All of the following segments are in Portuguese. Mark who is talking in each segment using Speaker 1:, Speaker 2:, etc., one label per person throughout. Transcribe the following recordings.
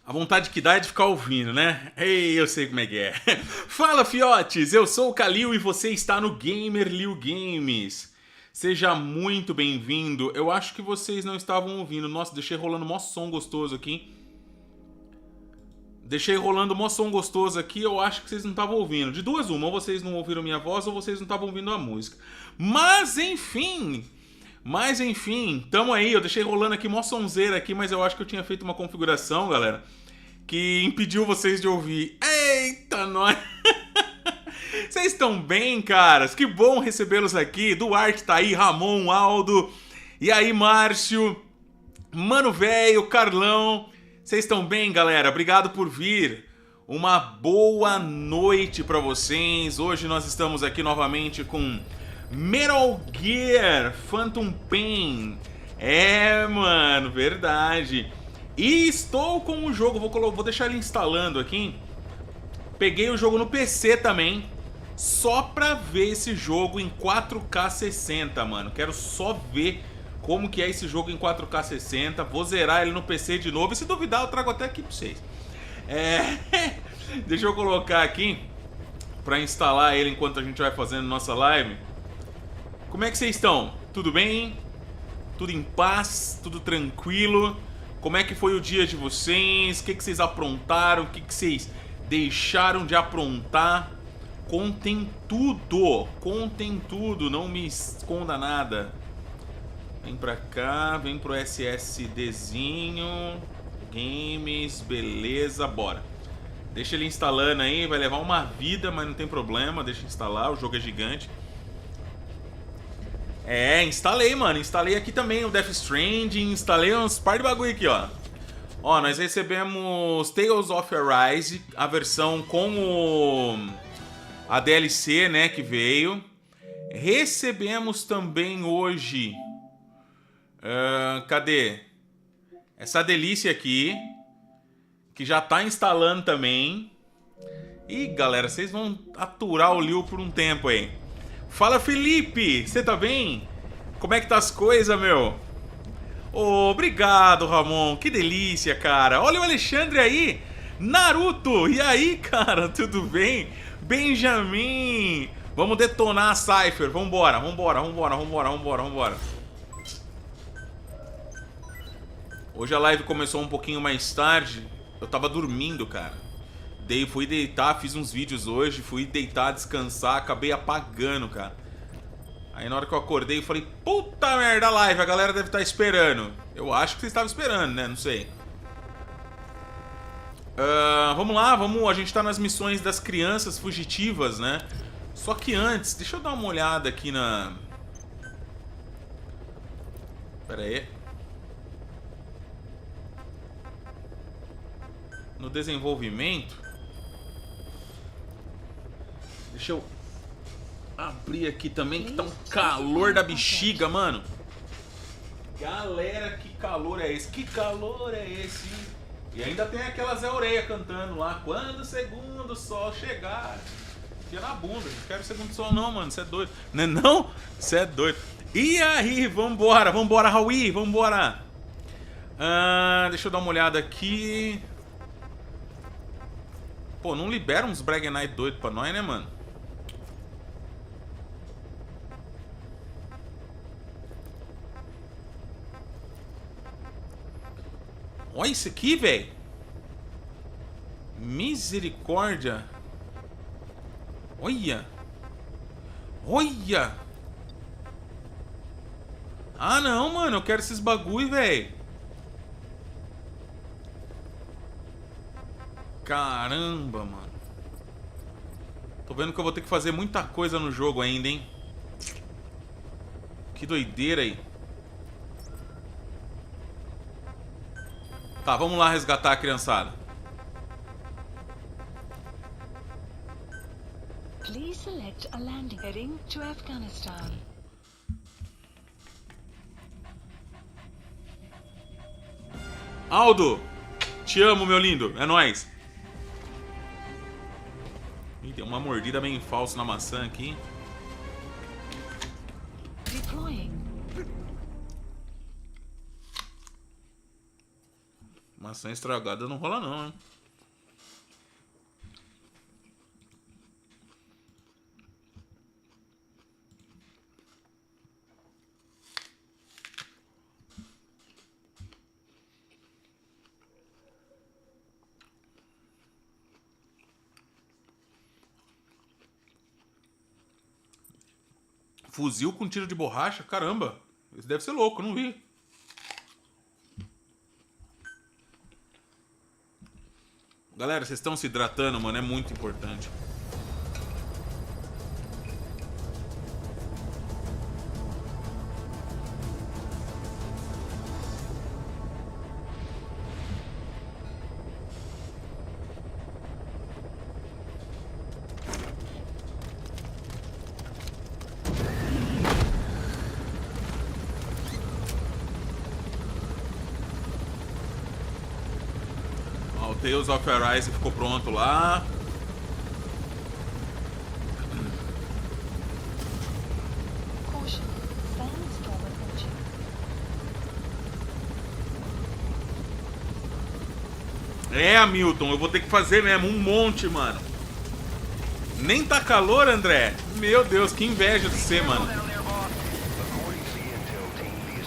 Speaker 1: A vontade que dá é de ficar ouvindo, né? Ei, eu sei como é que é. Fala, fiotes! Eu sou o Calil e você está no Gamerllil Games. Seja muito bem-vindo. Eu acho que vocês não estavam ouvindo. Nossa, deixei rolando mó som gostoso aqui. Eu acho que vocês não estavam ouvindo. De duas uma, ou vocês não ouviram minha voz ou vocês não estavam ouvindo a música. Mas enfim, tamo aí. Eu deixei rolando aqui mó sonzeira aqui, mas eu acho que eu tinha feito uma configuração, galera, que impediu vocês de ouvir. Eita, nós! Vocês estão bem, caras? Que bom recebê-los aqui. Duarte tá aí, Ramon, Aldo. E aí, Márcio, Mano Velho, Carlão. Vocês estão bem, galera? Obrigado por vir. Uma boa noite pra vocês. Hoje nós estamos aqui novamente com Metal Gear Phantom Pain. É, mano, verdade. E estou com o jogo, vou deixar ele instalando aqui. Peguei o jogo no PC também, só pra ver esse jogo em 4K 60, mano. Quero só ver como que é esse jogo em 4K 60. Vou zerar ele no PC de novo. E se duvidar, eu trago até aqui pra vocês. Deixa eu colocar aqui pra instalar ele enquanto a gente vai fazendo nossa live. Como é que vocês estão? Tudo bem? Tudo em paz? Tudo tranquilo? Como é que foi o dia de vocês? O que vocês aprontaram? O que vocês deixaram de aprontar? Contem tudo, não me esconda nada. Vem pra cá, vem pro SSDzinho. Games, beleza, bora. Deixa ele instalando aí, vai levar uma vida, mas não tem problema, deixa instalar, o jogo é gigante. Instalei, mano, instalei aqui também o Death Stranding, instalei uns par de bagulho aqui, ó. Ó, nós recebemos Tales of Arise, a versão com a DLC, né, que veio. Recebemos também hoje... cadê? Essa delícia aqui, que já tá instalando também. E galera, vocês vão aturar o Lil por um tempo aí. Fala, Felipe, você tá bem? Como é que tá as coisas, meu? Obrigado, Ramon, que delícia, cara. Olha o Alexandre aí, Naruto, e aí, cara, tudo bem? Benjamin, vamos detonar a Cypher, vambora. Hoje a live começou um pouquinho mais tarde. Eu tava dormindo, cara. Fui deitar, fiz uns vídeos hoje. Fui deitar, descansar, acabei apagando, cara. Aí na hora que eu acordei, eu falei, puta merda, a live, a galera deve estar esperando. Eu acho que vocês estavam esperando, né? Não sei. Vamos lá, a gente tá nas missões das crianças fugitivas, né? Só que antes, deixa eu dar uma olhada aqui na... Pera aí. No desenvolvimento. Deixa eu abrir aqui também, que tá um calor da bexiga, mano. Galera, que calor é esse? Que calor é esse? E ainda tem aquela Zé Orelha cantando lá. Quando o segundo sol chegar. Tira na bunda, não quero segundo sol não, mano. Você é doido. Não é não? Você é doido. E aí, vambora, Raul, vambora. Deixa eu dar uma olhada aqui. Pô, não libera uns Brag Night doido pra nós, né, mano? Olha isso aqui, velho. Misericórdia. Olha. Ah, não, mano. Eu quero esses bagulho, velho. Caramba, mano. Tô vendo que eu vou ter que fazer muita coisa no jogo ainda, hein? Que doideira aí. Tá, vamos lá resgatar a criançada.
Speaker 2: Please select a landing heading to Afghanistan.
Speaker 1: Aldo, te amo, meu lindo. É nóis. Ih, tem uma mordida bem falsa na maçã aqui. Maçã estragada não rola não, hein? Fuzil com tiro de borracha? Caramba. Isso deve ser louco, não vi. Galera, vocês estão se hidratando, mano. É muito importante. Tales of Arise ficou pronto lá. É, Hamilton, eu vou ter que fazer mesmo um monte, mano. Nem tá calor, André? Meu Deus, que inveja de você, mano.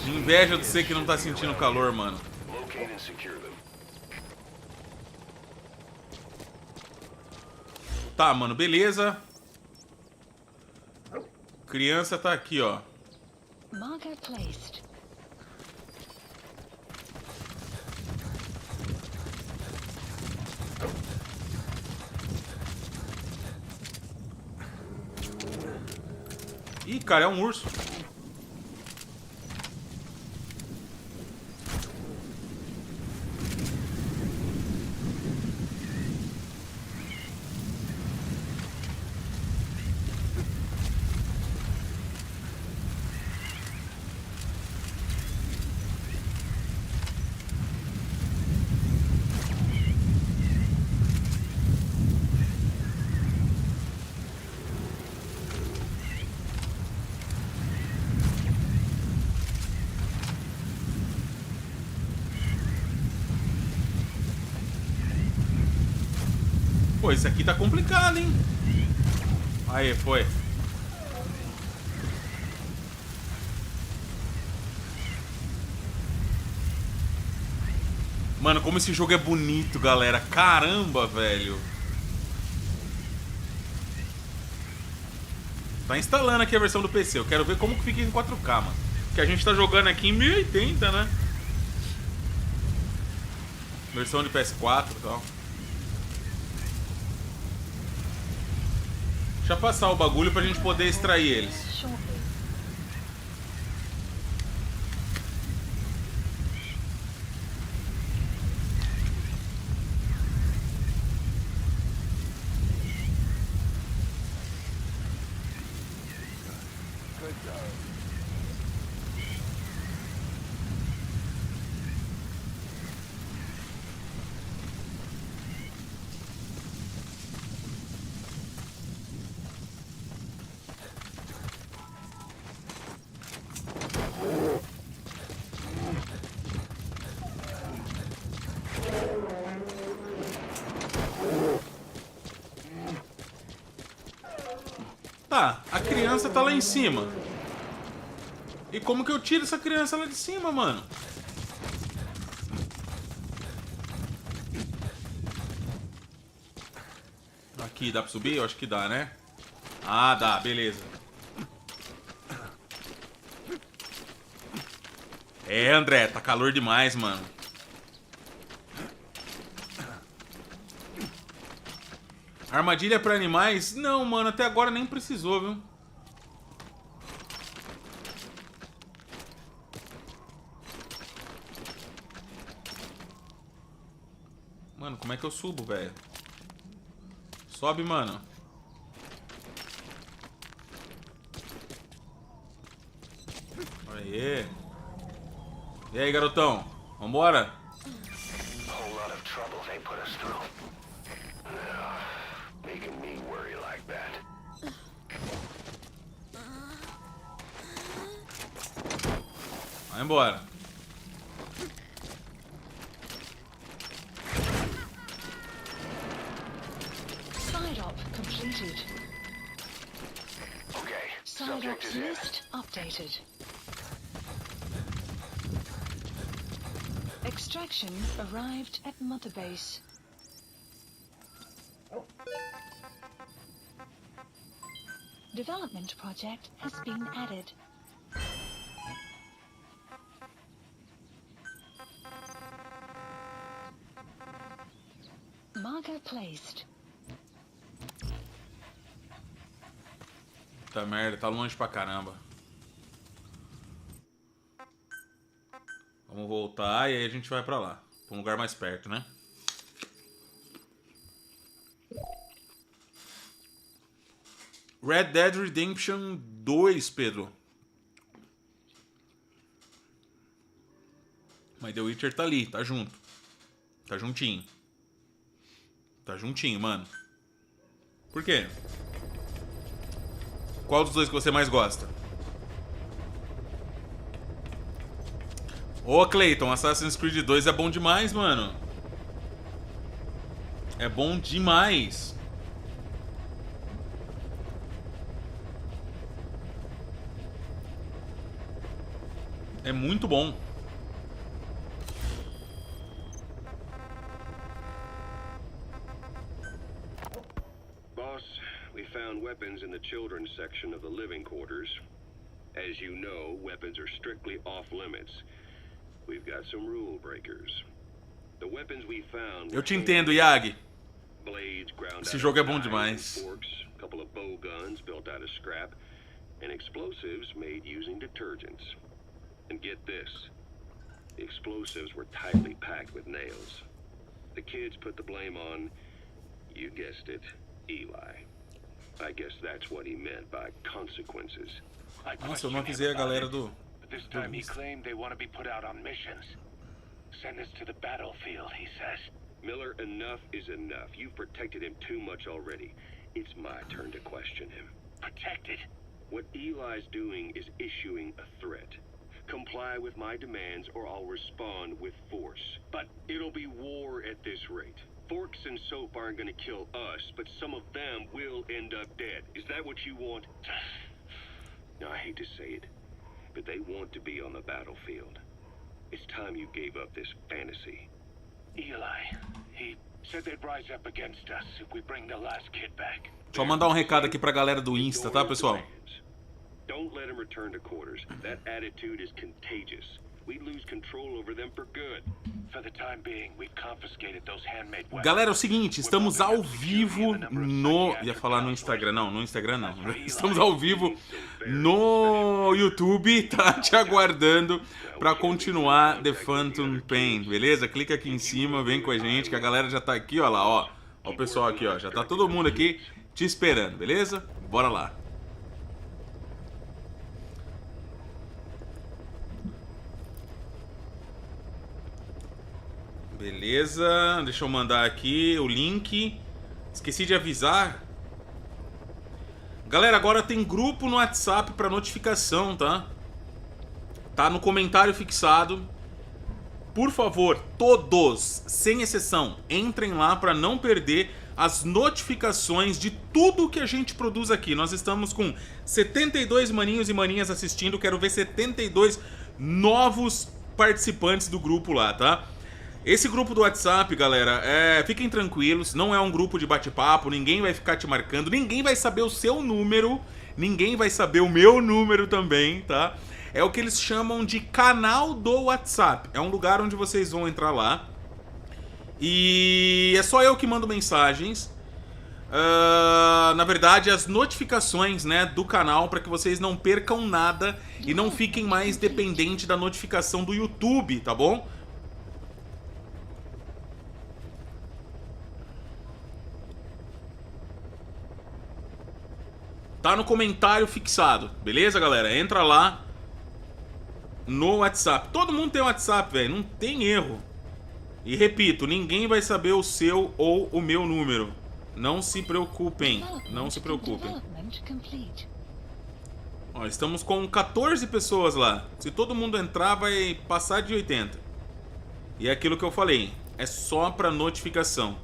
Speaker 1: Que inveja de você que não tá sentindo calor, mano. Tá, mano, beleza. Criança tá aqui, ó.
Speaker 2: Marker placed.
Speaker 1: Ih, cara, é um urso. Pô, esse aqui tá complicado, hein? Aí, foi. Mano, como esse jogo é bonito, galera. Caramba, velho. Tá instalando aqui a versão do PC. Eu quero ver como que fica em 4K, mano. Porque a gente tá jogando aqui em 1080, né? Versão de PS4 e tal. Deixa eu passar o bagulho pra gente poder extrair eles. Tá, a criança tá lá em cima. E como que eu tiro essa criança lá de cima, mano? Aqui, dá pra subir? Eu acho que dá, né? Ah, dá, beleza. É, André, tá calor demais, mano. Armadilha pra animais? Não, mano, até agora nem precisou, viu? Mano, como é que eu subo, velho? Sobe, mano. Aê. E aí, garotão? Vambora? Vai embora.
Speaker 2: Side ops list updated. Extraction arrived at Mother Base. Development project has been added. Marker placed.
Speaker 1: Tá merda, tá longe pra caramba. Vamos voltar e aí a gente vai pra lá. Pra um lugar mais perto, né? Red Dead Redemption 2, Pedro. Mas The Witcher tá ali, tá junto. Tá juntinho. Tá juntinho, mano. Por quê? Qual dos dois que você mais gosta? Ô, Clayton, Assassin's Creed 2 é bom demais, mano. É bom demais. É muito bom.
Speaker 3: Boss, we found weapons in the children's section of the living quarters. As you know, weapons are strictly off limits. We've got some rule breakers. The weapons we found.
Speaker 1: Eu te entendo, Yagi.
Speaker 3: Blades ground
Speaker 1: Esse
Speaker 3: out
Speaker 1: jogo é
Speaker 3: of
Speaker 1: bom
Speaker 3: knives
Speaker 1: demais.
Speaker 3: and forks, a couple of bow guns built out of scrap, and explosives made using detergents. And get this, the explosives were tightly packed with nails. The kids put the blame on, you guessed it, Eli. I guess that's what he meant by consequences.
Speaker 1: Nossa, eu não avisei a galera do...
Speaker 4: This time he claimed they want to be put out on missions. Send us to the battlefield, he says.
Speaker 3: Miller, enough is enough. You've protected him too much already. It's my turn to question him.
Speaker 4: Protected?
Speaker 3: What Eli's doing is issuing a threat. Comply with my demands or I'll respond with force. But it'll be war at this rate. Forks and soap aren't gonna kill us, but some of them will end up dead. Is that what you want? Now, I hate to say it, but they want to be on the battlefield. It's time you gave up this fantasy.
Speaker 4: Eli, he said they'd rise up against us if we bring the last kid back.
Speaker 1: Só mandar um recado aqui pra galera do Insta, tá, pessoal?
Speaker 3: Don't let him return to quarters. That attitude is contagious. We lose control over them for good.
Speaker 4: For the time being, we've confiscated those handmade weapons.
Speaker 1: Galera, é o seguinte, estamos ao vivo no... Ia falar no Instagram, não, no Instagram não. Estamos ao vivo no YouTube, tá te aguardando pra continuar The Phantom Pain, beleza? Clica aqui em cima, vem com a gente, que a galera já tá aqui, ó lá, ó. Ó o pessoal aqui, ó, já tá todo mundo aqui te esperando, beleza? Bora lá. Beleza, deixa eu mandar aqui o link. Esqueci de avisar. Galera, agora tem grupo no WhatsApp para notificação, tá? Tá no comentário fixado. Por favor, todos, sem exceção, entrem lá para não perder as notificações de tudo que a gente produz aqui. Nós estamos com 72 maninhos e maninhas assistindo. Quero ver 72 novos participantes do grupo lá, tá? Esse grupo do WhatsApp, galera, fiquem tranquilos, não é um grupo de bate-papo, ninguém vai ficar te marcando, ninguém vai saber o seu número, ninguém vai saber o meu número também, tá? É o que eles chamam de canal do WhatsApp, é um lugar onde vocês vão entrar lá e é só eu que mando mensagens, na verdade as notificações, né, do canal, para que vocês não percam nada e não fiquem mais dependentes da notificação do YouTube, tá bom? Tá no comentário fixado, beleza, galera? Entra lá no WhatsApp. Todo mundo tem WhatsApp, velho, não tem erro. E repito, ninguém vai saber o seu ou o meu número. Não se preocupem, não se preocupem. Ó, estamos com 14 pessoas lá. Se todo mundo entrar, vai passar de 80. E é aquilo que eu falei, é só pra notificação.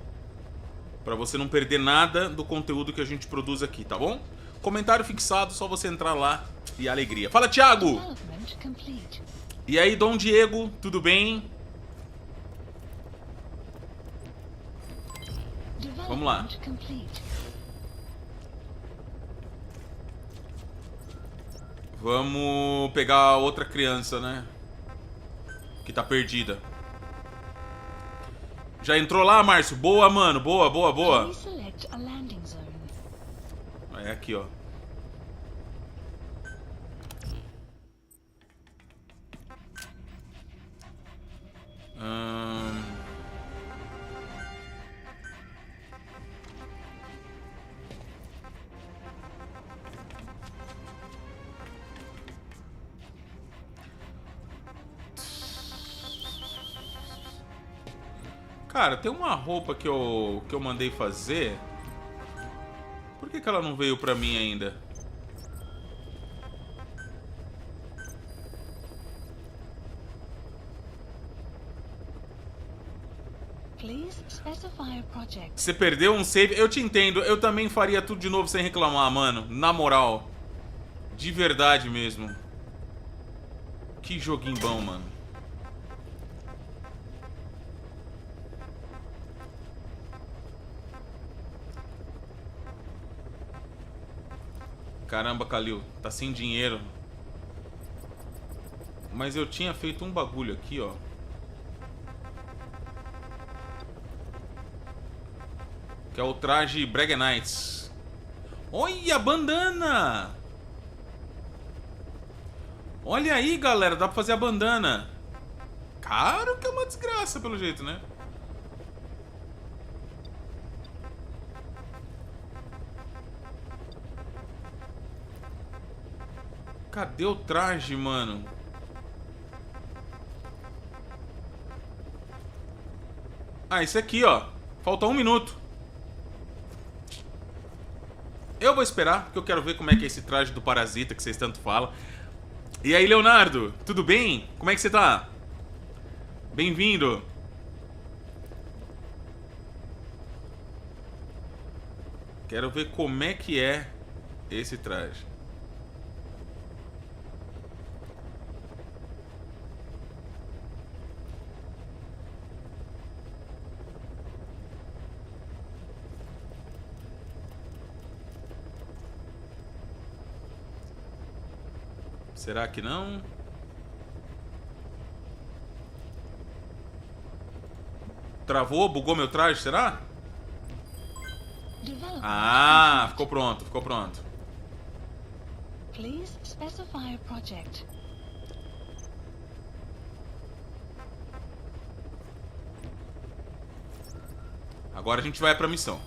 Speaker 1: Pra você não perder nada do conteúdo que a gente produz aqui, tá bom? Comentário fixado, só você entrar lá e alegria. Fala, Thiago!
Speaker 2: Development complete.
Speaker 1: E aí, Dom Diego, tudo bem? Vamos lá.
Speaker 2: Development complete.
Speaker 1: Vamos pegar outra criança, né? Que tá perdida. Já entrou lá, Márcio? Boa, mano. Boa, boa, boa.
Speaker 2: Please select a landing zone.
Speaker 1: É aqui, ó. Cara, tem uma roupa que eu mandei fazer. Por que ela não veio pra mim ainda?
Speaker 2: Please specify a project.
Speaker 1: Você perdeu um save? Eu te entendo. Eu também faria tudo de novo sem reclamar, mano. Na moral. De verdade mesmo. Que joguinho bom, mano. Caramba, Kalil, tá sem dinheiro. Mas eu tinha feito um bagulho aqui, ó. Que é o traje Brag Knights. Olha a bandana! Olha aí, galera, dá pra fazer a bandana. Caro que é uma desgraça, pelo jeito, né? Cadê o traje, mano? Ah, esse aqui, ó. Falta 1 minuto. Eu vou esperar, porque eu quero ver como é que é esse traje do parasita que vocês tanto falam. E aí, Leonardo? Tudo bem? Como é que você tá? Bem-vindo. Quero ver como é que é esse traje. Será que não? Travou? Bugou meu traje, será?
Speaker 2: Development
Speaker 1: Ah,
Speaker 2: complete.
Speaker 1: ficou pronto, ficou pronto.
Speaker 2: Please specify a project.
Speaker 1: Agora a gente vai pra missão.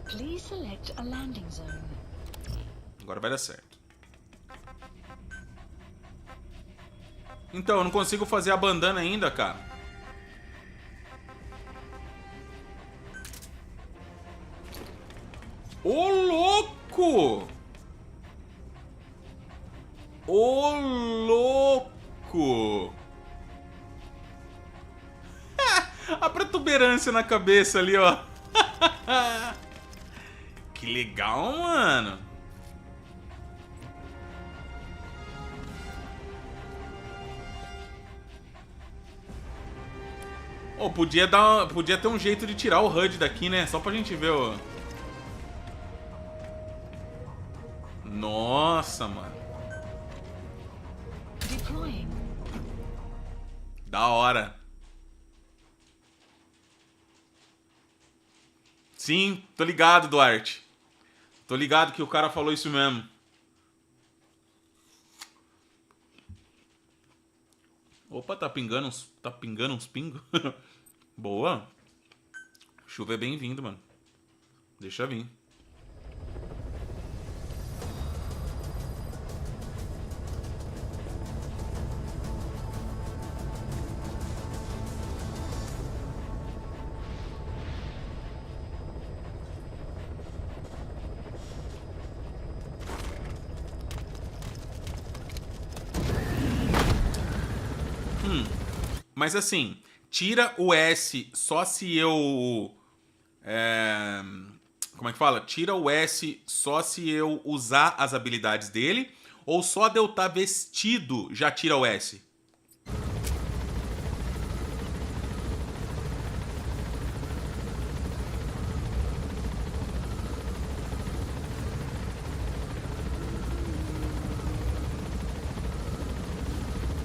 Speaker 2: Please select a landing zone.
Speaker 1: Agora vai dar certo. Então, eu não consigo fazer a bandana ainda, cara. Ô, louco! Ô, louco! A protuberância na cabeça ali, ó. Que legal, mano. Oh, podia ter um jeito de tirar o HUD daqui, né? Só pra gente ver o... Nossa, mano.
Speaker 2: Deploying.
Speaker 1: Da hora. Sim, tô ligado, Duarte. Tô ligado que o cara falou isso mesmo. Opa, tá pingando uns pingos. Boa. Chuva é bem-vindo, mano. Deixa vir. Mas assim, tira o S só se eu Como é que fala? Tira o S só se eu usar as habilidades dele, ou só de eu estar vestido já tira o S?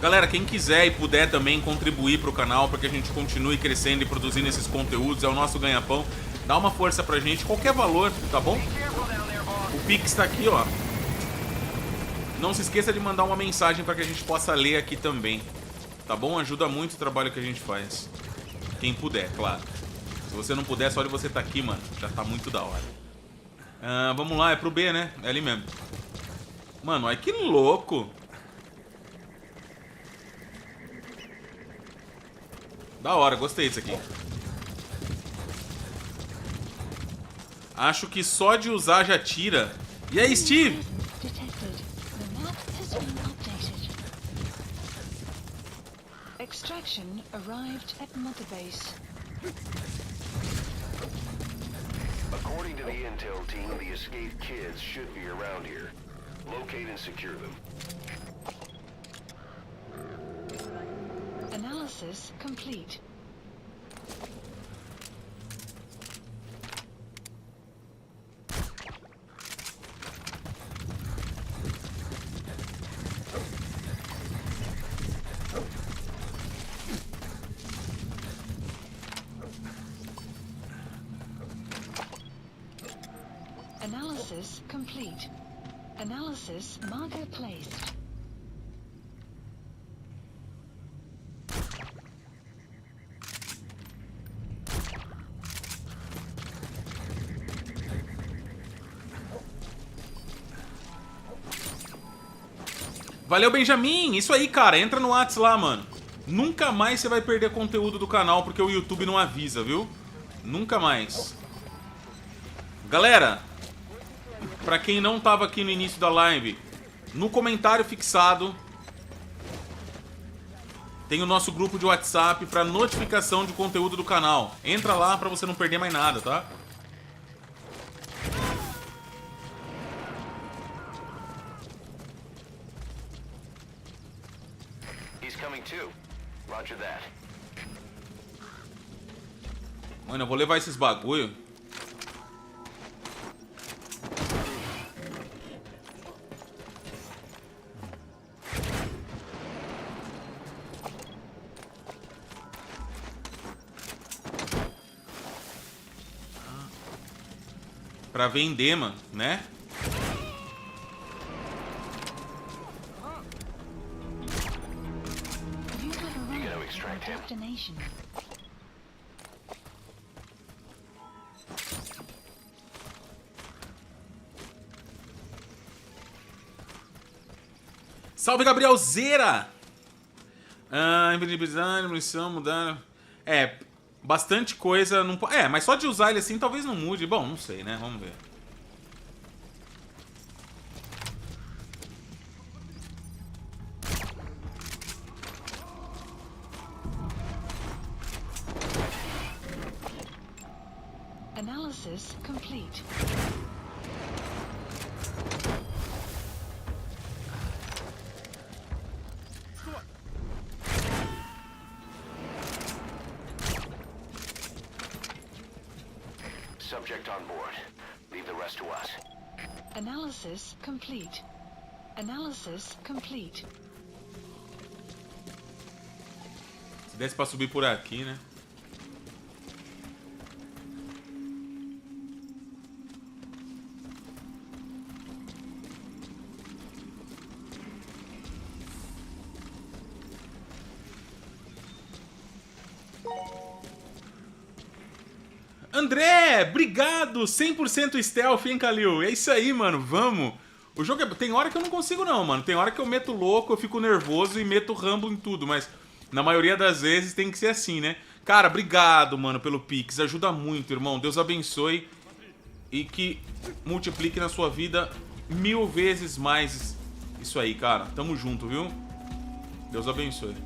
Speaker 1: Galera, quem quiser e puder também contribuir pro canal para que a gente continue crescendo e produzindo esses conteúdos, é o nosso ganha-pão. Dá uma força pra gente, qualquer valor, tá bom? O Pix tá aqui, ó. Não se esqueça de mandar uma mensagem para que a gente possa ler aqui também, tá bom? Ajuda muito o trabalho que a gente faz. Quem puder, claro. Se você não puder, só de você estar aqui, mano, já tá muito da hora. Vamos lá, é pro B, né? É ali mesmo. Mano, olha que louco. Da hora, gostei disso aqui. Acho que só de usar já tira. E aí, Steve?
Speaker 2: Extraction arrived at Mother Base.
Speaker 3: According to the intel team, the escaped kids should be around here. Locate and secure them.
Speaker 2: Analysis complete. Analysis complete. Analysis marker placed.
Speaker 1: Valeu, Benjamin! Isso aí, cara. Entra no Whats lá, mano. Nunca mais você vai perder conteúdo do canal porque o YouTube não avisa, viu? Nunca mais. Galera, pra quem não tava aqui no início da live, no comentário fixado tem o nosso grupo de WhatsApp pra notificação de conteúdo do canal. Entra lá pra você não perder mais nada, tá? Mano, eu vou levar esses bagulho. Pra vender, mano, né?
Speaker 2: Destination.
Speaker 1: Salve, Gabrielzeira! Invisibilidade, munição, mudar... É, bastante coisa... Não... É, mas só de usar ele assim talvez não mude. Bom, não sei, né? Vamos ver.
Speaker 2: Analysis complete.
Speaker 3: Subject on board. Leave the rest to us.
Speaker 2: Analysis complete. Analysis complete.
Speaker 1: Se desse pra subir por aqui, né? André, obrigado! 100% stealth, hein, Calil? É isso aí, mano, vamos! O jogo é... Tem hora que eu não consigo não, mano. Tem hora que eu meto louco, eu fico nervoso e meto rambo em tudo, mas na maioria das vezes tem que ser assim, né? Cara, obrigado, mano, pelo Pix. Ajuda muito, irmão. Deus abençoe e que multiplique na sua vida 1000 vezes mais isso aí, cara. Tamo junto, viu? Deus abençoe.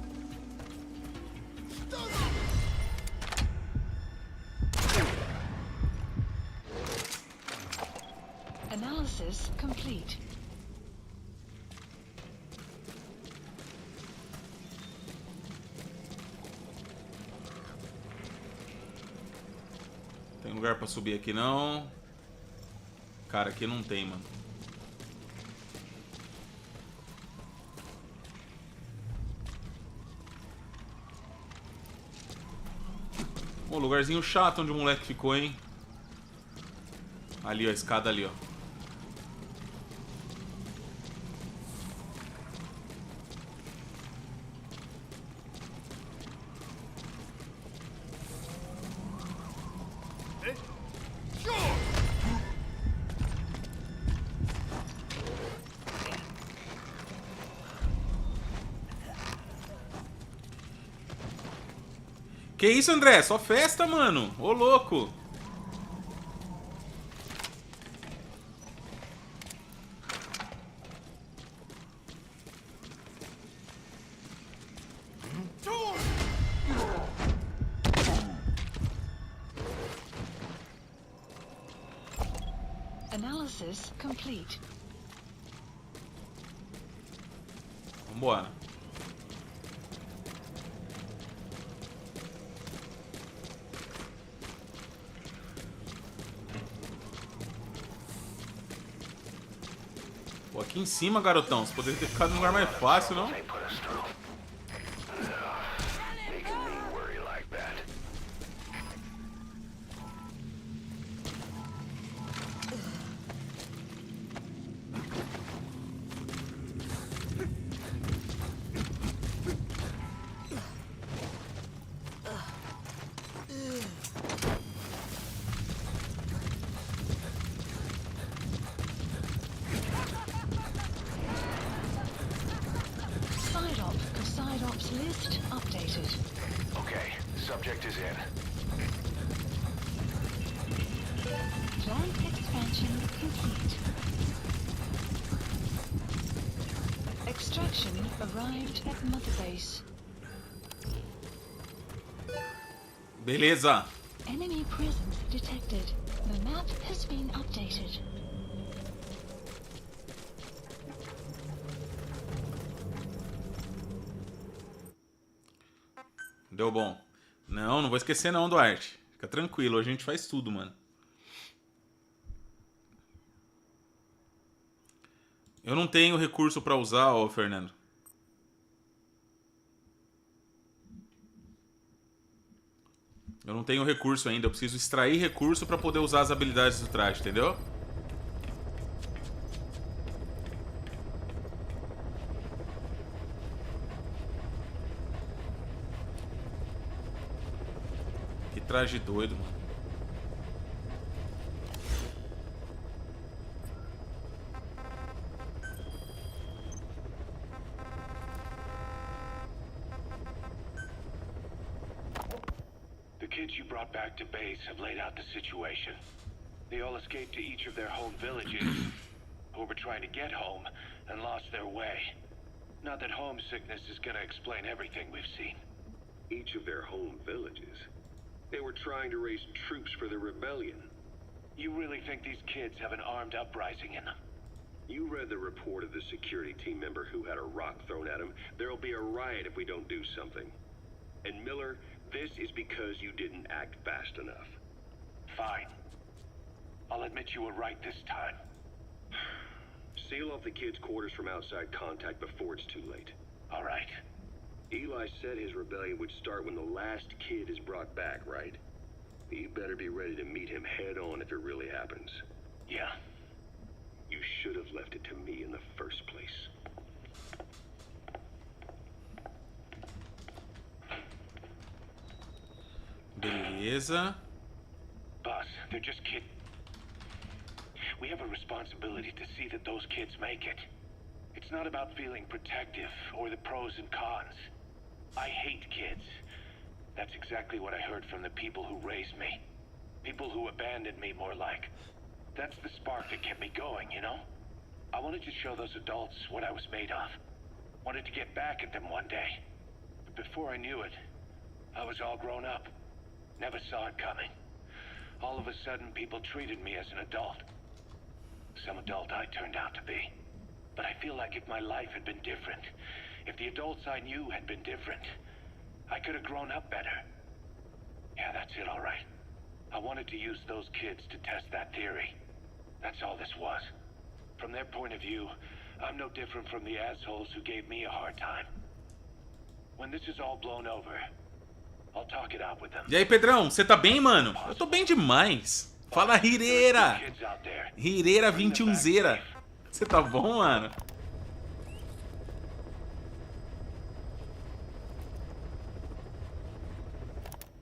Speaker 2: Analysis complete.
Speaker 1: Tem lugar pra subir aqui não. Cara, aqui não tem, mano. Ô, lugarzinho chato onde o moleque ficou, hein? Ali, ó, a escada ali, ó. Que isso, André? Só festa, mano. Ô, louco.
Speaker 2: Analysis complete.
Speaker 1: Vambora. Pô, aqui em cima, garotão. Você poderia ter ficado num lugar mais fácil, não?
Speaker 2: Side ops list updated.
Speaker 4: Okay, subject is in.
Speaker 2: Plant expansion complete. Extraction arrived at Mother Base.
Speaker 1: Beleza.
Speaker 2: Enemy presence detected. The map has been updated.
Speaker 1: Deu bom. Não, não vou esquecer não, Duarte. Fica tranquilo, a gente faz tudo, mano. Eu não tenho recurso pra usar, ô Fernando. Eu não tenho recurso ainda. Eu preciso extrair recurso pra poder usar as habilidades do traje, entendeu? Que traje doido, mano.
Speaker 4: The kids you brought back to base have laid out the situation. They all escaped to each of their home villages, or were trying to get home, and lost their way. Not that homesickness is gonna explain everything we've seen.
Speaker 3: Each of their home villages. They were trying to raise troops for the rebellion.
Speaker 4: You really think these kids have an armed uprising in them?
Speaker 3: You read the report of the security team member who had a rock thrown at him. There'll be a riot if we don't do something. And Miller, this is because you didn't act fast enough.
Speaker 4: Fine. I'll admit you were right this time.
Speaker 3: Seal off the kids' quarters from outside contact before it's too late.
Speaker 4: All right.
Speaker 3: Eli said his rebellion would start when the last kid is brought back, right? You better be ready to meet him head on if it really happens.
Speaker 4: Yeah.
Speaker 3: You should have left it to me in the first place.
Speaker 1: Beleza.
Speaker 4: Boss, they're just kids. We have a responsibility to see that those kids make it. It's not about feeling protective or the pros and cons. I hate kids. That's exactly what I heard from the people who raised me. People who abandoned me, more like. That's the spark that kept me going, you know? I wanted to show those adults what I was made of. Wanted to get back at them one day. But before I knew it, I was all grown up. Never saw it coming. All of a sudden, people treated me as an adult. some adult I turned out to be. But I feel like if my life had been different, if the adults I knew had been different, I could have grown up better. Yeah, that's it, all right. I wanted to use those kids to test that theory. That's all this was. From their point of view, I'm no different from the assholes who gave me a hard time. When this is all blown over, I'll talk it out with them.
Speaker 1: E aí, Pedrão, você tá bem, mano? Eu tô bem demais. Fala, Rireira! Rireira 21zeira. Você tá bom, mano?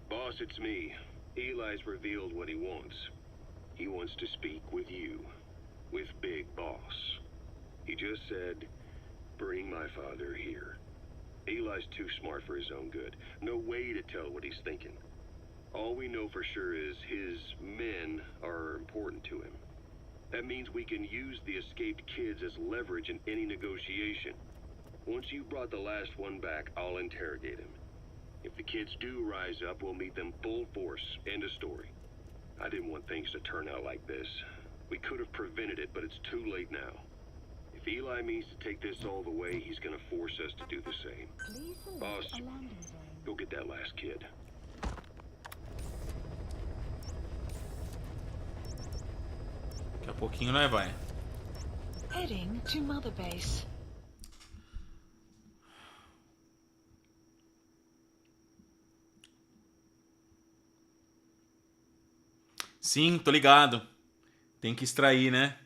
Speaker 3: Boss, it's me. Eli's revealed what he wants. He wants to speak with you. With Big Boss. He just said, bring my father here. Eli's too smart for his own good. No way to tell what he's thinking. All we know for sure is his men are important to him. That means we can use the escaped kids as leverage in any negotiation. Once you brought the last one back, I'll interrogate him. If the kids do rise up, we'll meet them full force. End of story. I didn't want things to turn out like this. We could have prevented it, but it's too late now. If Eli means to take this all the way, he's gonna force us to do the same. Boss, go get that last kid.
Speaker 1: Daqui a pouquinho nós vai.
Speaker 2: Heading to Mother Base.
Speaker 1: Sim, tô ligado. Tem que extrair, né?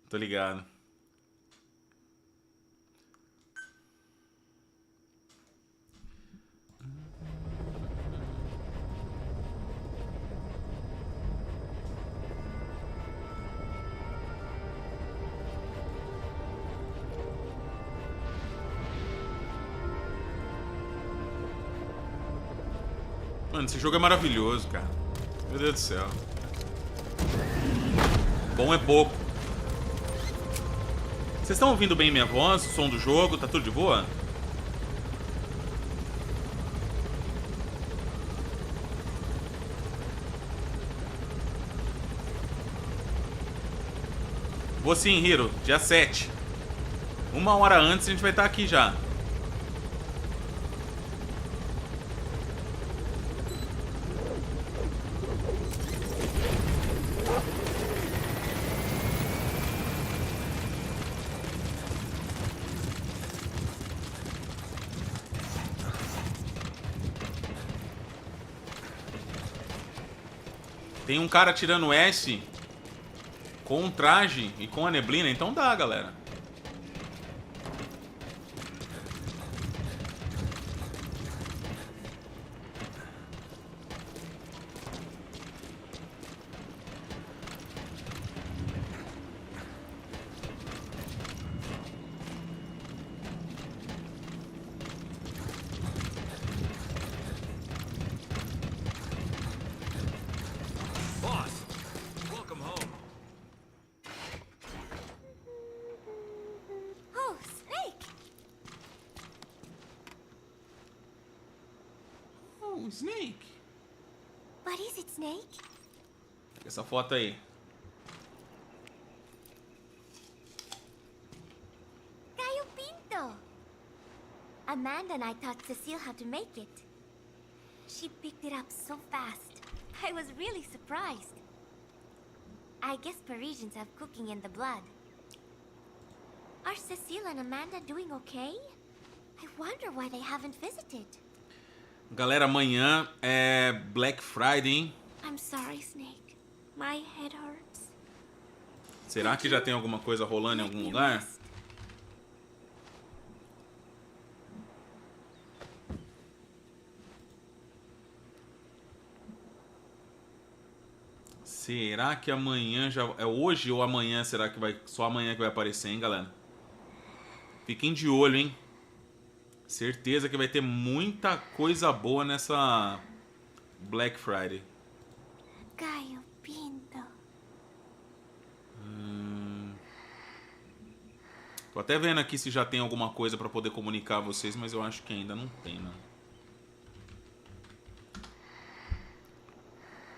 Speaker 1: Tô ligado. Mano, esse jogo é maravilhoso, cara. Meu Deus do céu. Bom é pouco. Vocês estão ouvindo bem minha voz, o som do jogo? Tá tudo de boa? Vou sim, Hiro. Dia 7. 1 hora antes a gente vai estar aqui já. Tem um cara tirando S com um traje e com a neblina, então dá, galera. Snake.
Speaker 5: What is it, Snake?
Speaker 1: Pega essa foto aí.
Speaker 5: Caio Pinto! Amanda and I taught Cecile how to make it. She picked it up so fast. I was really surprised. I guess Parisians have cooking in the blood. Are Cecile and Amanda doing okay? I wonder why they haven't visited.
Speaker 1: Galera, amanhã é Black Friday, hein?
Speaker 5: I'm sorry, Snake. My head hurts.
Speaker 1: Será que já tem alguma coisa rolando em algum lugar? Será que amanhã já... É hoje ou amanhã? Será que vai... Só amanhã que vai aparecer, hein, galera? Fiquem de olho, hein? Certeza que vai ter muita coisa boa nessa Black Friday.
Speaker 5: Caio Pinto.
Speaker 1: Tô até vendo aqui se já tem alguma coisa pra poder comunicar a vocês, mas eu acho que ainda não tem, né?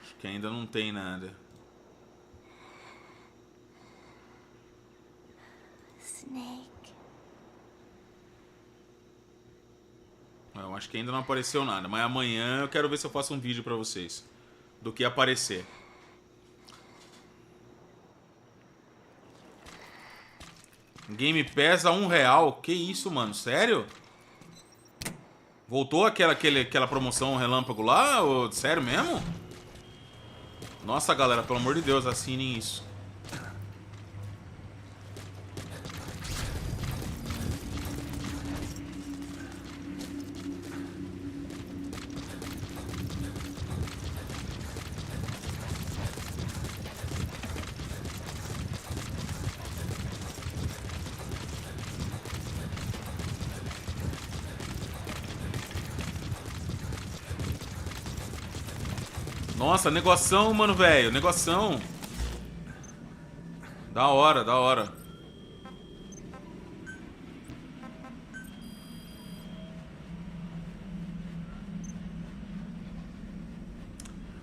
Speaker 1: Acho que ainda não tem nada. Eu acho que ainda não apareceu nada. Mas amanhã eu quero ver se eu faço um vídeo pra vocês. Do que aparecer. Game Pass a R$1. Que isso, mano? Sério? Voltou aquela promoção relâmpago lá? Ou, sério mesmo? Nossa, galera, pelo amor de Deus, assinem isso. Nossa, negoção, mano, velho. Negoção. Da hora, da hora.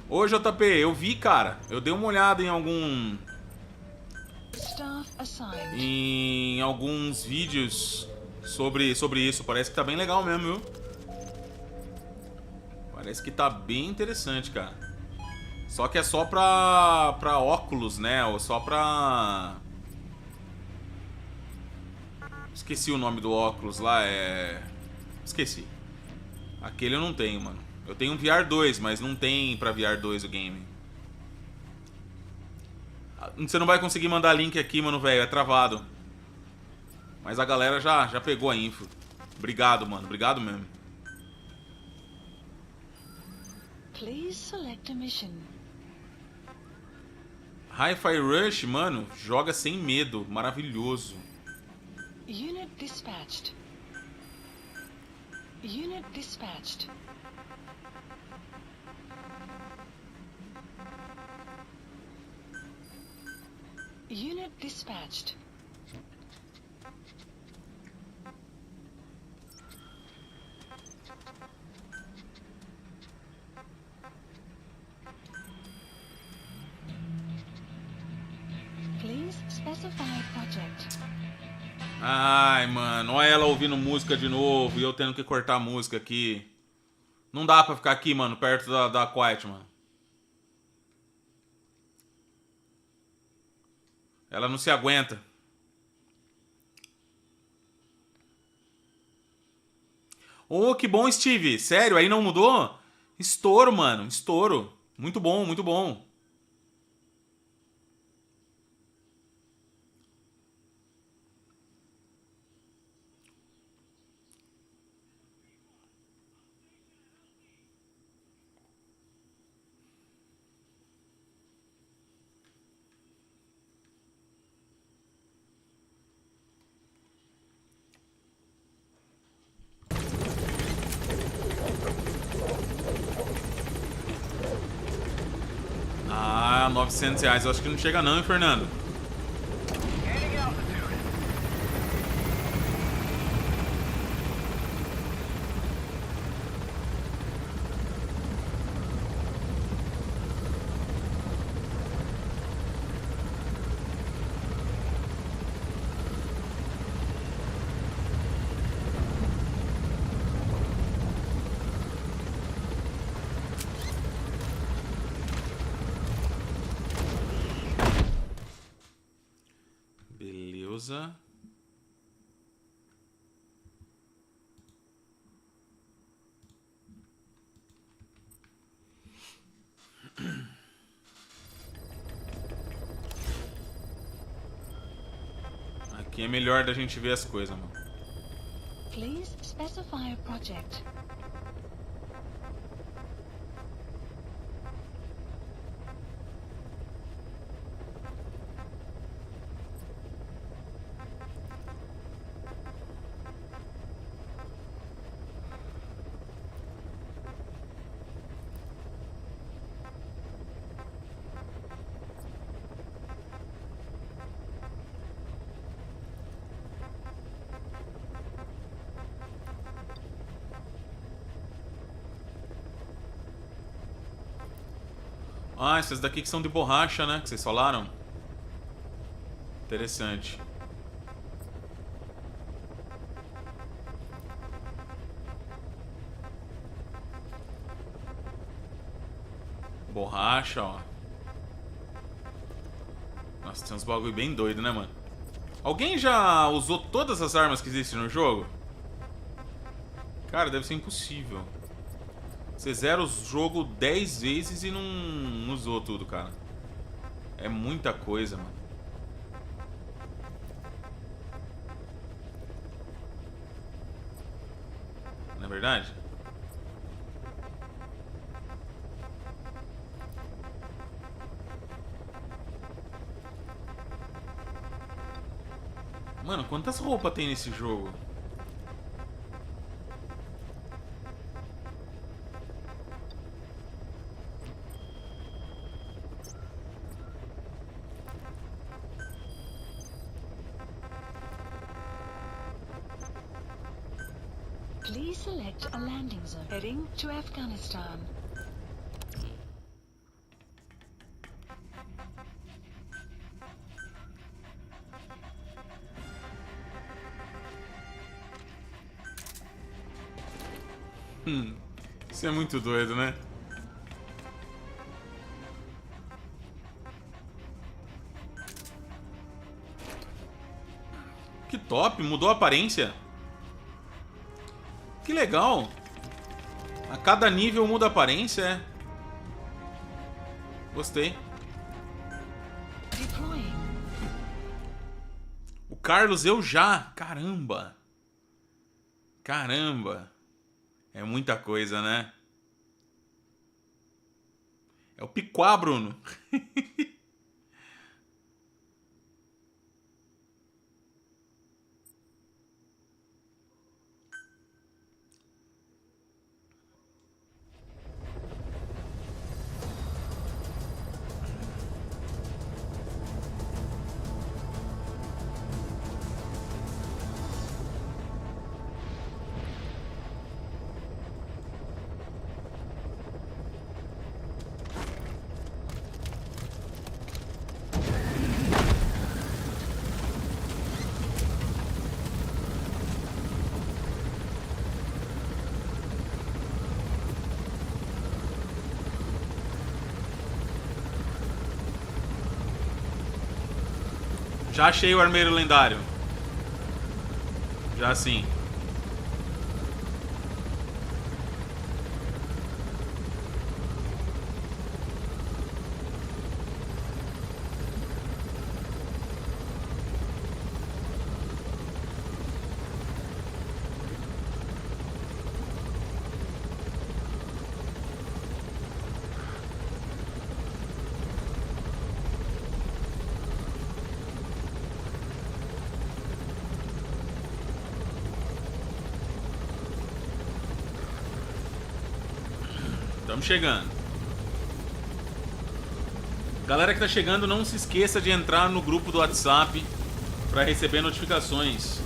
Speaker 1: Ô, JP, eu vi, cara. Eu dei uma olhada em alguns vídeos sobre isso. Parece que tá bem legal mesmo, viu? Parece que tá bem interessante, cara. Só que é só pra óculos, né? Ou só pra... Esqueci o nome do óculos lá, Esqueci. Aquele eu não tenho, mano. Eu tenho um VR 2, mas não tem pra VR 2 o game. Você não vai conseguir mandar link aqui, mano, velho. É travado. Mas a galera já pegou a info. Obrigado, mano. Obrigado mesmo.
Speaker 2: Please select a mission.
Speaker 1: Hi-Fi Rush, mano, joga sem medo. Maravilhoso.
Speaker 2: Unit dispatched. Unit dispatched. Unit dispatched. Please specify project.
Speaker 1: Ai, mano, olha ela ouvindo música de novo e eu tendo que cortar a música aqui. Não dá pra ficar aqui, mano, perto da Quiet, mano. Ela não se aguenta. Oh, que bom, Steve. Sério, aí não mudou? Estouro, mano, estouro. Muito bom, muito bom. Ah, R$900. Eu acho que não chega não, hein, Fernando? Beleza. Aqui é melhor da gente ver as coisas, mano.
Speaker 2: Please specify a project.
Speaker 1: Ah, essas daqui que são de borracha, né? Que vocês falaram. Interessante. Borracha, ó. Nossa, tem uns bagulho bem doido, né, mano? Alguém já usou todas as armas que existem no jogo? Cara, deve ser impossível. Você zera o jogo 10 vezes e não usou tudo, cara. É muita coisa, mano. Não é verdade? Mano, quantas roupas tem nesse jogo?
Speaker 2: Please select a landing zone heading to Afghanistan.
Speaker 1: Isso é muito doido, né? Que top, mudou a aparência. Que legal. A cada nível muda a aparência, é. Gostei.
Speaker 2: Deploying.
Speaker 1: O Carlos, eu já. Caramba. Caramba. É muita coisa, né? É o Piquá, Bruno. Já achei o armeiro lendário. Já sim. Estamos chegando. Galera que tá chegando, não se esqueça de entrar no grupo do WhatsApp para receber notificações.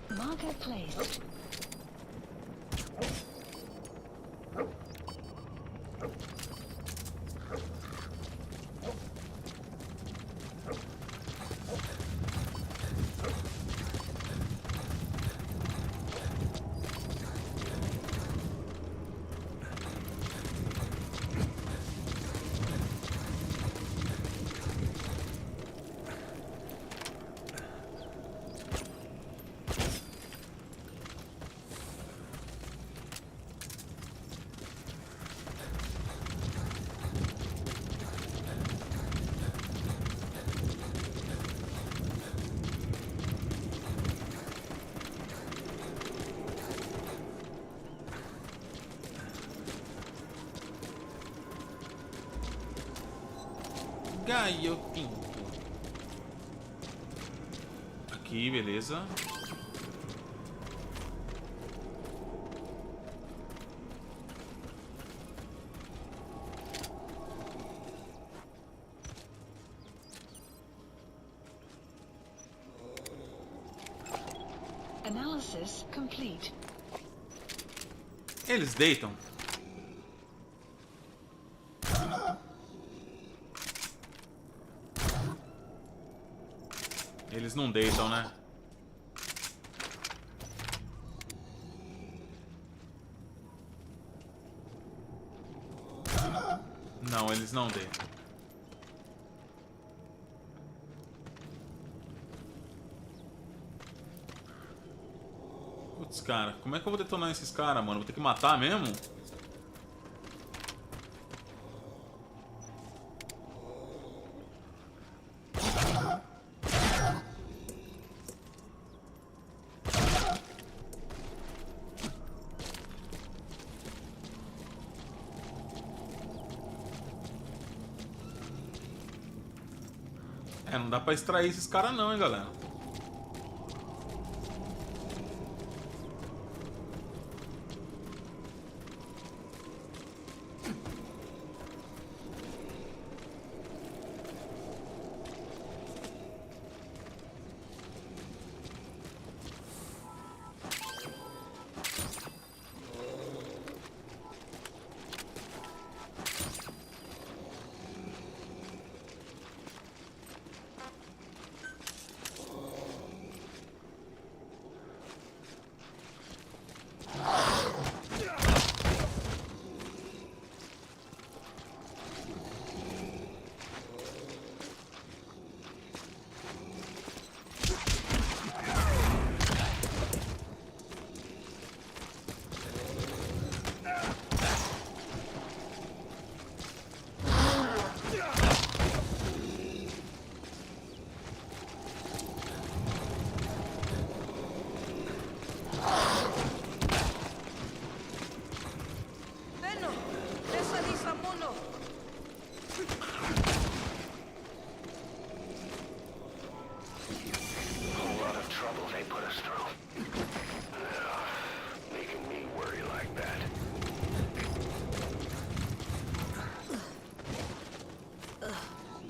Speaker 2: Marker placed.
Speaker 1: Gaio Pinto. Aqui, beleza.
Speaker 2: Analysis complete.
Speaker 1: Eles deitam? Eles não deitam, né? Não, eles não deitam. Putz, cara, como é que eu vou detonar esses caras, mano? Vou ter que matar mesmo? É, não dá pra extrair esses caras não, hein, galera.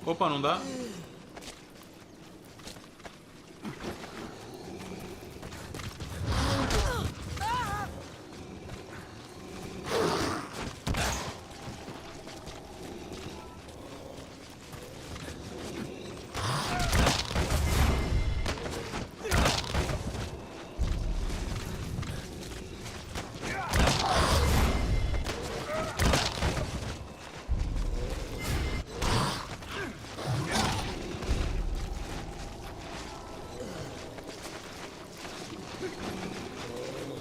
Speaker 1: Opa, não dá?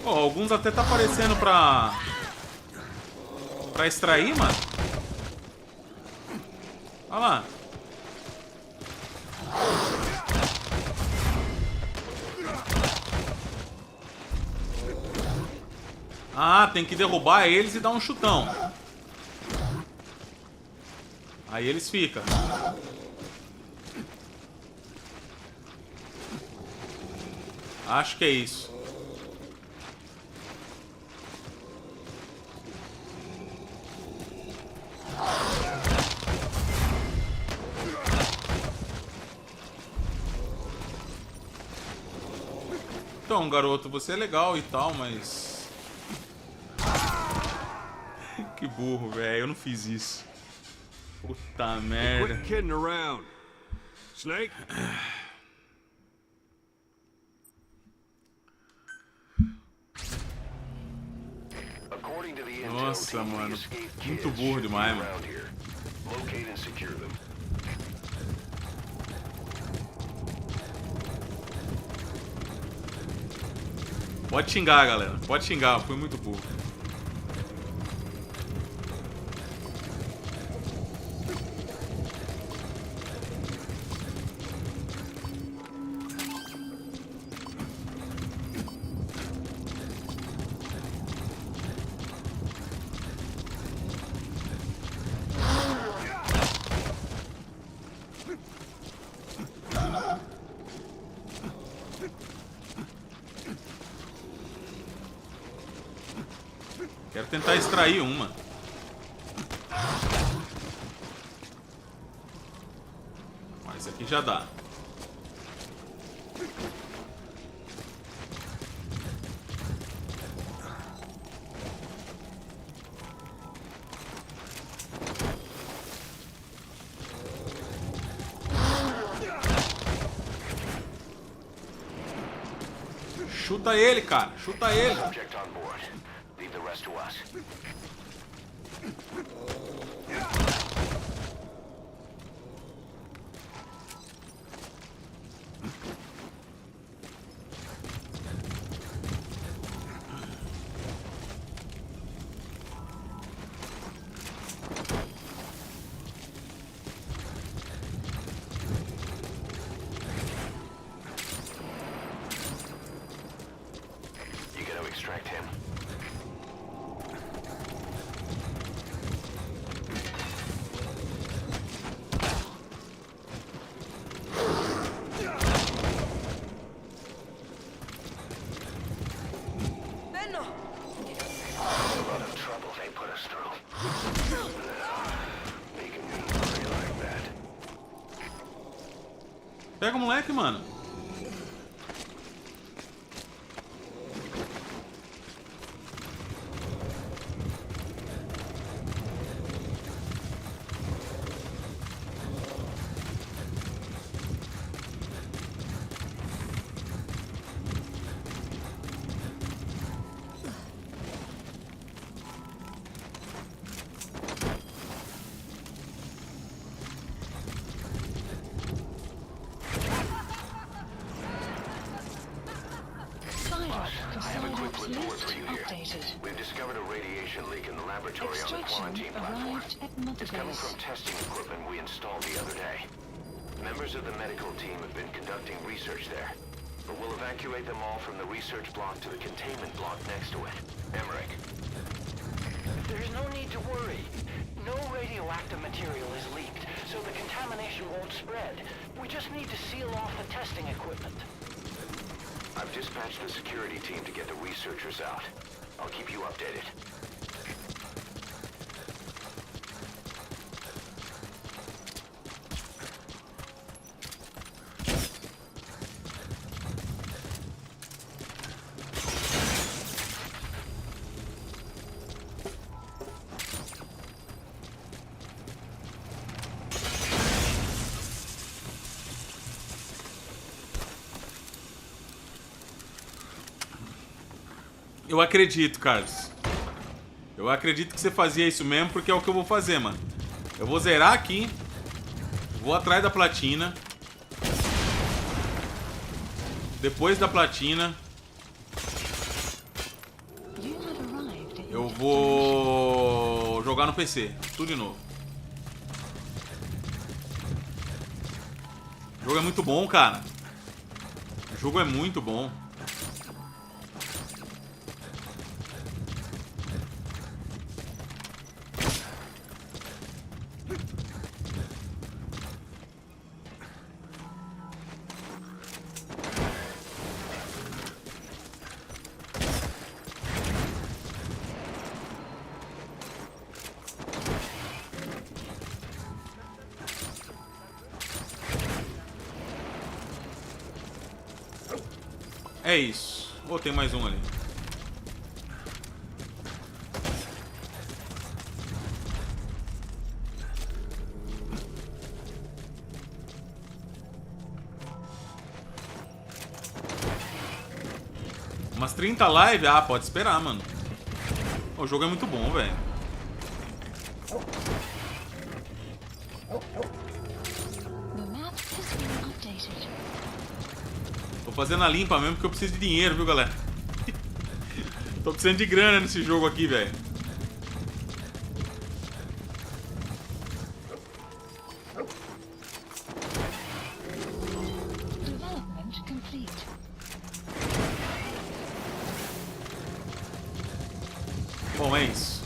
Speaker 1: Oh, alguns até tá aparecendo pra extrair, mano. Olha lá. Ah, tem que derrubar eles e dar um chutão. Aí eles ficam. Acho que é isso. Então, garoto, você é legal e tal, mas... Que burro, velho. Eu não fiz isso. Puta merda.
Speaker 6: Quit kidding around. Snake?
Speaker 1: Nossa, mano. Muito burro demais, mano. Pode xingar, galera. Pode xingar. Foi muito burro. Quero tentar extrair uma. Mas aqui já dá. Chuta ele, cara. Chuta ele.
Speaker 4: Subject on board. Leave the rest to us. You gotta extract him. A lot of trouble they put us through. Making me worry like that.
Speaker 1: Pega o moleque, mano.
Speaker 4: We've discovered a radiation leak in the laboratory on the quarantine platform. It's coming from testing equipment we installed the other day. Members of the medical team have been conducting research there, but we'll evacuate them all from the research block to the containment block next to it. Emmerich.
Speaker 7: There's no need to worry. No radioactive material is leaked, so the contamination won't spread. We just need to seal off the testing equipment.
Speaker 4: I've dispatched the security team to get the researchers out. I'll keep you updated.
Speaker 1: Eu acredito, Carlos. Eu acredito que você fazia isso mesmo, porque é o que eu vou fazer, mano. Eu vou zerar aqui. Vou atrás da platina. Depois da platina, eu vou jogar no PC. Tudo de novo. O jogo é muito bom, cara. O jogo é muito bom. É isso. Ou tem mais um ali. Umas 30 lives? Ah, pode esperar, mano. O jogo é muito bom, velho. Tô fazendo a limpa mesmo porque eu preciso de dinheiro, viu, galera? Tô precisando de grana nesse jogo aqui, velho. Bom, é isso.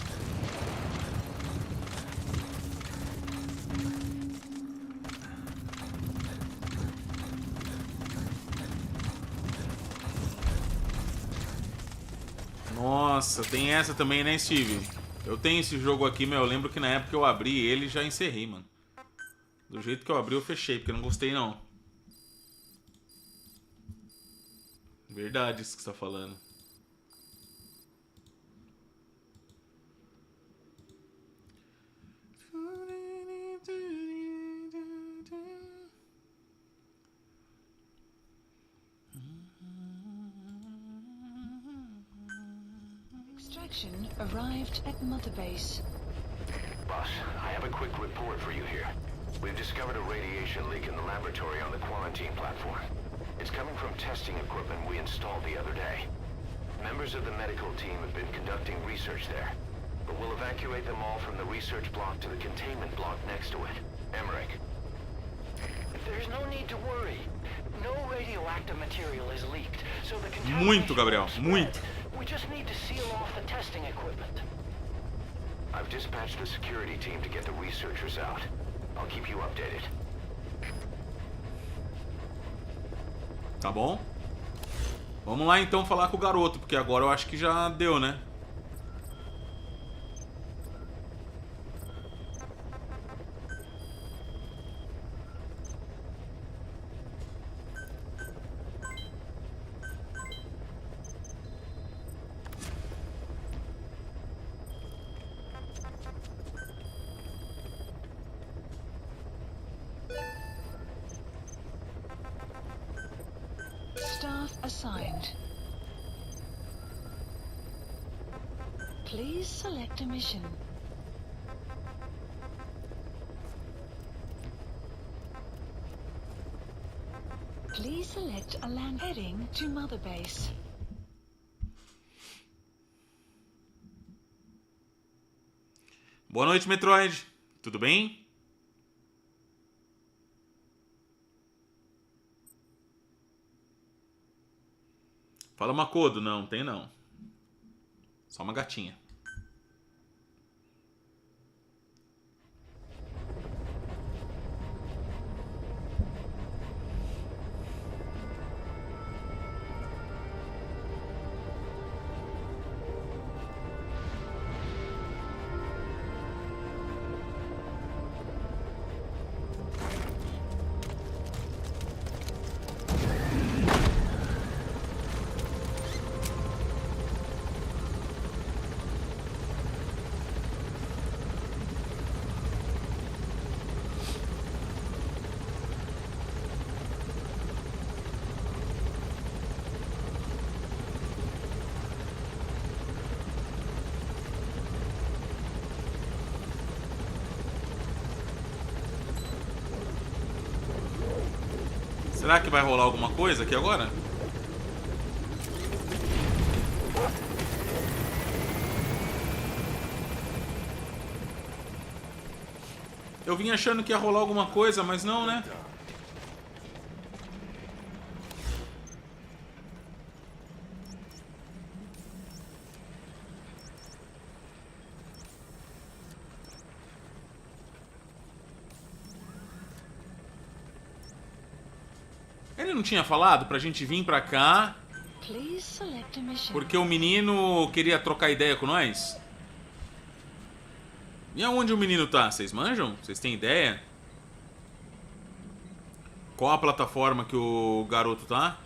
Speaker 1: Nossa, tem essa também, né, Steve? Eu tenho esse jogo aqui, meu. Eu lembro que na época que eu abri ele, já encerrei, mano. Do jeito que eu abri, eu fechei, porque eu não gostei, não. Verdade isso que você tá falando.
Speaker 2: Extraction arrived at Mother Base.
Speaker 4: Boss, I have a quick report for you here. We've discovered a radiation leak in the laboratory on the quarantine platform. It's coming from testing equipment we installed the other day. Members of the medical team have been conducting research there, but we'll evacuate them all from the research block to the containment block next to it. Emmerich.
Speaker 7: There's no need to worry. No radioactive material is leaked, so the
Speaker 1: Muito,
Speaker 7: contamination
Speaker 1: Gabriel,
Speaker 7: won't spread.
Speaker 1: muito.
Speaker 7: We just need to seal off the testing equipment.
Speaker 4: I've dispatched the security team to get the researchers out. I'll keep you updated.
Speaker 1: Tá bom? Vamos lá então falar com o garoto, porque agora eu acho que já deu, né?
Speaker 2: Staff assigned. Please select a mission. Please select a land heading to Mother Base.
Speaker 1: Boa noite, Metroid. Tudo bem? Fala, Makodo. Não, tem não. Só uma gatinha. Será que vai rolar alguma coisa aqui agora? Eu vim achando que ia rolar alguma coisa, mas não, né? Ele não tinha falado pra gente vir pra cá
Speaker 2: Please select a mission.
Speaker 1: porque o menino queria trocar ideia com nós? E aonde o menino tá? Vocês manjam? Vocês têm ideia? Qual a plataforma que o garoto tá?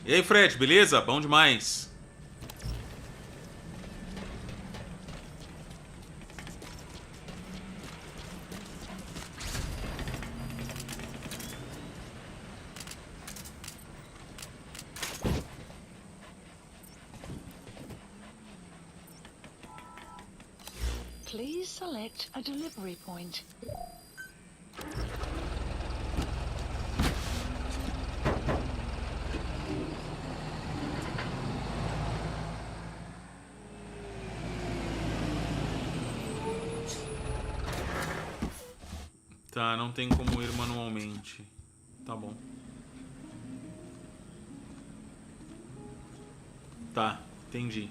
Speaker 1: E aí, Fred, beleza? Bom demais.
Speaker 2: Please select a delivery point.
Speaker 1: Tá, não tem como ir manualmente. Tá bom. Tá, entendi.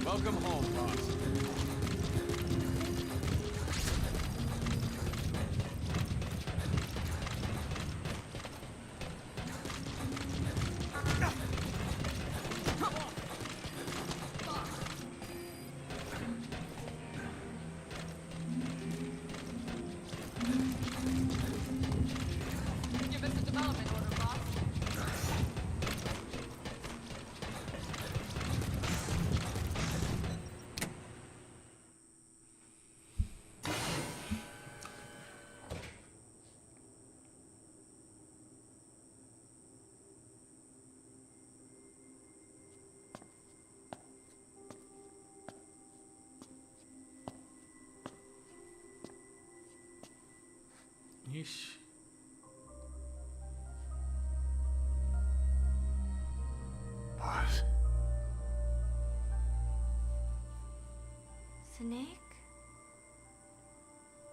Speaker 6: Welcome home, boss.
Speaker 8: Give us a development order, boss.
Speaker 1: Ixi.
Speaker 6: What?
Speaker 5: Snake?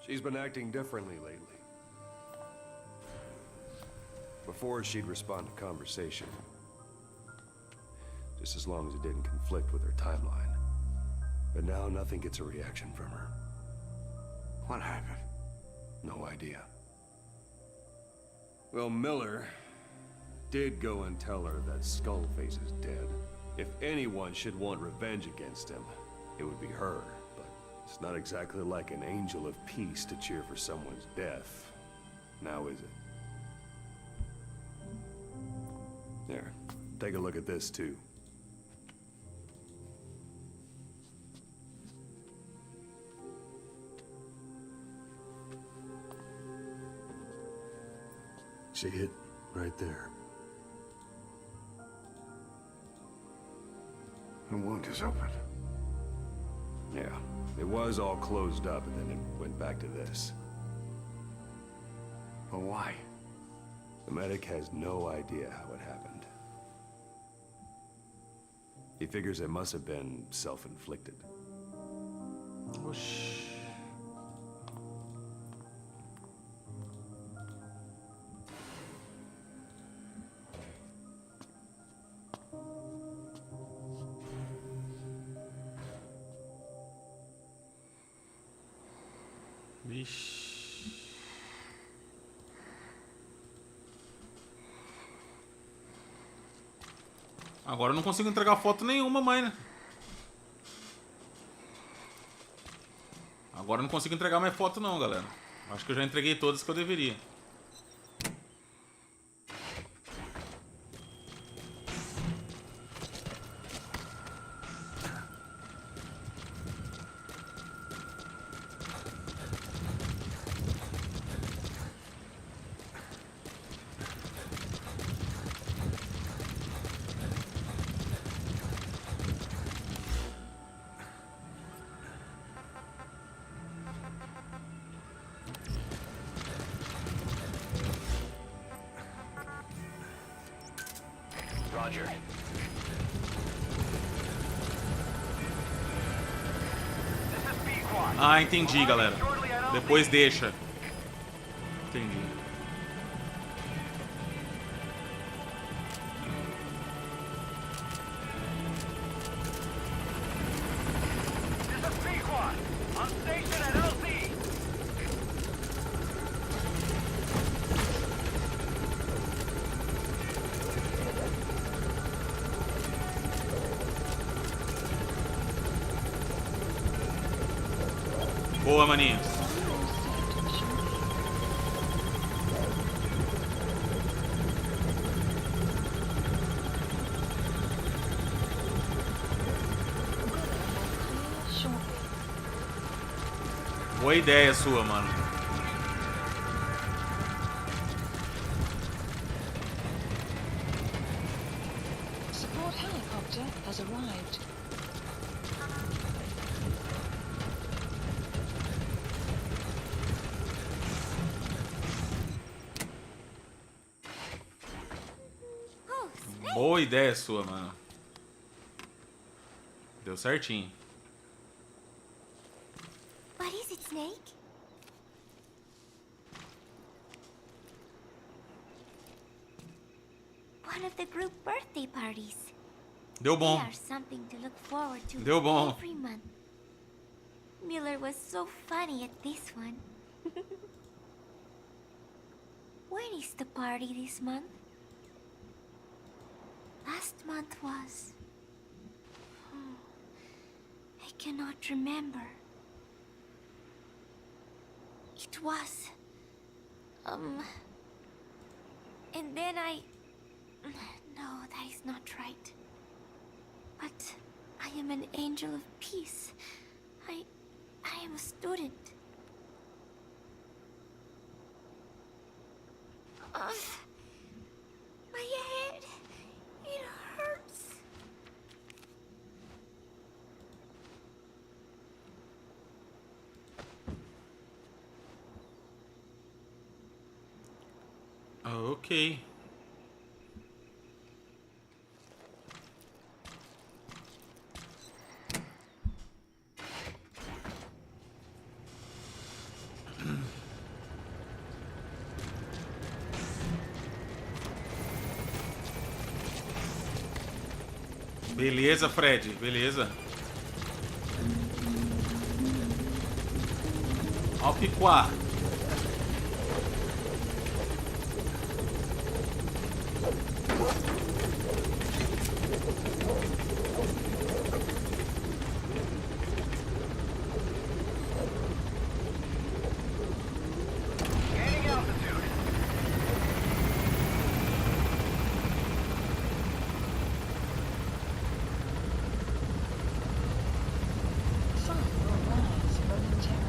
Speaker 8: She's been acting differently lately. Before, she'd respond to conversation. Just as long as it didn't conflict with her timeline. But now, nothing gets a reaction from her.
Speaker 6: What happened?
Speaker 8: No idea. Well, Miller did go and tell her that Skullface is dead. If anyone should want revenge against him, it would be her. But it's not exactly like an angel of peace to cheer for someone's death. Now is it? There, take a look at this too.
Speaker 6: See it? Right there. The wound is open.
Speaker 8: Yeah, it was all closed up and then it went back to this.
Speaker 6: But why?
Speaker 8: The medic has no idea how it happened. He figures it must have been self-inflicted.
Speaker 1: Whoosh. Vixe. Agora eu não consigo entregar foto nenhuma, mãe, né? Agora eu não consigo entregar mais foto não, galera. Acho que eu já entreguei todas que eu deveria.
Speaker 7: Roger.
Speaker 1: Ah, entendi, galera. Depois deixa. Entendi. Boa, maninhos. Boa ideia sua, mano.
Speaker 2: Support helicopter has arrived.
Speaker 5: Oh, Snake!
Speaker 1: Boa ideia sua, mano. Deu certinho.
Speaker 5: What is it, Snake? One of the group birthday parties.
Speaker 1: Deu
Speaker 5: They
Speaker 1: bom.
Speaker 5: are something to look forward to
Speaker 1: Deu bom.
Speaker 5: every month. Miller was so funny at this one. When is the party this month? Last month was... I cannot remember. It was... And then I... No, that is not right. But I am an angel of peace. I am a student. My head, it hurts.
Speaker 1: Ok. Beleza, Fred. Beleza. Ó o picuá.
Speaker 2: Sun will rise momentarily.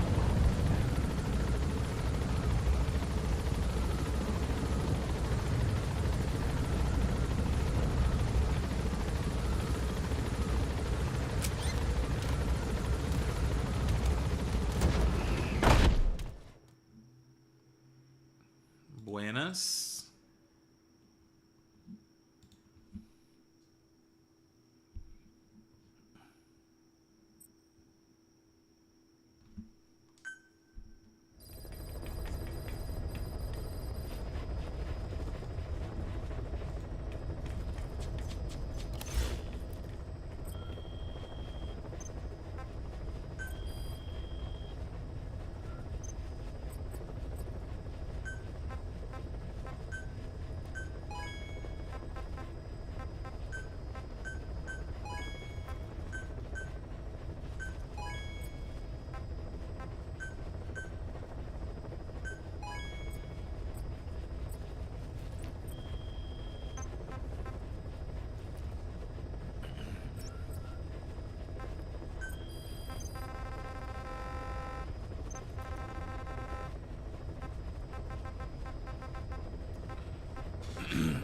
Speaker 1: Buenas.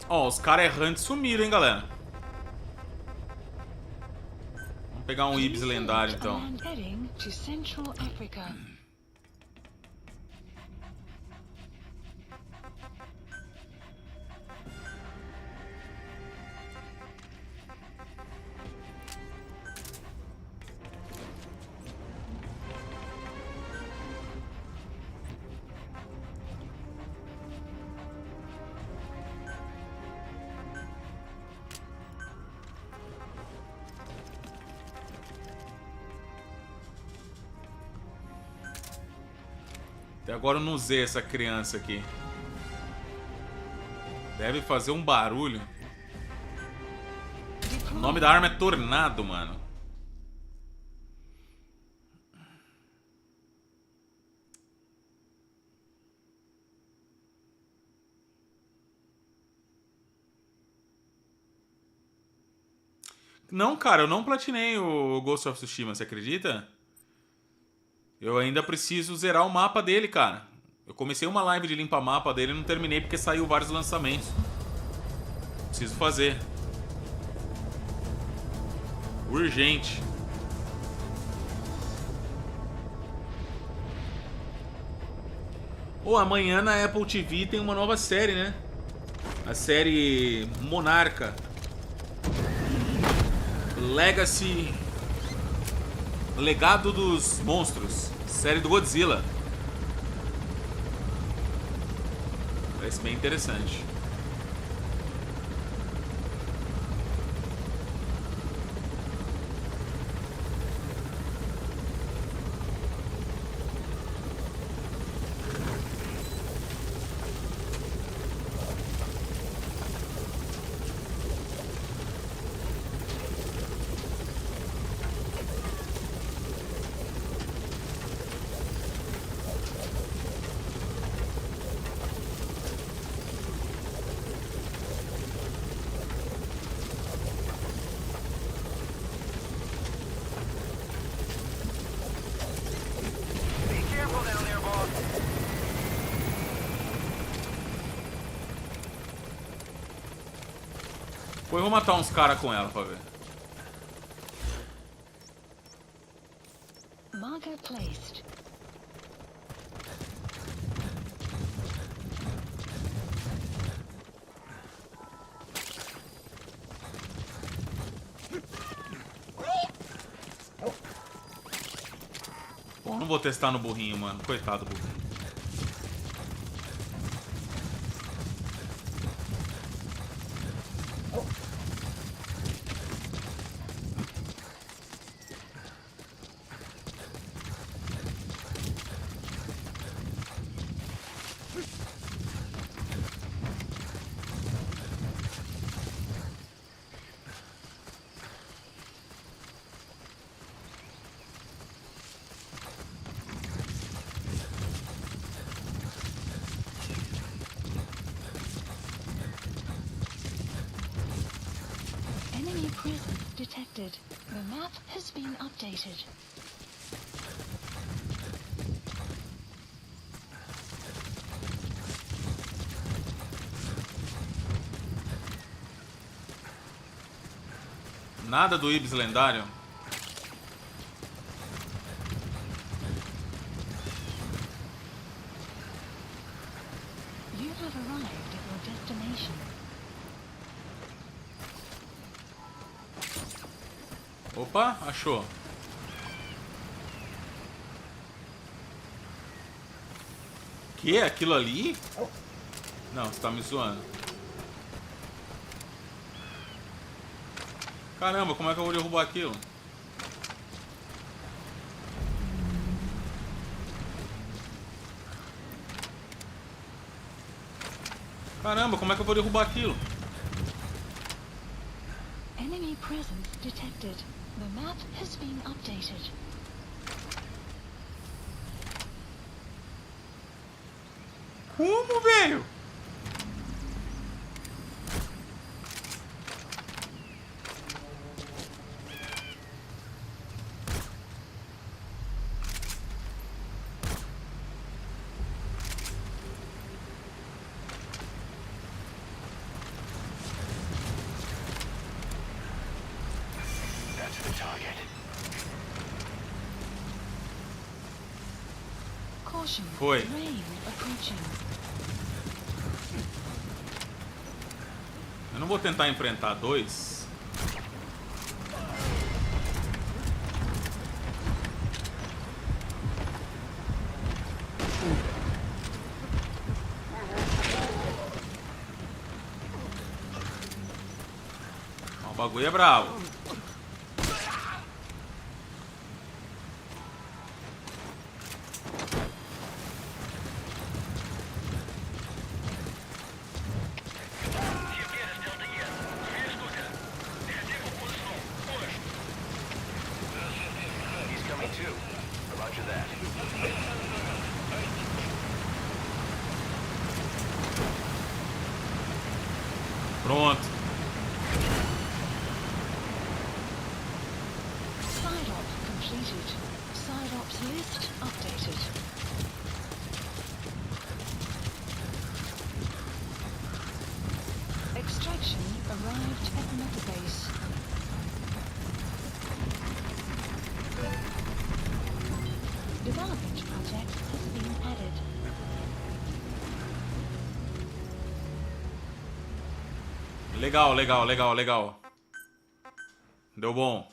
Speaker 1: Ó, os caras errantes sumiram, hein, galera. Vamos pegar um Ibis lendário, então.
Speaker 2: And heading to Central Africa.
Speaker 1: Até agora eu não usei essa criança aqui. Deve fazer um barulho. O nome da arma é Tornado, mano. Não, cara, eu não platinei o Ghost of Tsushima, você acredita? Eu ainda preciso zerar o mapa dele, cara. Eu comecei uma live de limpar mapa dele e não terminei porque saiu vários lançamentos. Preciso fazer. Urgente. Ou amanhã na Apple TV tem uma nova série, né? A série Monarca. Legacy. Legado dos Monstros. Série do Godzilla. Parece bem interessante. Pô, eu vou matar uns caras com ela pra ver.
Speaker 2: Marker placed.
Speaker 1: não vou testar no burrinho, mano. Coitado do burrinho.
Speaker 2: Enemy presence detected. The map has been updated.
Speaker 1: Nada do Ibis lendário.
Speaker 2: You have arrived at your destination.
Speaker 1: Opa, achou. Que? Aquilo ali? Não, você tá me zoando. Caramba, como é que eu vou derrubar aquilo? Caramba, como é que eu vou derrubar aquilo?
Speaker 2: Enemy presence detected. The map has been updated.
Speaker 1: Como, velho?
Speaker 4: That's the target.
Speaker 2: Caution.
Speaker 1: Foi.
Speaker 2: Rain approaching.
Speaker 1: Eu não vou tentar enfrentar dois. Ó, o bagulho é bravo.
Speaker 4: He's coming too. Roger that.
Speaker 1: Pronto.
Speaker 2: Side op completed. Side ops list updated. Extraction arrived at Metabase. Development project has been added.
Speaker 1: Legal, legal, legal, legal. Deu bom.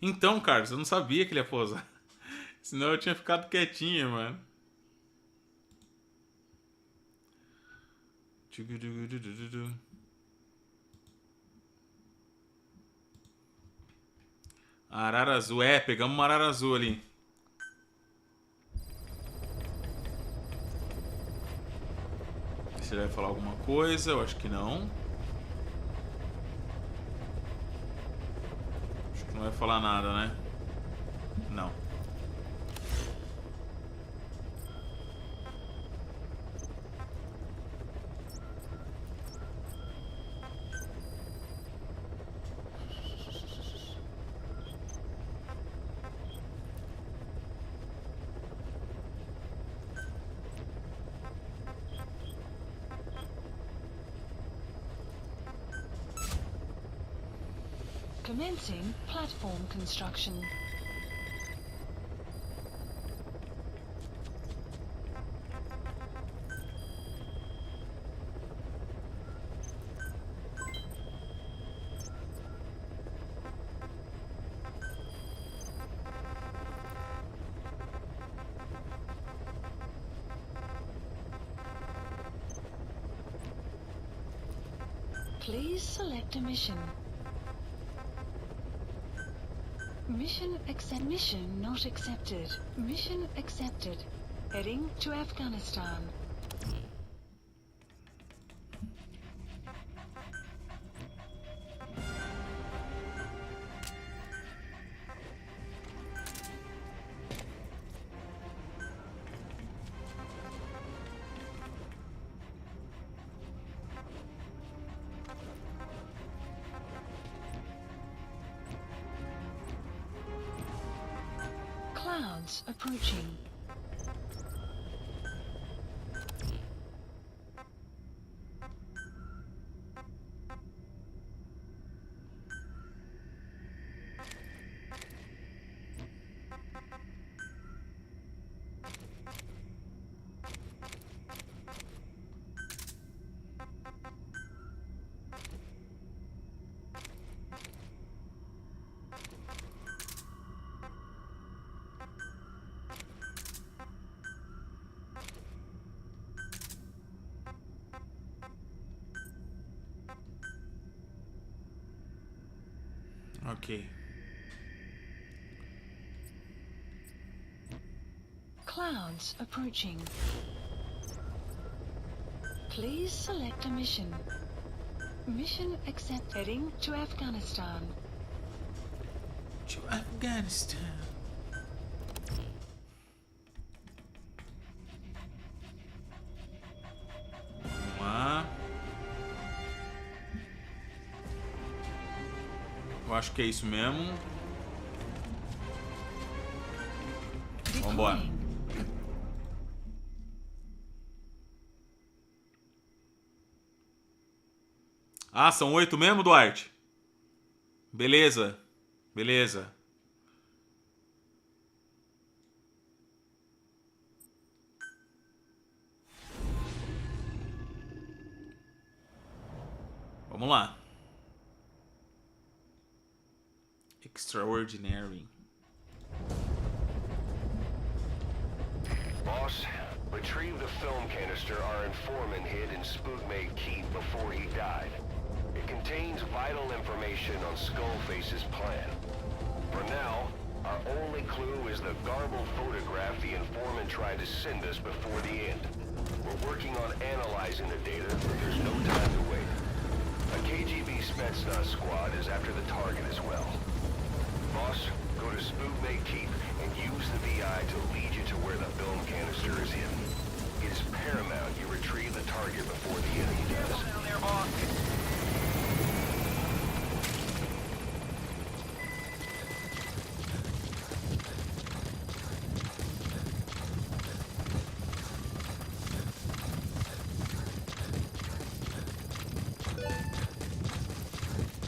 Speaker 1: Então, Carlos, eu não sabia que ele ia posar. Senão eu tinha ficado quietinho, mano. Arara azul. É, pegamos uma arara azul ali. Se ele vai falar alguma coisa, eu acho que não. Acho que não vai falar nada, né? Não.
Speaker 2: Commencing platform construction. Please select a mission. Mission not accepted. Mission accepted. Heading to Afghanistan. Clouds approaching.
Speaker 1: Ok.
Speaker 2: Clouds approaching. Please select a mission. Mission accept. Heading to Afghanistan.
Speaker 1: To Afghanistan. Vamos lá. Eu acho que é isso mesmo. Vambora. Ah, são 8 mesmo, Duarte? Beleza. Beleza. Vamos lá. Extraordinary.
Speaker 4: Boss, retrieve the film canister our informant hid in Spookmate Keep before he died. It contains vital information on Skullface's plan. For now, our only clue is the garbled photograph the informant tried to send us before the end. We're working on analyzing the data, but there's no time to wait. A KGB Spetsnaz squad is after the target as well. Boss, go to Spookmate Keep and use the VI to lead you to where the film canister is hidden. It is paramount you retrieve the target before the enemy does.
Speaker 7: Down there, boss.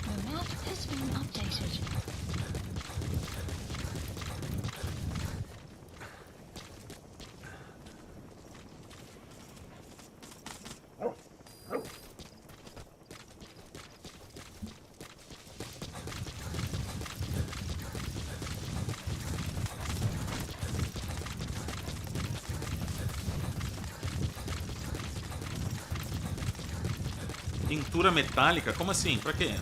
Speaker 2: The map has been updated.
Speaker 1: Pintura metálica? Como assim? Pra quê?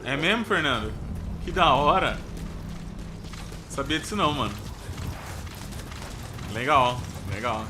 Speaker 1: É mesmo, Fernando? Que da hora. Sabia disso não, mano. Legal, legal.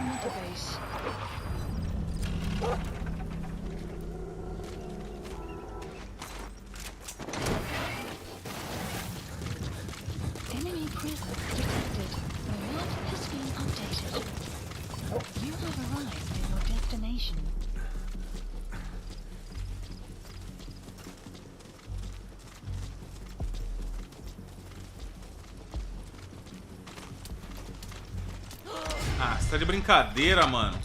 Speaker 2: perimeter base. Enemy presence detected. The map has been updated. You have arrived at your destination.
Speaker 1: Ah, você tá de brincadeira, mano.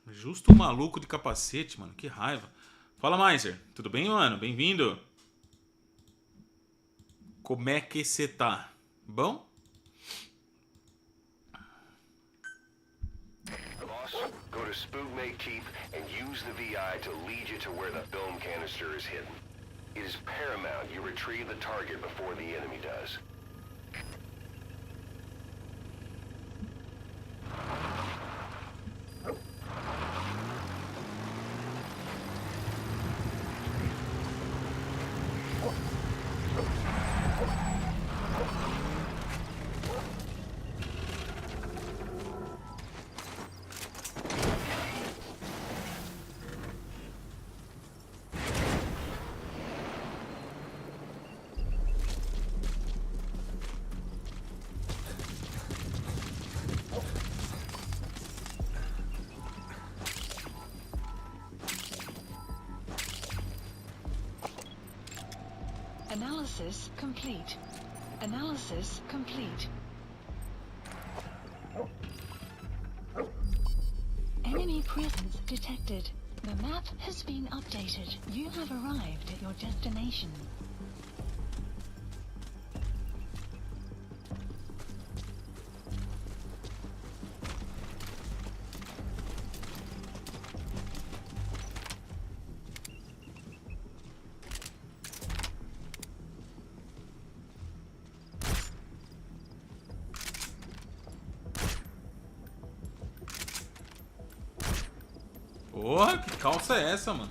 Speaker 1: Justo o maluco de capacete, mano. Que raiva. Fala, Maiser. Tudo bem, mano? Bem-vindo. Como é que você tá? Bom?
Speaker 3: Go to Spookmate Keep and use the VI to lead you to where the film canister is hidden. It is paramount you retrieve the target before the enemy does.
Speaker 2: Analysis complete. Analysis complete. Enemy presence detected. The map has been updated. You have arrived at your destination.
Speaker 1: Porra, que calça é essa, mano?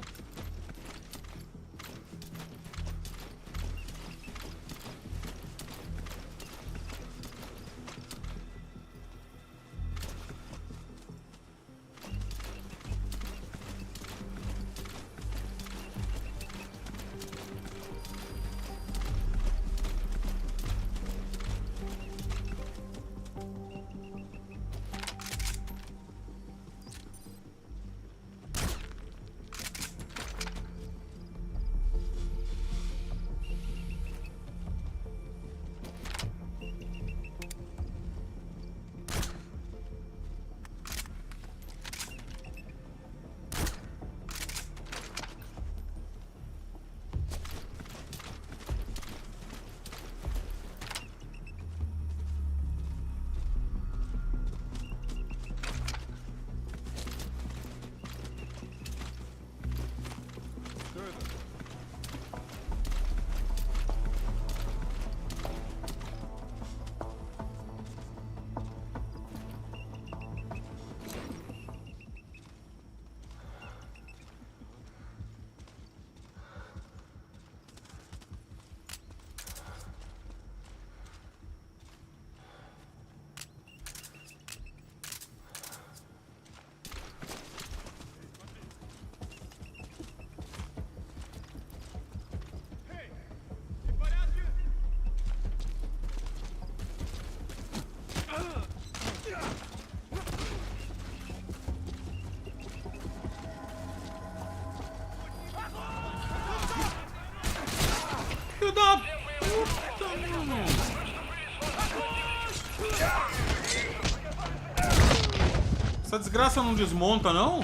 Speaker 1: Filho da puta, mano. Essa desgraça não desmonta, não?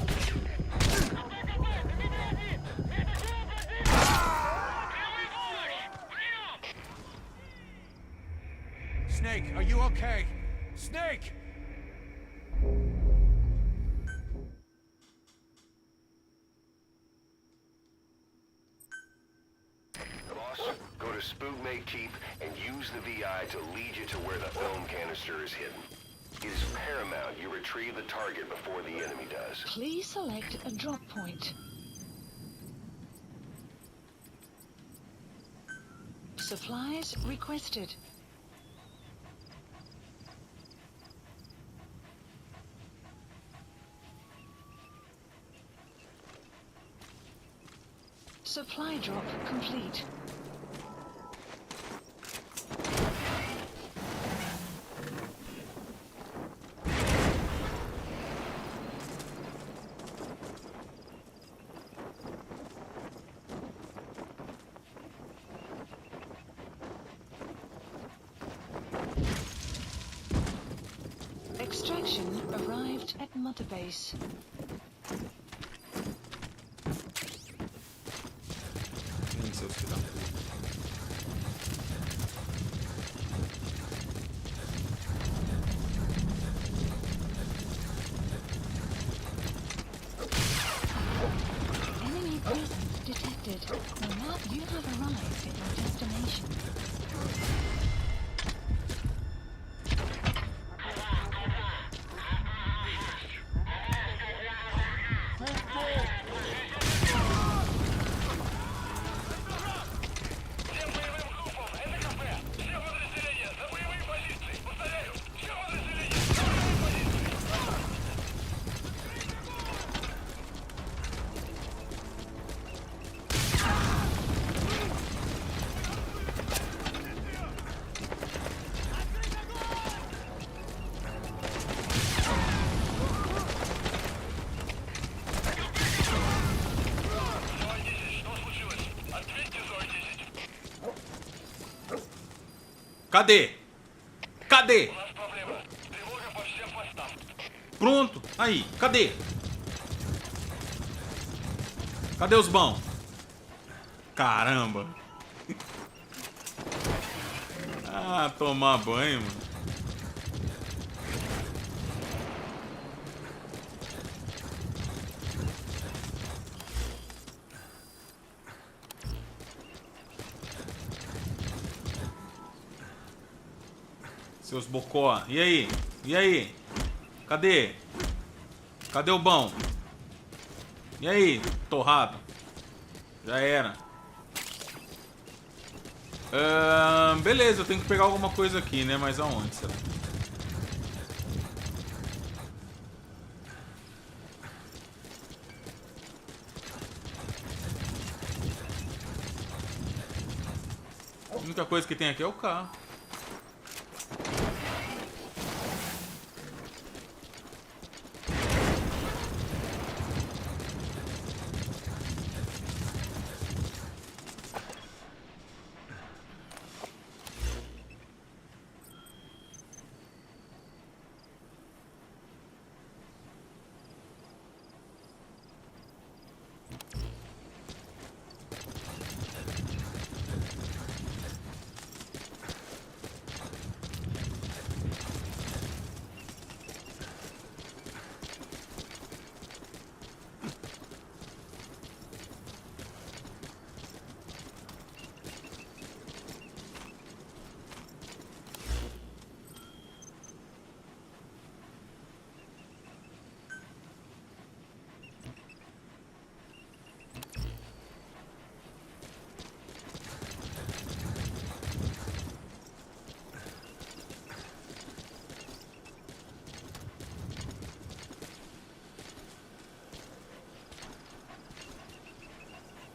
Speaker 9: Snake, are you okay? Snake!
Speaker 3: Go to Spookmate Keep and use the VI to lead you to where the film canister is hidden.
Speaker 4: It is paramount you retrieve the target before the enemy does.
Speaker 2: Please select a drop point. Supplies requested. Supply drop complete. Extraction arrived at Mother Base.
Speaker 1: Seus filhos da puta.
Speaker 2: Enemy presence detected. The map you have arrived at your destination.
Speaker 1: Cadê? Cadê? Pronto. Aí. Cadê? Cadê os bons? Caramba. Ah, tomar banho, mano. Seus bocó. E aí? E aí? Cadê? Cadê o bom? E aí, torrado? Já era. Beleza, eu tenho que pegar alguma coisa aqui, né? Mas aonde, será? A única coisa que tem aqui é o carro.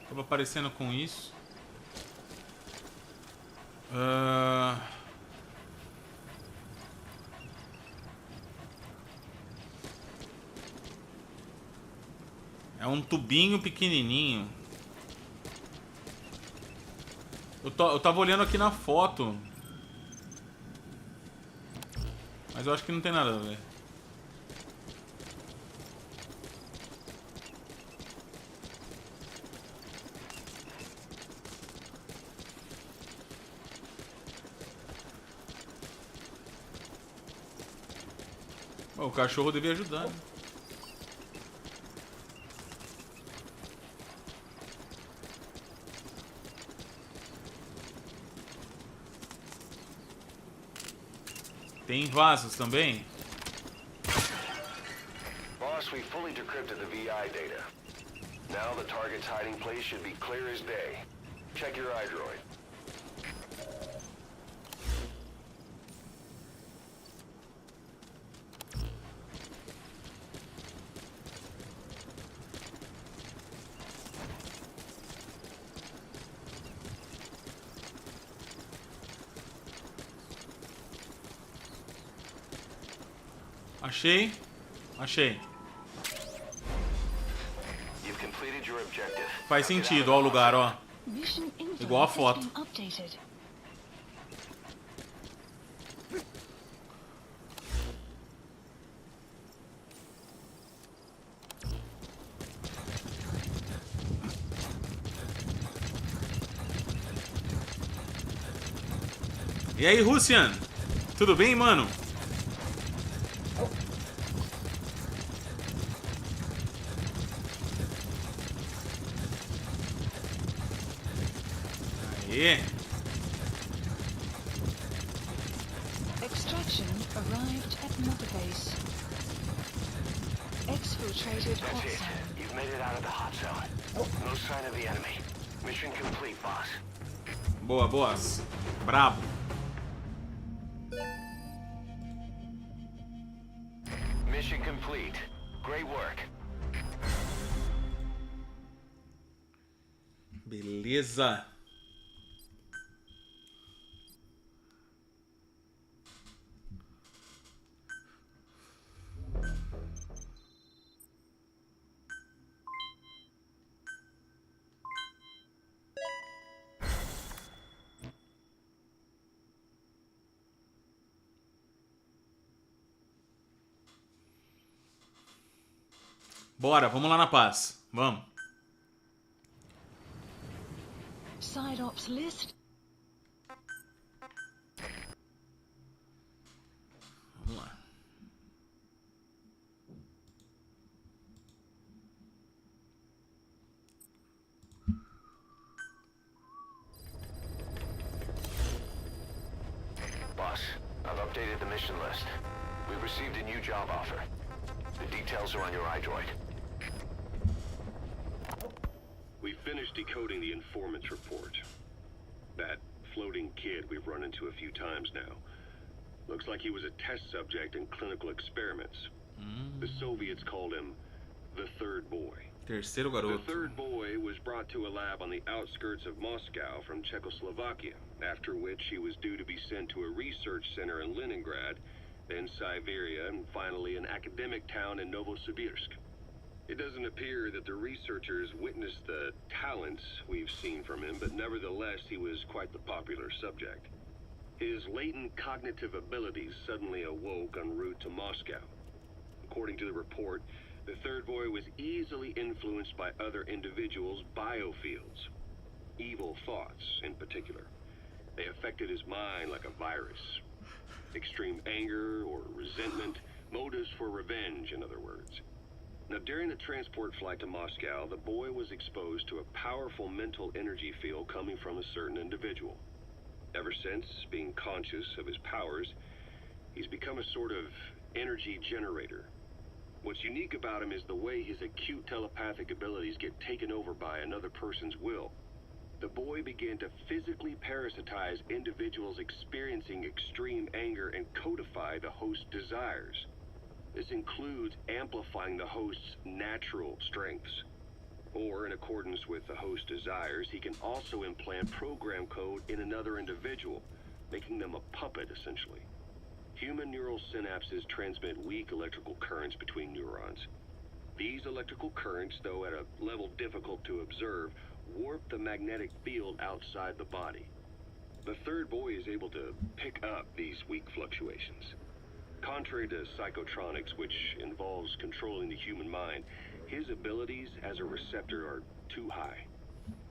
Speaker 1: Tava aparecendo com isso. É um tubinho pequenininho. Eu tava olhando aqui na foto. Mas eu acho que não tem nada a ver. O cachorro devia ajudar, né? Tem vasos também?
Speaker 4: Boss, we fully decrypted the VI data. Now the target's hiding place should be clear as day. Check your iDroid.
Speaker 1: Achei. Achei.
Speaker 4: You've completed your objective.
Speaker 1: Faz sentido, ó o lugar, ó.
Speaker 2: Mission info
Speaker 1: Igual a
Speaker 2: has
Speaker 1: foto.
Speaker 2: been updated.
Speaker 1: E aí, Russian? Tudo bem, mano? Aê.
Speaker 2: Extraction arrived at Mother Base. Exfiltrated hot
Speaker 4: That's it.
Speaker 2: zone.
Speaker 4: You've made it out of the hot zone. No sign of the enemy. Mission complete, boss.
Speaker 1: Boa, boas. Brabo.
Speaker 4: Mission complete. Great work.
Speaker 1: Beleza. Bora, vamos lá na paz. Vamos.
Speaker 2: Side ops list.
Speaker 1: Vamos lá.
Speaker 4: Boss, I've updated the mission list. We've received a new job offer. The details are on your iDroid.
Speaker 3: We finished decoding the informant's report. That floating kid we've run into a few times now. Looks like he was a test subject in clinical experiments. The Soviets called him the third boy.
Speaker 1: Terceiro
Speaker 3: The
Speaker 1: garoto.
Speaker 3: third boy was brought to a lab on the outskirts of Moscow from Czechoslovakia, after which he was due to be sent to a research center in Leningrad, then Siberia, and finally an academic town in Novosibirsk. It doesn't appear that the researchers witnessed the talents we've seen from him, but nevertheless he was quite the popular subject. His latent cognitive abilities suddenly awoke en route to Moscow. According to the report, the third boy was easily influenced by other individuals' biofields. Evil thoughts, in particular. They affected his mind like a virus. Extreme anger or resentment, motives for revenge, in other words. Now, during the transport flight to Moscow, the boy was exposed to a powerful mental energy field coming from a certain individual. Ever since, being conscious of his powers, he's become a sort of energy generator. What's unique about him is the way his acute telepathic abilities get taken over by another person's will. The boy began to physically parasitize individuals experiencing extreme anger and codify the host's desires. This includes amplifying the host's natural strengths. Or, in accordance with the host's desires, he can also implant program code in another individual, making them a puppet, essentially. Human neural synapses transmit weak electrical currents between neurons. These electrical currents, though at a level difficult to observe, warp the magnetic field outside the body. The third boy is able to pick up these weak fluctuations. Contrary to psychotronics, which involves controlling the human mind, his abilities as a receptor are too high.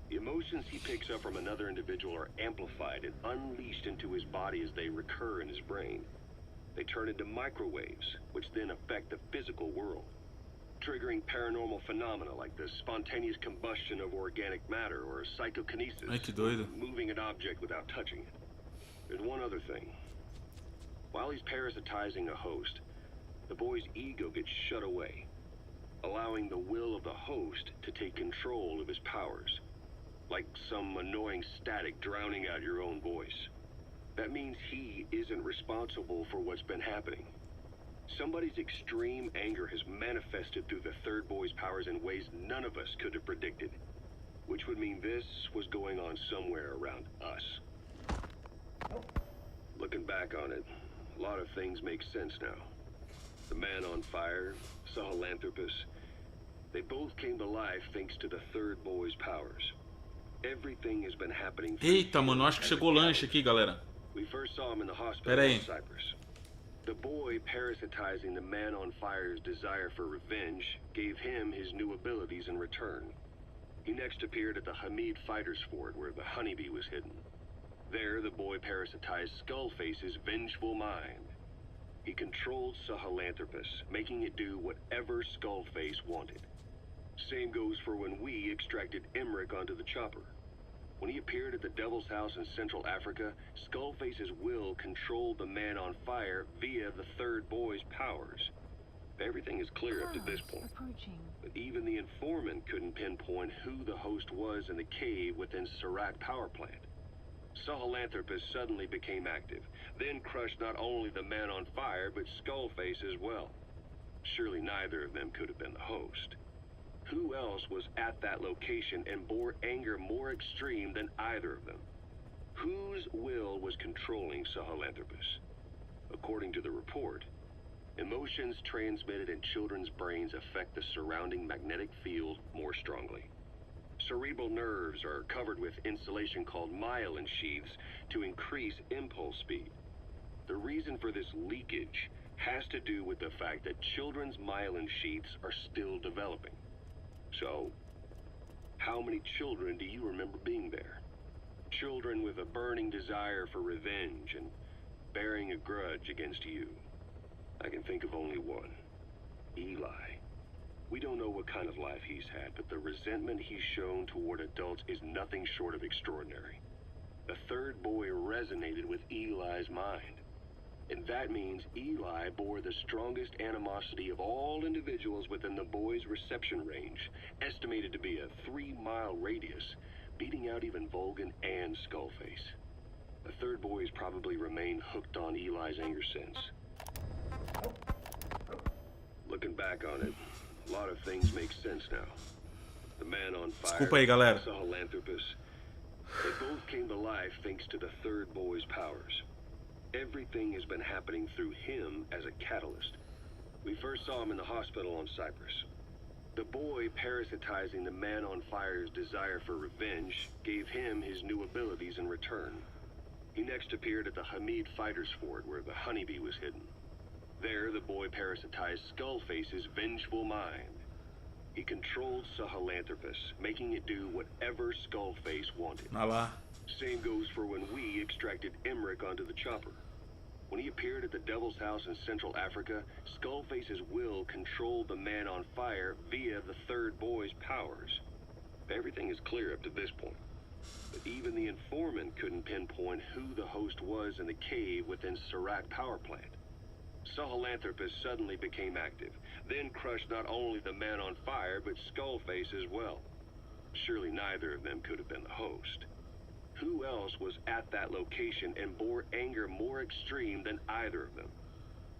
Speaker 3: The emotions he picks up from another individual are amplified and unleashed into his body as they recur in his brain. They turn into microwaves, which then affect the physical world, triggering paranormal phenomena like the spontaneous combustion of organic matter or psychokinesis,
Speaker 1: Ai, que doido.
Speaker 3: moving an object without touching it. There's one other thing. While he's parasitizing a host, the boy's ego gets shut away. allowing the will of the host to take control of his powers, like some annoying static drowning out your own voice. That means he isn't responsible for what's been happening. Somebody's extreme anger has manifested through the third boy's powers in ways none of us could have predicted, which would mean this was going on somewhere around us. Looking back on it, a lot of things make sense now. The man on fire, Sahelanthropus, they both came to life thanks to the third boy's powers. Everything has been happening.
Speaker 1: Eita, mano, acho que chegou o lanche aqui, galera.
Speaker 3: We first saw him in the hospital
Speaker 1: Pera aí.
Speaker 3: in Cyprus. The boy parasitizing the man on fire's desire for revenge gave him his new abilities in return. He next appeared at the Hamid Fighters Fort where the honeybee was hidden. There, the boy parasitized Skullface's vengeful mind. He controlled Sahelanthropus, making it do whatever Skullface wanted. Same goes for when we extracted Emmerich onto the chopper. When he appeared at the Devil's House in Central Africa, Skullface's will controlled the man on fire via the third boy's powers. Everything is clear up to this point. But even the informant couldn't pinpoint who the host was in the cave within Surat power plant. Sahelanthropus suddenly became active, then crushed not only the man on fire, but Skullface as well. Surely neither of them could have been the host. Who else was at that location and bore anger more extreme than either of them? Whose will was controlling Sahelanthropus? According to the report, emotions transmitted in children's brains affect the surrounding magnetic field more strongly. Cerebral nerves are covered with insulation called myelin sheaths to increase impulse speed. The reason for this leakage has to do with the fact that children's myelin sheaths are still developing. So, how many children do you remember being there? Children with a burning desire for revenge and bearing a grudge against you. I can think of only one. Eli. We don't know what kind of life he's had, but the resentment he's shown toward adults is nothing short of extraordinary. The third boy resonated with Eli's mind. And that means Eli bore the strongest animosity of all individuals within the boy's reception range, estimated to be a 3-mile radius, beating out even Vulcan and Skullface. The third boy has probably remained hooked on Eli's anger since. Looking back on it, a lot of things make sense now. The man on fire,
Speaker 1: Desculpa aí, galera.
Speaker 3: Sahelanthropus, they both came to life thanks to the third boy's powers. Everything has been happening through him as a catalyst. We first saw him in the hospital on Cyprus. The boy parasitizing the man on fire's desire for revenge gave him his new abilities in return. He next appeared at the Hamid Fighters Fort where the honeybee was hidden. There, the boy parasitized Skullface's vengeful mind. He controlled Sahelanthropus, making it do whatever Skullface wanted.
Speaker 1: Ah lá.
Speaker 3: Same goes for when we extracted Emmerich onto the chopper. When he appeared at the Devil's House in Central Africa, Skullface's will controlled the man on fire via the third boy's powers. Everything is clear up to this point. But even the informant couldn't pinpoint who the host was in the cave within Surat power plant. Sahelanthropus suddenly became active, then crushed not only the man on fire, but Skullface as well. Surely neither of them could have been the host. Who else was at that location and bore anger more extreme than either of them?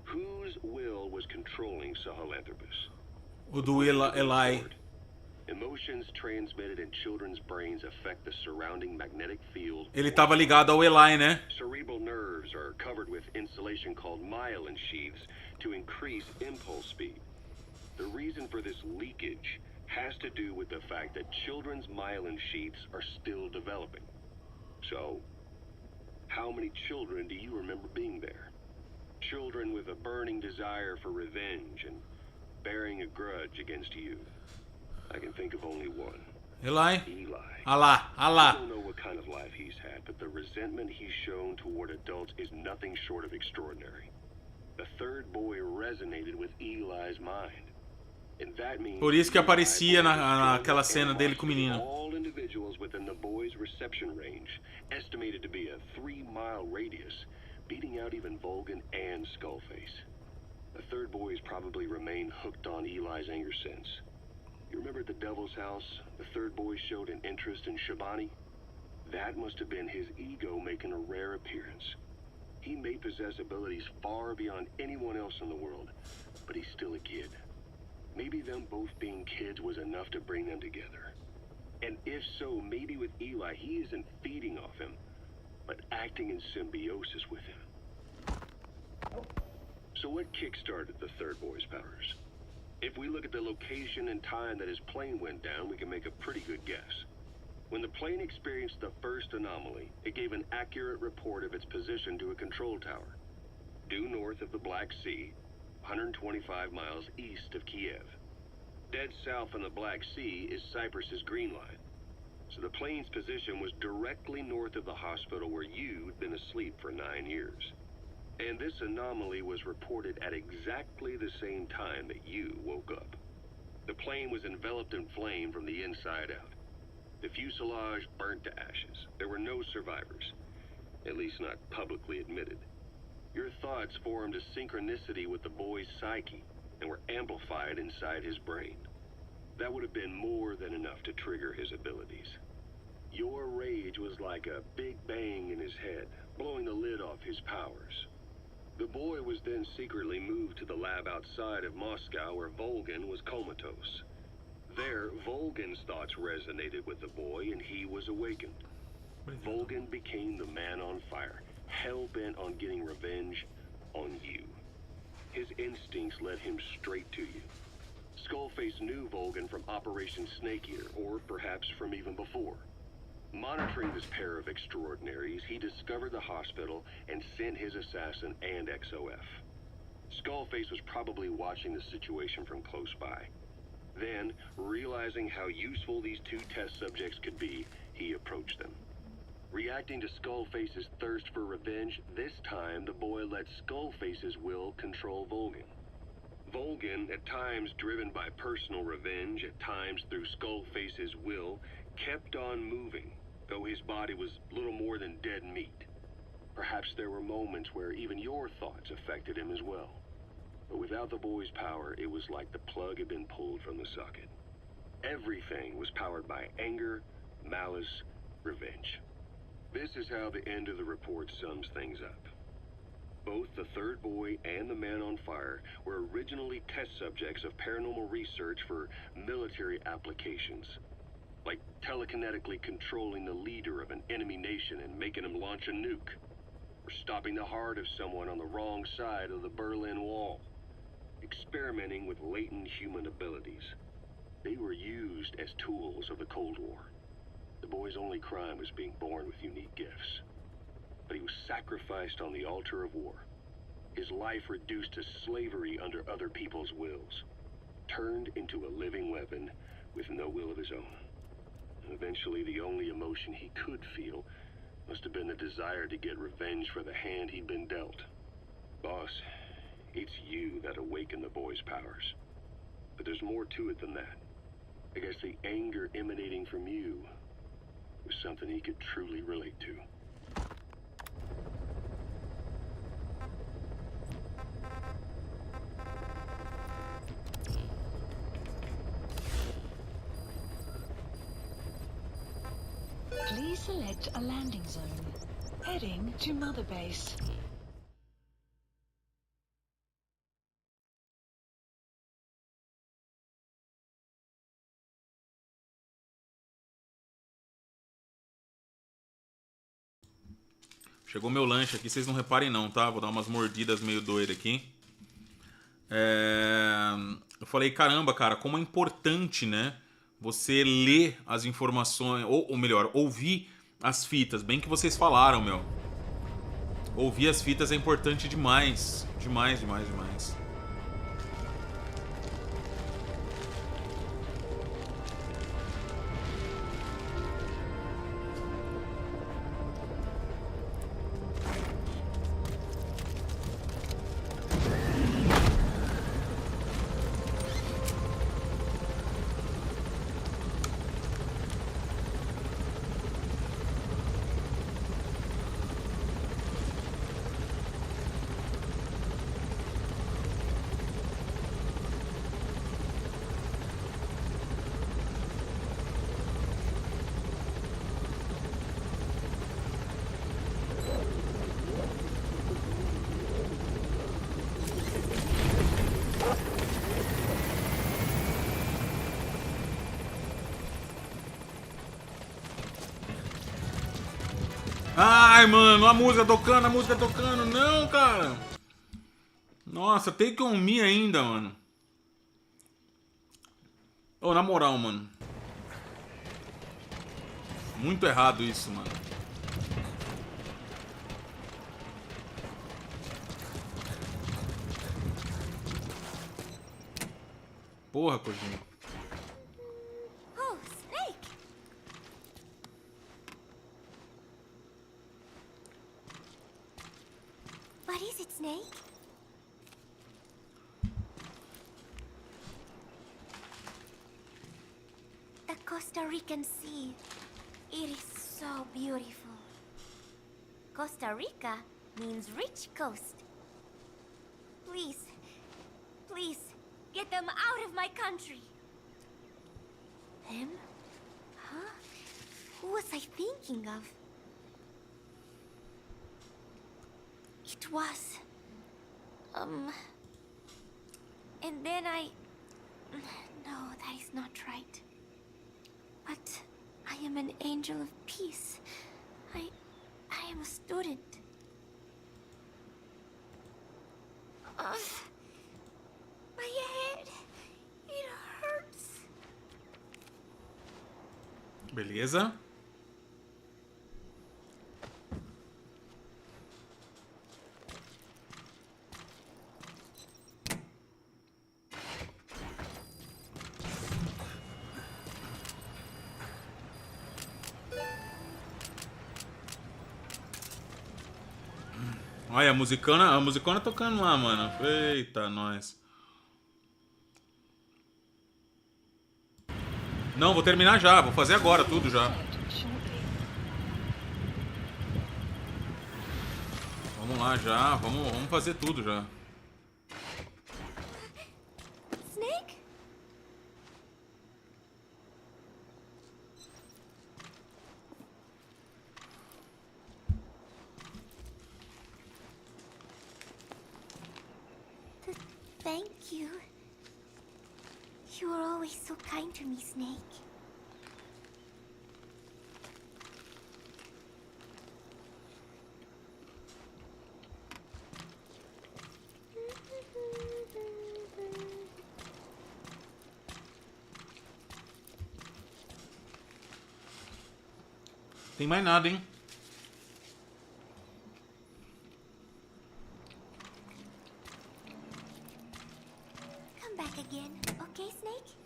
Speaker 3: Whose will was controlling Sahelanthropus?
Speaker 1: O do Eli.
Speaker 3: Emotions transmitted in children's brains affect the surrounding magnetic field.
Speaker 1: Ele tava ligado ao Eli, né?
Speaker 3: Cerebral nerves are covered with insulation called myelin sheaths to increase impulse speed. The reason for this leakage has to do with the fact that children's myelin sheaths are still developing. So, how many children do you remember being there? Children with a burning desire for revenge and bearing a grudge against you. I can think of only one.
Speaker 1: Eli.
Speaker 3: Eli.
Speaker 1: Ah lá, ah lá.
Speaker 3: I don't know what kind of life he's had, but the resentment he's shown toward adults is nothing short of extraordinary. The third boy resonated with Eli's mind. And that means
Speaker 1: Por isso que aparecia naquela cena dele com o menino.
Speaker 3: all individuals within the boy's reception range, estimated to be a 3-mile radius, beating out even Vulcan and Skullface. The third boy has probably remained hooked on Eli's anger since. You remember at the Devil's House, the third boy showed an interest in Shabani? That must have been his ego making a rare appearance. He may possess abilities far beyond anyone else in the world, but he's still a kid. Maybe them both being kids was enough to bring them together. And if so, maybe with Eli, he isn't feeding off him, but acting in symbiosis with him. So what kick-started the third boy's powers? If we look at the location and time that his plane went down, we can make a pretty good guess. When the plane experienced the first anomaly, it gave an accurate report of its position to a control tower, due north of the Black Sea, 125 miles east of Kiev. Dead south on the Black Sea is Cyprus's Green Line. So the plane's position was directly north of the hospital where you'd been asleep for 9 years. And this anomaly was reported at exactly the same time that you woke up. The plane was enveloped in flame from the inside out. The fuselage burnt to ashes. There were no survivors, at least not publicly admitted. Your thoughts formed a synchronicity with the boy's psyche and were amplified inside his brain. That would have been more than enough to trigger his abilities. Your rage was like a big bang in his head, blowing the lid off his powers. The boy was then secretly moved to the lab outside of Moscow where Volgin was comatose. There, Volgin's thoughts resonated with the boy and he was awakened. Volgin became the man on fire, hell-bent on getting revenge on you. His instincts led him straight to you. Skullface knew Volgin from Operation Snake Eater, or perhaps from even before. Monitoring this pair of extraordinaries, he discovered the hospital and sent his assassin and XOF. Skullface was probably watching the situation from close by. Then, realizing how useful these two test subjects could be, he approached them. Reacting to Skullface's thirst for revenge, this time the boy let Skullface's will control Volgin. Volgin, at times driven by personal revenge, at times through Skullface's will, kept on moving, though his body was little more than dead meat. Perhaps there were moments where even your thoughts affected him as well. But without the boy's power, it was like the plug had been pulled from the socket. Everything was powered by anger, malice, revenge. This is how the end of the report sums things up. Both the third boy and the man on fire were originally test subjects of paranormal research for military applications, like telekinetically controlling the leader of an enemy nation and making him launch a nuke, or stopping the heart of someone on the wrong side of the Berlin Wall, experimenting with latent human abilities. They were used as tools of the Cold War. The boy's only crime was being born with unique gifts. But he was sacrificed on the altar of war. His life reduced to slavery under other people's wills. Turned into a living weapon with no will of his own. And eventually the only emotion he could feel must have been the desire to get revenge for the hand he'd been dealt. Boss, it's you that awakened the boy's powers. But there's more to it than that. I guess the anger emanating from you was something he could truly relate to.
Speaker 2: Please select a landing zone. Heading to Mother Base.
Speaker 1: Chegou meu lanche aqui, vocês não reparem não, tá? Vou dar umas mordidas meio doidas aqui. Eu falei, caramba, cara, como é importante, né? Você ler as informações, ou melhor, ouvir as fitas. Bem que vocês falaram, meu. Ouvir as fitas é importante demais. Demais, demais, demais. Ai, mano, a música tocando, a música tocando. Não, cara. Nossa, take on me ainda, mano. Ô, na moral, mano. Muito errado isso, mano. Porra, Kojima.
Speaker 5: Oh, Snake! What is it, Snake? The Costa Rican Sea. It is so beautiful. Costa Rica means rich coast. Please, please, get them out of my country. Them? Huh? Who was I thinking of? It was... And then no, that is not right. But I am an angel of peace. I am a student. My head, it hurts.
Speaker 1: Beleza. Olha, a musicona tocando lá, mano. Eita, nós. Não, vou terminar já, vou fazer agora tudo já. Vamos lá já, vamos fazer tudo já.
Speaker 5: Snake? Thank you. You were always so kind to me, Snake.
Speaker 1: Tem mais nada, hein?
Speaker 5: Come back again, okay, Snake?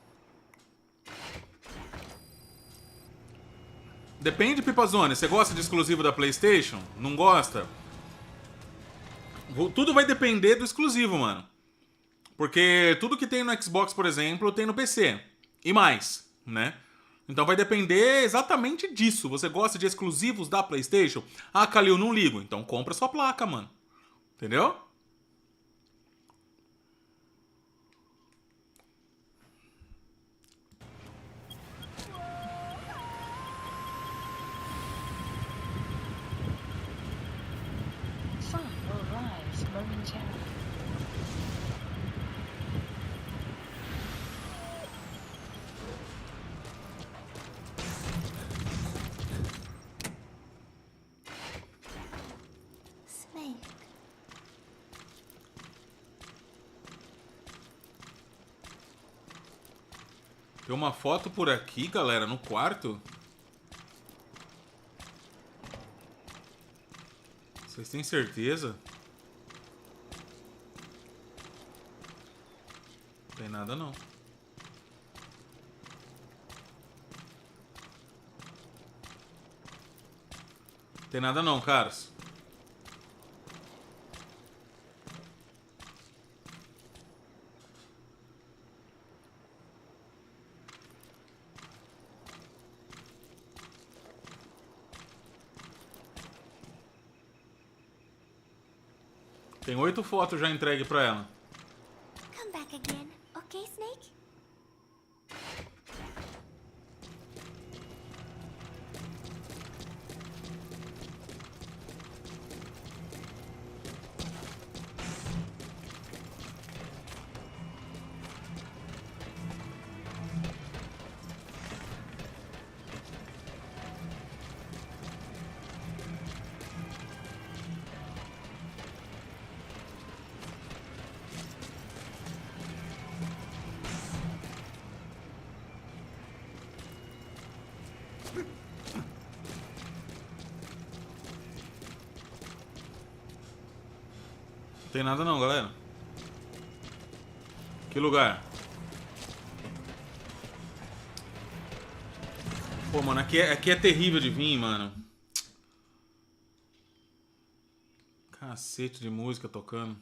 Speaker 1: Depende, Pipazone. Você gosta de exclusivo da PlayStation? Não gosta? Tudo vai depender do exclusivo, mano. Porque tudo que tem no Xbox, por exemplo, tem no PC. E mais, né? Então vai depender exatamente disso. Você gosta de exclusivos da PlayStation? Ah, Kalil, não ligo. Então compra sua placa, mano. Entendeu?
Speaker 2: Sun will rise momentarily.
Speaker 5: Snake.
Speaker 1: Tem uma foto por aqui, galera, no quarto. Vocês têm certeza? Não tem nada, não. Tem nada não, caras. Tem 8 fotos já entregue pra ela.
Speaker 5: Come back again, okay, Snake?
Speaker 1: tem nada não, galera. Que lugar? Pô, mano, aqui é terrível de vir, mano. Cacete de música tocando.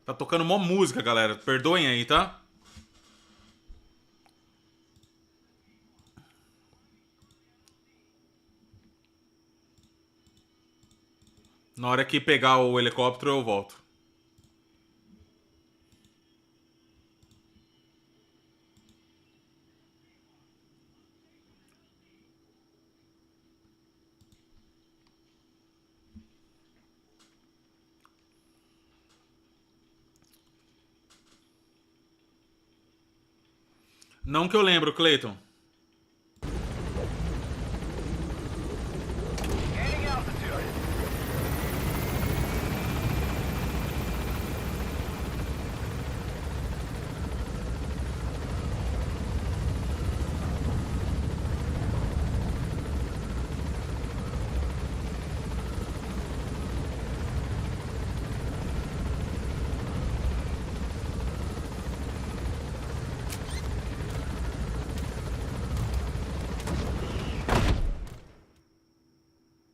Speaker 1: Tá tocando mó música, galera. Perdoem aí, tá? Na hora que pegar o helicóptero, eu volto. Não que eu lembro, Clayton.
Speaker 4: Gaining altitude.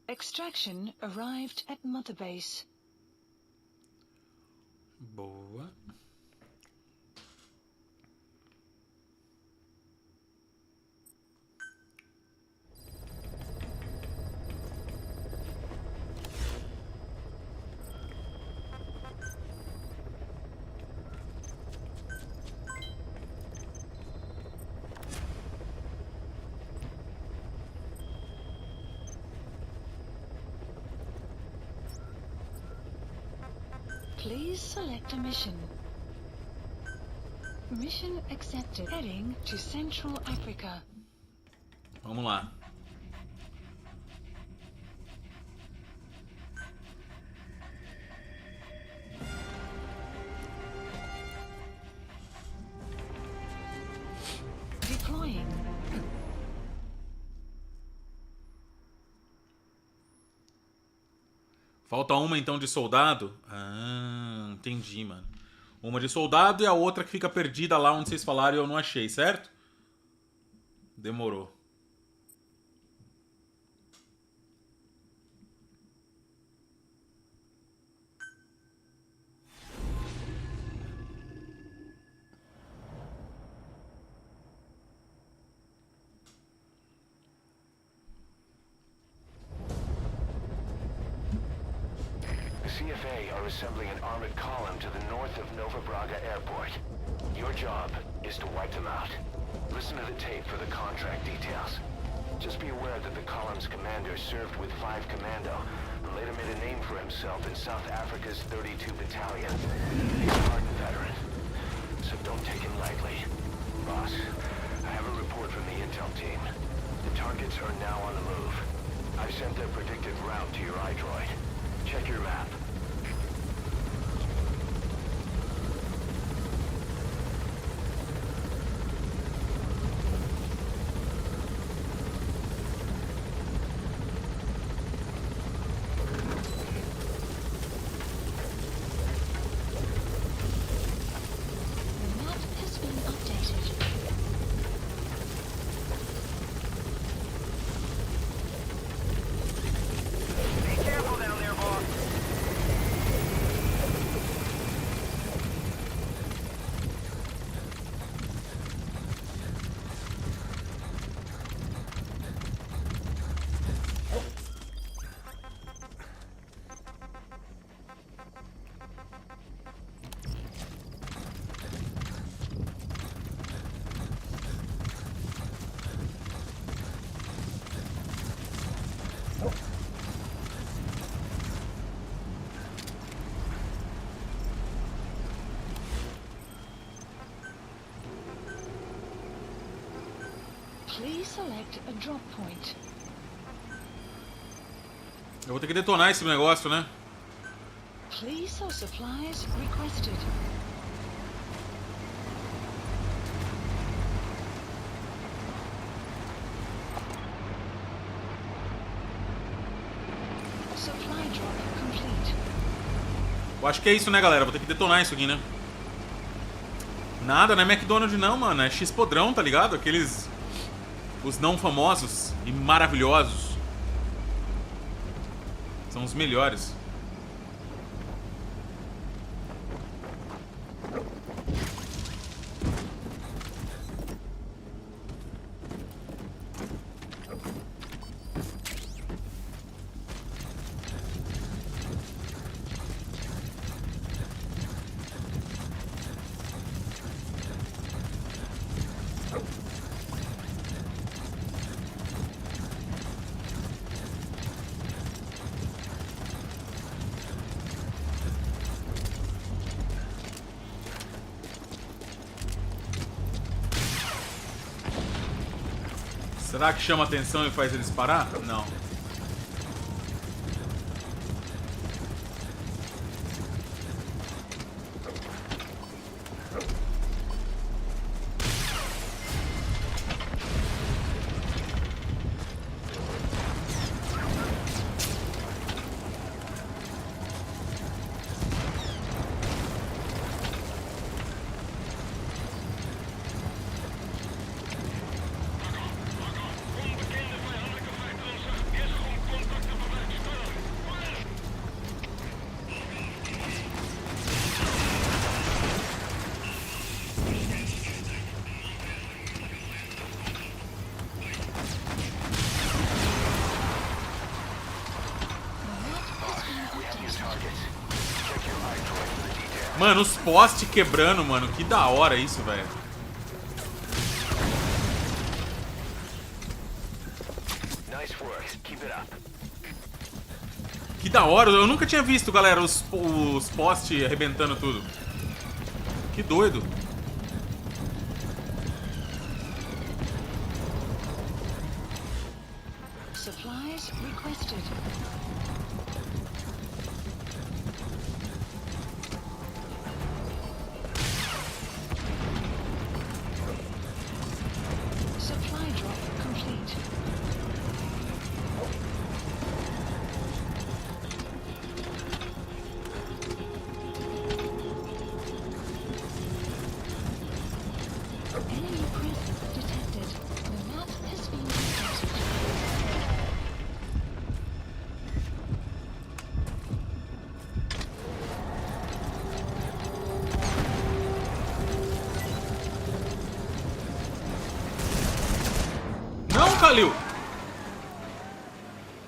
Speaker 2: Extraction arrived at Mother Base.
Speaker 1: Boa.
Speaker 2: Please select a mission. Mission accepted. Heading to Central Africa.
Speaker 1: Vamos lá.
Speaker 2: Deploying.
Speaker 1: Falta uma então de soldado? Ah, entendi, mano. Uma de soldado e a outra que fica perdida lá onde vocês falaram e eu não achei, certo? Demorou.
Speaker 4: The CFA are assembling an armored column to the north of Nova Braga Airport. Your job is to wipe them out. Listen to the tape for the contract details. Just be aware that the column's commander served with 5 Commando and later made a name for himself in South Africa's 32 Battalion. He's a hardened veteran, so don't take him lightly. Boss, I have a report from the intel team. The targets are now on the move. I've sent their predicted route to your iDroid. Check your map.
Speaker 2: The map has been updated.
Speaker 4: Be careful down there, boss.
Speaker 2: Please select a drop point.
Speaker 1: Eu vou ter que detonar esse negócio, né?
Speaker 2: Please sell supplies requested. Supply drop complete.
Speaker 1: Eu acho que é isso, né, galera? Vou ter que detonar isso aqui, né? Nada, não é McDonald's não, mano. É X-podrão, tá ligado? Aqueles... Os não famosos e maravilhosos. São os melhores. Será que chama atenção e faz eles parar? Não. Mano, os postes quebrando, mano. Que da hora isso, velho. Que da hora. Eu nunca tinha visto, galera, os postes arrebentando tudo. Que doido.
Speaker 2: Supplies requested. Supply drop complete. Enemy presence detected. The map has been detected.
Speaker 1: Não, Calil!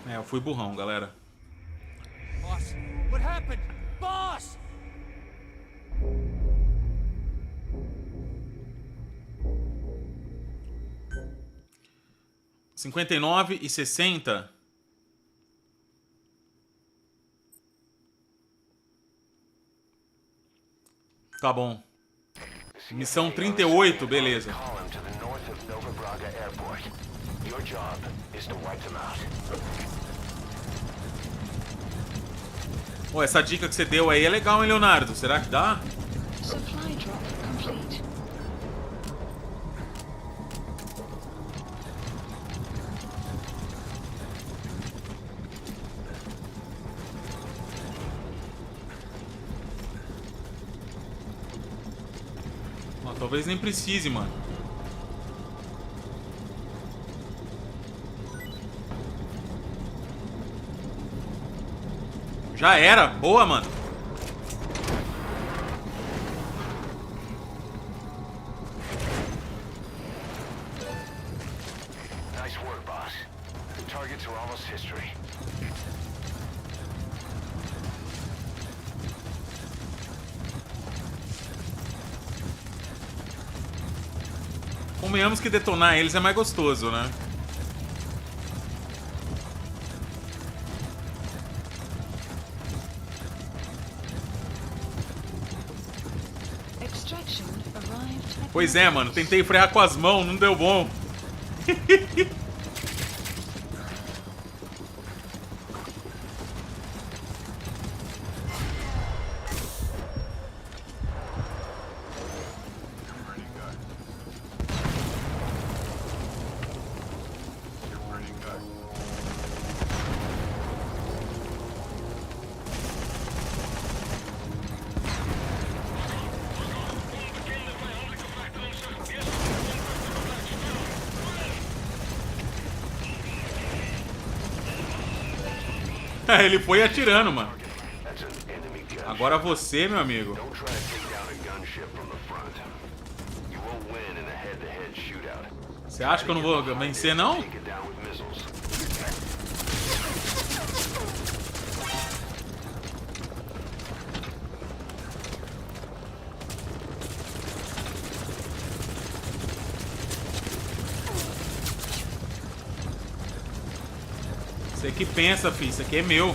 Speaker 1: É, eu fui burrão, galera.
Speaker 9: Boss, what happened? Boss!
Speaker 1: R$59,60. Tá bom. Missão 38, beleza. Pô, essa dica que você deu aí é legal, hein, Leonardo? Será que dá?
Speaker 2: Supply drop complete.
Speaker 1: Ó, talvez nem precise, mano. Já era. Boa, mano.
Speaker 4: Nice work, boss. The targets are almost history.
Speaker 1: Convenhamos que detonar eles é mais gostoso, né?
Speaker 2: Extraction arrived at
Speaker 1: Pois é, mano. Tentei frear com as mãos, não deu bom. Ele foi atirando, mano. Agora você, meu amigo. Você acha que eu não vou vencer, não? Você que pensa, filho. Isso aqui é meu.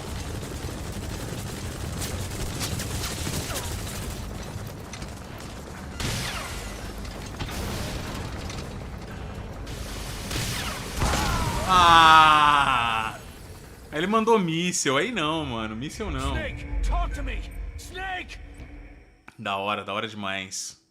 Speaker 1: Ah! Ele mandou míssil. Aí não, mano. Míssil não.
Speaker 9: Snake, talk to me. Snake!
Speaker 1: Da hora demais.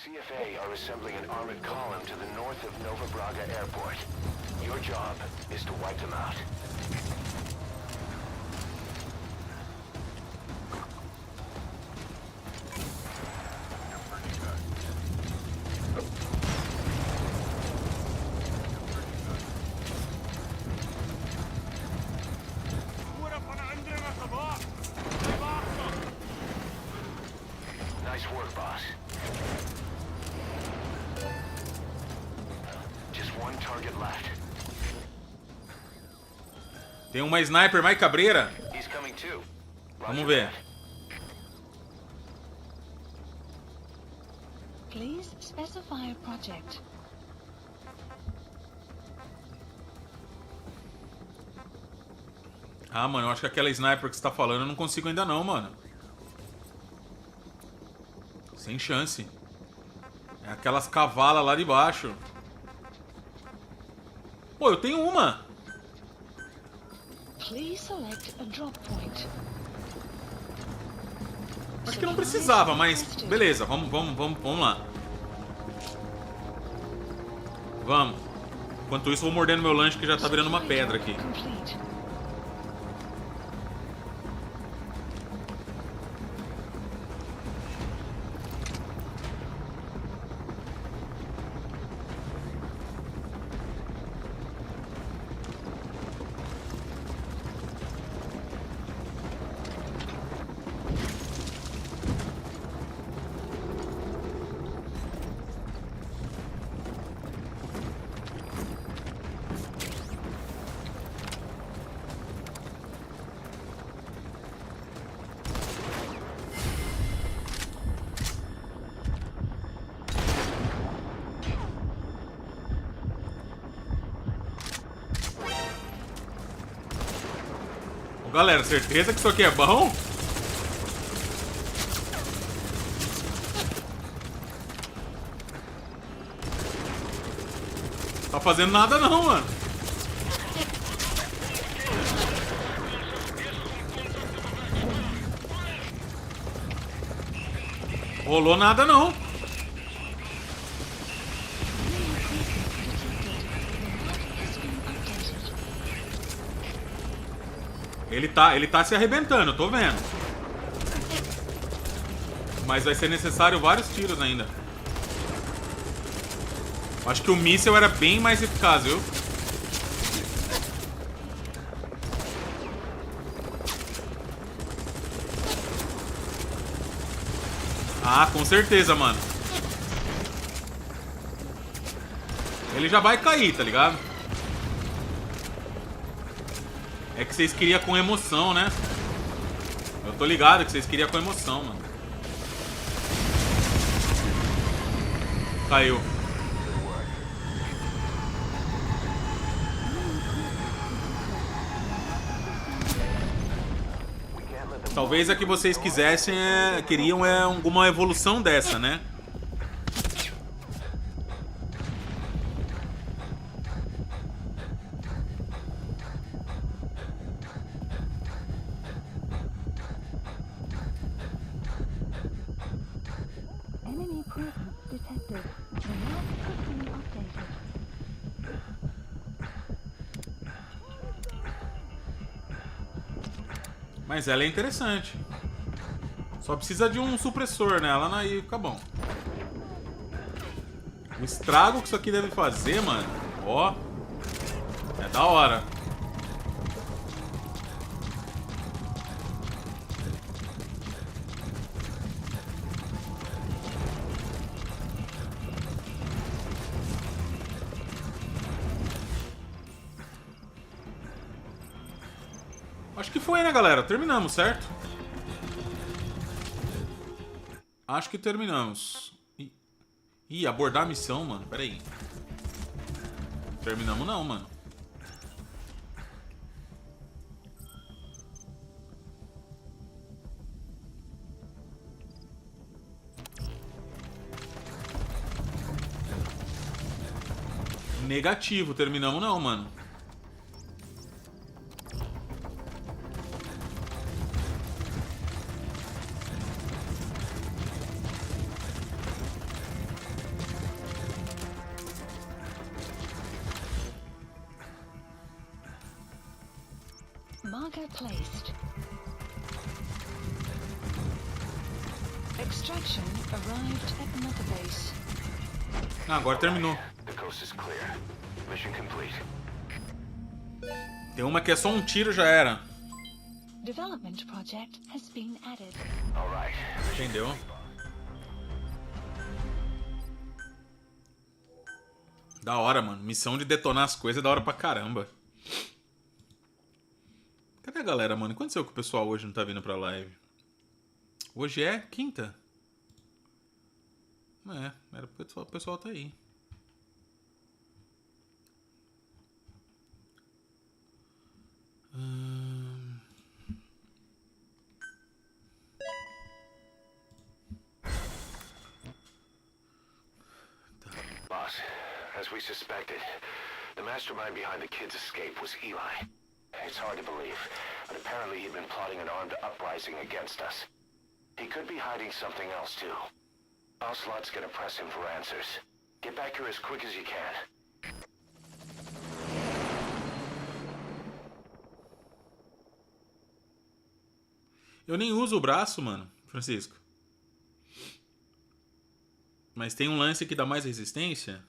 Speaker 4: CFA are assembling an armored column to the north of Nova Braga Airport. Your job is to wipe them out. Nice work, boss.
Speaker 1: Tem uma sniper mais cabreira. Vamos ver.
Speaker 2: Please specify a project.
Speaker 1: Ah, mano, eu acho que aquela sniper que você tá falando eu não consigo ainda não, mano. Sem chance. É aquelas cavalas lá de baixo. Pô, eu tenho uma.
Speaker 2: Please select a drop point.
Speaker 1: Acho que não precisava, mas beleza, vamos lá. Vamos. Enquanto isso, eu vou mordendo meu lanche que já tá virando uma pedra aqui. Galera, certeza que isso aqui é bom? Tá fazendo nada não, mano. Rolou nada não. Ele tá se arrebentando, eu tô vendo. Mas vai ser necessário vários tiros ainda. Acho que o míssil era bem mais eficaz, viu? Ah, com certeza, mano. Ele já vai cair, tá ligado? É que vocês queriam com emoção, né? Eu tô ligado que vocês queriam com emoção, mano. Caiu. Talvez a que vocês quisessem, queriam alguma evolução dessa, né?
Speaker 2: Enemy presence detected. The map has been updated.
Speaker 1: Mas ela é interessante. Só precisa de um supressor nela, né? E fica bom. O estrago que isso aqui deve fazer, mano. Ó. É da hora. Acho que foi, né, galera? Terminamos, certo? Acho que terminamos. Ih, abordar a missão, mano. Pera aí. Terminamos não, mano. Negativo, terminamos não, mano.
Speaker 2: Marker placed. Extraction arrived at Mother Base.
Speaker 1: Ah, agora terminou.
Speaker 4: The coast is clear. Mission complete.
Speaker 1: Tem uma que é só um tiro, já era.
Speaker 2: Development project has been added.
Speaker 4: All right.
Speaker 1: Entendeu? Da hora, mano. Missão de detonar as coisas é da hora pra caramba. Cadê a galera, mano? Aconteceu que o pessoal hoje não tá vindo pra live? Hoje é quinta? Era o pessoal tá aí.
Speaker 4: Boss, as we suspected, the mastermind behind the kid's escape was Eli. It's hard to believe, but apparently he'd been plotting an armed uprising against us. He could be hiding something else too. Ocelot's gonna press him for answers. Get back here as quick as you can.
Speaker 1: Eu nem uso o braço, mano, Francisco. Mas tem um lance que dá mais resistência.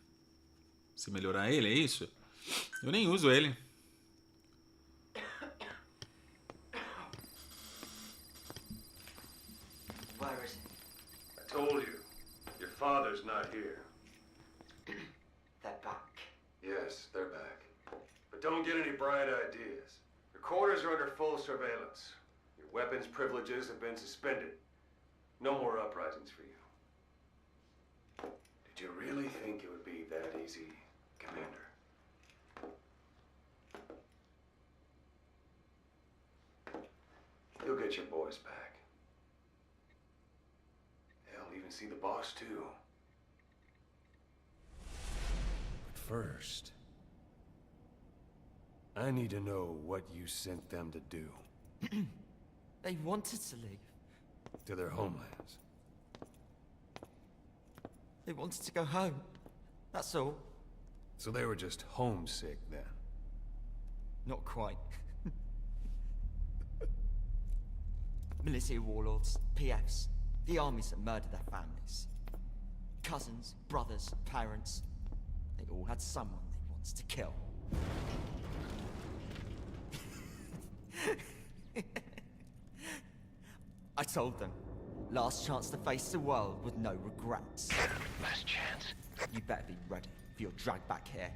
Speaker 1: Se melhorar ele, é isso? Eu nem uso ele.
Speaker 10: Where is it?
Speaker 8: I told you. Your father's not here.
Speaker 10: They're back.
Speaker 8: Yes, they're back. But don't get any bright ideas. Your quarters are under full surveillance. Your weapons privileges have been suspended. No more uprisings for you. Did you really think it would be that easy, Commander? You'll get your boys back. They'll even see the boss, too. But first, I need to know what you sent them to do.
Speaker 10: They wanted to leave.
Speaker 8: To their homelands.
Speaker 10: They wanted to go home. That's all.
Speaker 8: So they were just homesick, then?
Speaker 10: Not quite. Military warlords, PFs, the armies that murdered their families. Cousins, brothers, parents. They all had someone they wanted to kill. I told them, last chance to face the world with no regrets.
Speaker 4: Last chance.
Speaker 10: You better be ready for your drag back here.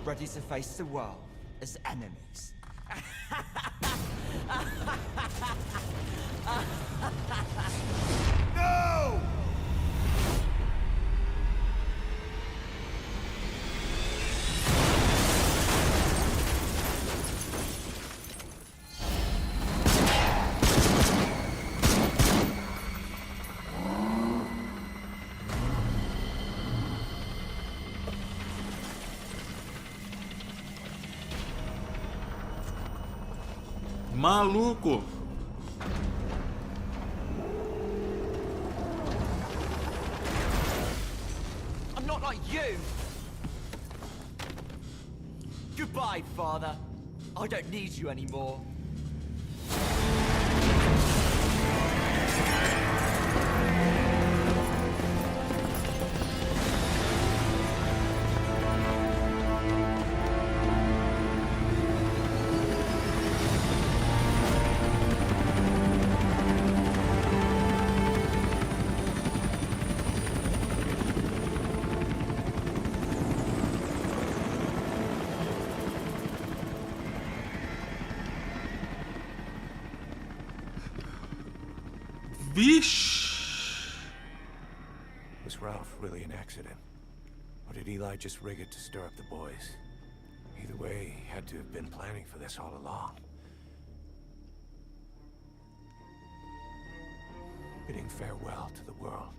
Speaker 10: Ready to face the world as enemies.
Speaker 8: No!
Speaker 1: Maluco.
Speaker 10: I'm not like you. Goodbye, father. I don't need you anymore.
Speaker 1: Vixe.
Speaker 6: Was Ralph really an accident? Or did Eli just rig it to stir up the boys? Either way, he had to have been planning for this all along. Bidding farewell to the world.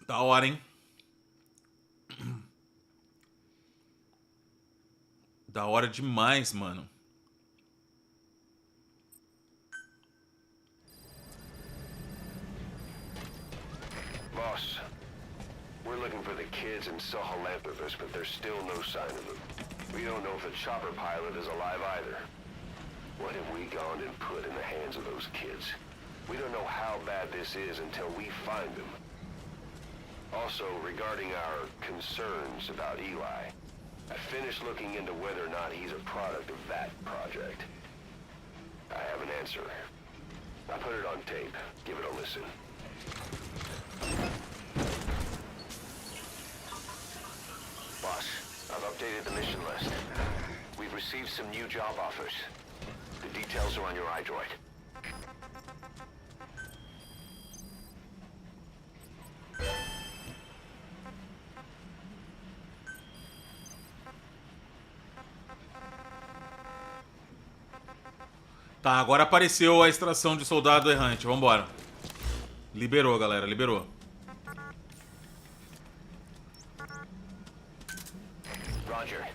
Speaker 1: Da hora, hein? Da hora demais, mano.
Speaker 3: Boss, we're looking for the kids in Sahelanthropus, but there's still no sign of them. We don't know if the chopper pilot is alive either. What have we gone and put in the hands of those kids? We don't know how bad this is until we find them. Also, regarding our concerns about Eli, I finished looking into whether or not he's a product of that project. I have an answer. I put it on tape. Give it a listen. Boss, I've updated the mission list. We've received some new job offers. The details are on your iDroid.
Speaker 1: Tá, agora apareceu a extração de soldado errante. Vambora. Liberou, galera. Liberou.
Speaker 3: Roger.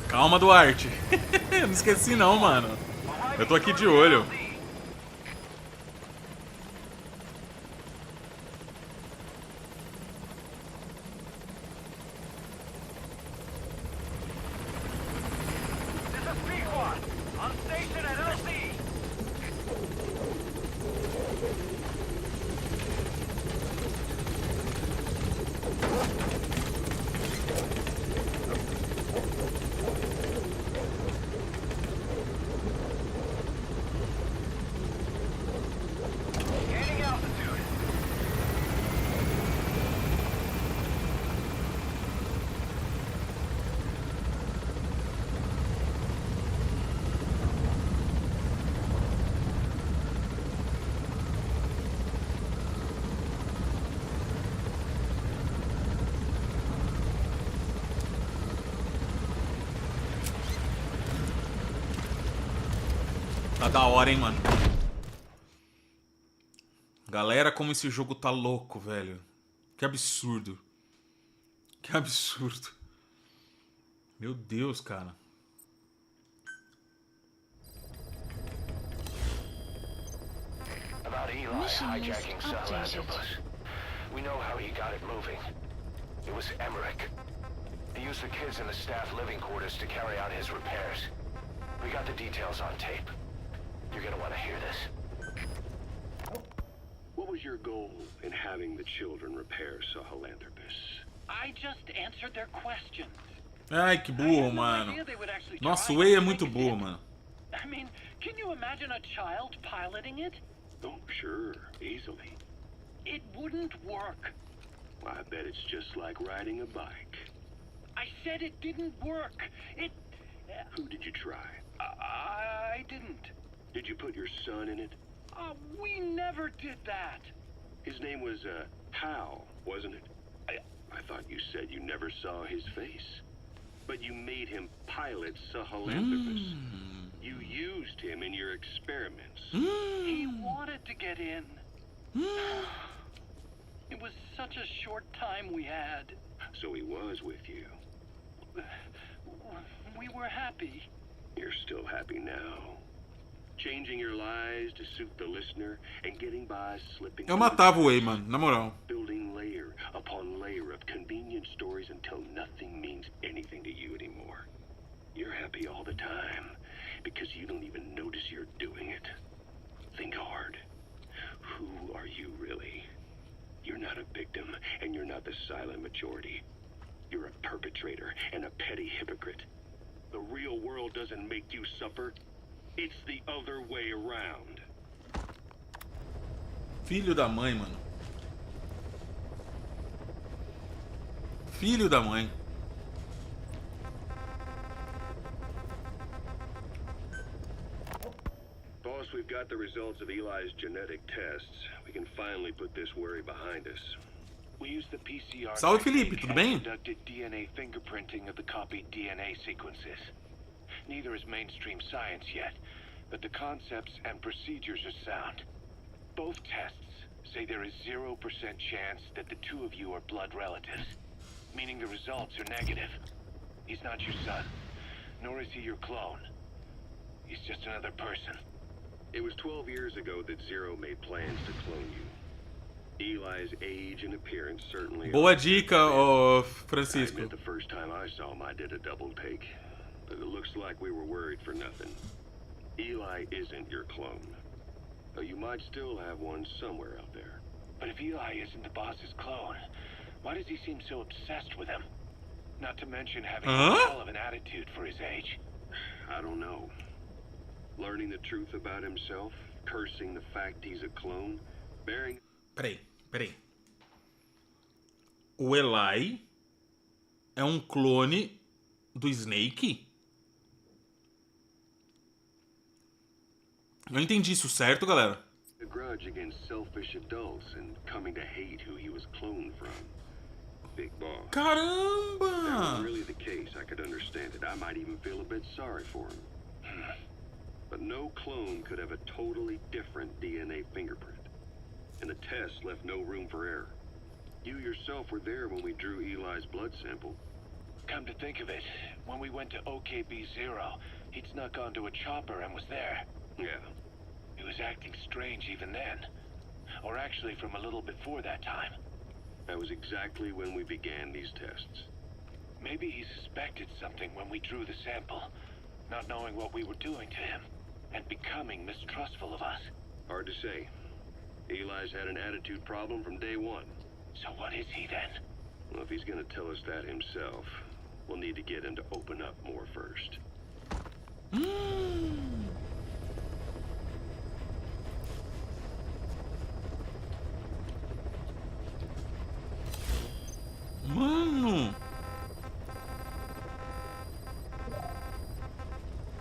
Speaker 1: Calma, Duarte. Não esqueci não, mano. Eu tô aqui de olho. Tá da hora, hein, mano. Galera, como esse jogo tá louco, velho. Que absurdo. Que absurdo. Meu Deus, cara.
Speaker 3: About Eli hijacking Sahelanthropus. We know how he got it moving. It was Emmerich. He used the kids in the staff living quarters to carry out his repairs. We got the details on tape. You're gonna want to hear this. What was your goal in having the children repair Sahelanthropus?
Speaker 7: I just answered their questions.
Speaker 1: Ai, que burro, mano. Nossa, o Way é muito burro, mano.
Speaker 7: I mean, can you imagine a child piloting it?
Speaker 3: Oh, sure. Easily.
Speaker 7: It wouldn't work.
Speaker 3: I bet it's just like riding a bike.
Speaker 7: I said it didn't work. It...
Speaker 3: Who did you try?
Speaker 7: I didn't.
Speaker 3: Did you put your son in it?
Speaker 7: We never did that.
Speaker 3: His name was, Hal, wasn't it? I thought you said you never saw his face. But you made him pilot Sahelanthropus. You used him in your experiments.
Speaker 7: He wanted to get in. It was such a short time we had.
Speaker 3: So he was with you.
Speaker 7: We were happy.
Speaker 3: You're still happy now. Changing your lies to suit the listener and getting by slipping.
Speaker 1: Eu matava o Way, mano, na moral.
Speaker 3: Building layer upon layer of convenient stories until nothing means anything to you anymore. You're happy all the time because you don't even notice you're doing it. Think hard. Who are you really? You're not a victim and you're not the silent majority. You're a perpetrator and a petty hypocrite. The real world doesn't make you suffer. It's the other way around.
Speaker 1: Filho da mãe, mano. Filho da mãe.
Speaker 3: Boss, we've got the results of Eli's genetic tests. We can finally put this worry behind us.
Speaker 4: We used the PCR
Speaker 1: Salve, Felipe,
Speaker 4: technique
Speaker 1: tudo
Speaker 4: and
Speaker 1: bem?
Speaker 4: conducted DNA fingerprinting of the copied DNA sequences. Neither is mainstream science yet, but the concepts and procedures are sound. Both tests say there is 0% chance that the two of you are blood relatives, meaning the results are negative. He's not your son, nor is he your clone. He's just another person.
Speaker 3: It was 12 years ago that Zero made plans to clone you. Eli's age and appearance certainly.
Speaker 1: Boa dica, ô
Speaker 3: I
Speaker 1: Francisco.
Speaker 3: admit the first time I saw him, I did a double take. But it looks like we were worried for nothing. Eli isn't your clone. Though you might still have one somewhere out there.
Speaker 4: But if Eli isn't the boss's clone, why does he seem so obsessed with him? Not to mention having a hell of an attitude for his age.
Speaker 3: I don't know. Learning the truth about himself, cursing the fact he's a clone, bearing...
Speaker 1: Peraí. O Eli é um clone do Snake? Eu entendi isso certo, galera?
Speaker 3: A grudge against selfish adults and coming to hate who he was cloned from. Big boss.
Speaker 1: Caramba!
Speaker 3: If that were really the case, I could understand it. I might even feel a bit sorry for him. But no clone could have a totally different DNA fingerprint. And the test left no room for error. You yourself were there when we drew Eli's blood sample.
Speaker 4: Come to think of it, when we went to OKB-0, he'd snuck onto a chopper and was there.
Speaker 3: Yeah.
Speaker 4: He was acting strange even then. Or actually from a little before that time.
Speaker 3: That was exactly when we began these tests.
Speaker 4: Maybe he suspected something when we drew the sample, not knowing what we were doing to him, and becoming mistrustful of us.
Speaker 3: Hard to say. Eli's had an attitude problem from day one.
Speaker 4: So what is he then?
Speaker 3: Well, if he's gonna tell us that himself, we'll need to get him to open up more first.
Speaker 1: Mano!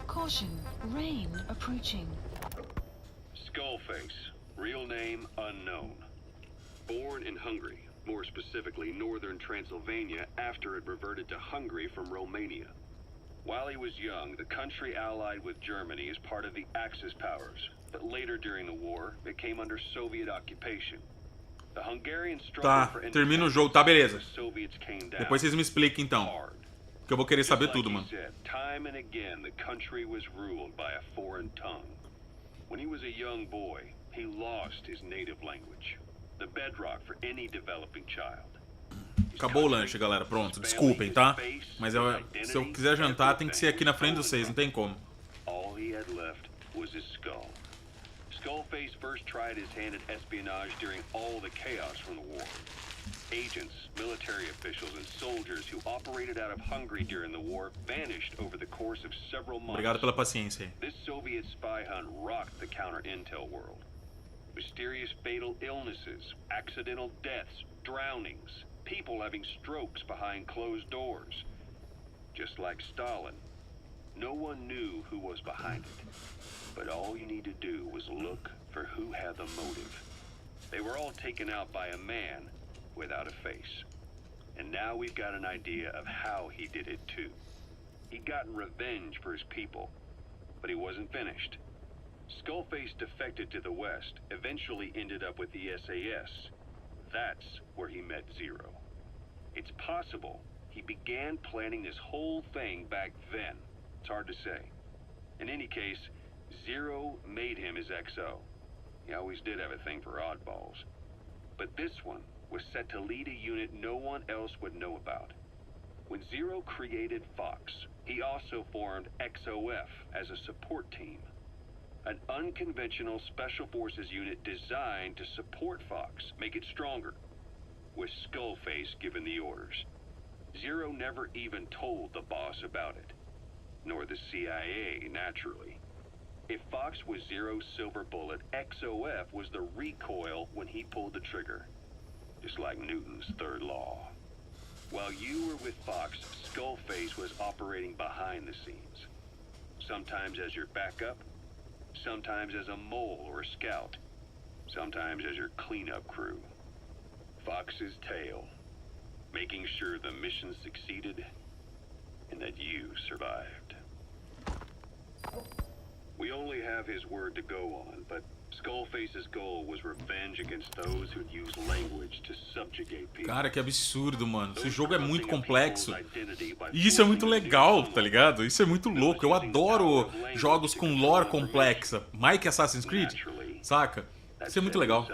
Speaker 2: Caution, rain approaching.
Speaker 3: Skullface, real name unknown. Born in Hungary, more specifically northern Transylvania after it reverted to Hungary from Romania. While he was young, the country allied with Germany as part of the Axis powers, but later during the war, it came under Soviet occupation. The Hungarian struggle
Speaker 1: Tá,
Speaker 3: for
Speaker 1: termina o jogo, tá, beleza.
Speaker 3: the Soviets came down
Speaker 1: Depois vocês me expliquem então.
Speaker 3: hard.
Speaker 1: Que eu vou querer saber
Speaker 3: Just like
Speaker 1: tudo,
Speaker 3: he
Speaker 1: mano.
Speaker 3: said, time and again, the country was ruled by a foreign tongue. When he was a young boy, he lost his native language, the bedrock for any developing child.
Speaker 1: Acabou o lanche, galera. Pronto, desculpem, tá? Mas se eu quiser jantar, tem que ser aqui na frente de vocês, não tem como.
Speaker 3: All he had left was his skull. Skullface first tried his hand at espionage during all the chaos from the war. Agents, military officials, and soldiers who operated out of Hungary during the war vanished over the course of several months.
Speaker 1: Obrigado pela paciência aí.
Speaker 3: This Soviet spy hunt rocked the counter-intel world. Mysterious fatal illnesses, accidental deaths, drownings, people having strokes behind closed doors. Just like Stalin, no one knew who was behind it. But all you need to do was look for who had the motive. They were all taken out by a man without a face. And now we've got an idea of how he did it too. He'd gotten revenge for his people. but he wasn't finished. Skullface defected to the west, eventually ended up with the SAS. That's where he met Zero. It's possible he began planning this whole thing back then. It's hard to say. In any case, Zero made him his XO. He always did have a thing for oddballs. But this one was set to lead a unit no one else would know about. When Zero created Fox, he also formed XOF as a support team. An unconventional special forces unit designed to support Fox, make it stronger, with Skullface giving the orders. Zero never even told the boss about it, nor the CIA, naturally. If Fox was Zero's silver bullet, XOF was the recoil when he pulled the trigger, just like Newton's third law. While you were with Fox, Skullface was operating behind the scenes, sometimes as your backup, sometimes as a mole or a scout, sometimes as your cleanup crew. Fox's tale, making sure the mission succeeded and that you survived. We only have his word to go on, but Skullface's goal was revenge against those who'd use language to subjugate people.
Speaker 1: Cara, que absurdo, mano. Esse jogo é muito complexo. E isso é muito legal, tá ligado? Isso é muito louco. Eu adoro jogos com lore complexa. Mais que Assassin's Creed, saca? Isso é muito legal.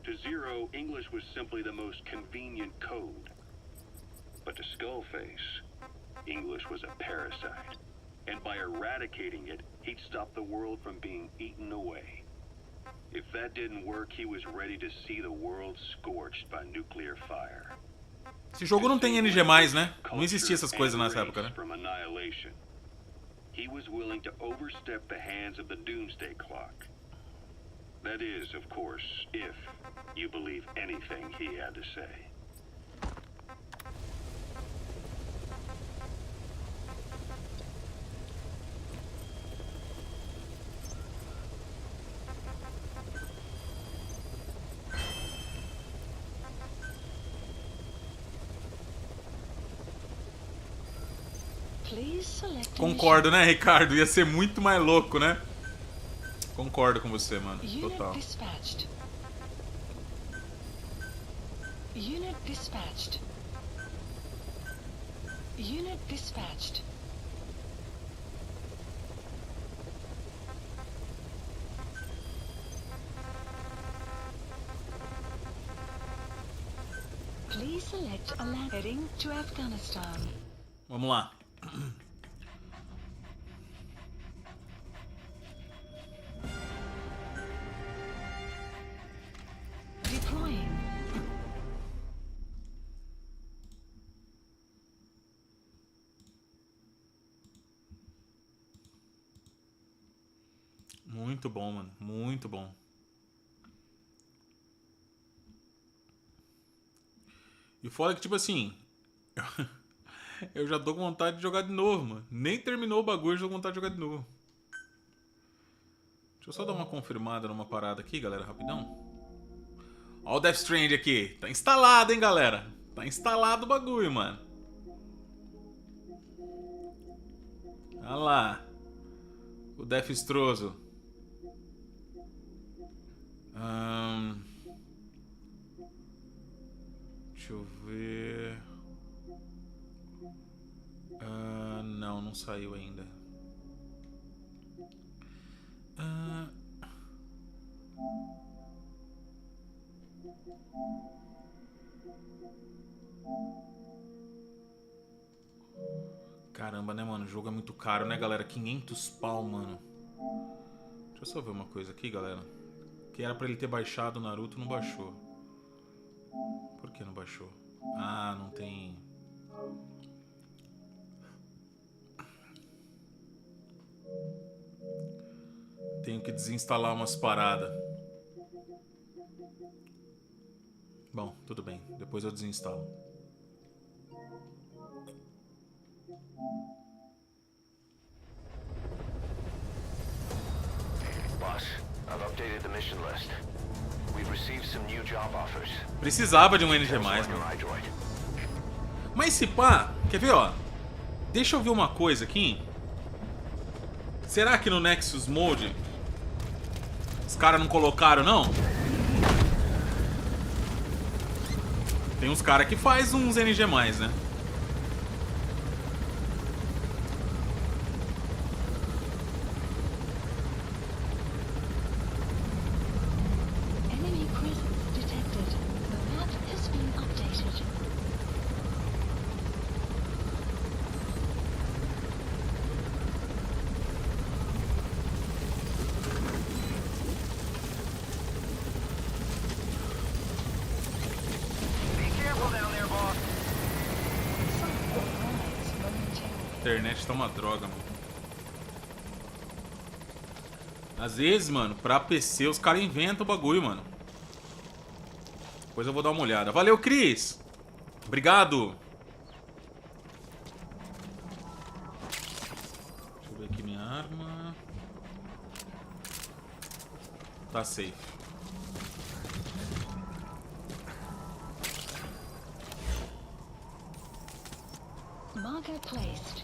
Speaker 3: To Zero, English was simply the most convenient code. But to Skullface, English was a parasite. And by eradicating it, he'd stop the world from being eaten away. If that didn't work, he was ready to see the world scorched by nuclear fire.
Speaker 1: Esse jogo não tem NG+, né? Não existia essas coisas nessa época, né?
Speaker 3: He was willing to overstep the hands of the doomsday clock. That is, of course, if you believe anything he had to say.
Speaker 1: Concordo, né, Ricardo? Ia ser muito mais louco, né? Concordo com você, mano. Total.
Speaker 2: Unit dispatched. Unit dispatched. Please select a land heading to Afghanistan.
Speaker 1: Vamos lá.
Speaker 2: Deploying.
Speaker 1: Muito bom, mano. Muito bom. E fora que, tipo assim... Eu já tô com vontade de jogar de novo, mano. Nem terminou o bagulho, já tô com vontade de jogar de novo. Deixa eu só dar uma confirmada numa parada aqui, galera, rapidão. Ó o Death Stranding aqui. Tá instalado, hein, galera. Tá instalado o bagulho, mano. Olha lá. O Deathstroso. Deixa eu ver... não saiu ainda. Caramba, né, mano? O jogo é muito caro, né, galera? 500 pau, mano. Deixa eu só ver uma coisa aqui, galera. Que era pra ele ter baixado o Naruto, não baixou. Por que não baixou? Ah, não tem... Tenho que desinstalar umas paradas. Bom, tudo bem. Depois eu desinstalo.
Speaker 4: Boss, I've updated the mission list. We've received some new job offers.
Speaker 1: Precisava de um NG+, mano. Mas se pá, quer ver, ó? Deixa eu ver uma coisa aqui. Será que no Nexus Mode os caras não colocaram, não? Tem uns caras que faz uns NG+, né?
Speaker 2: Enemy presence detected. The map has been updated.
Speaker 1: A internet tá uma droga, mano. Às vezes, mano, pra PC os caras inventam o bagulho, mano. Depois eu vou dar uma olhada. Valeu, Cris! Obrigado! Deixa eu ver aqui minha arma. Tá safe.
Speaker 2: Marker placed.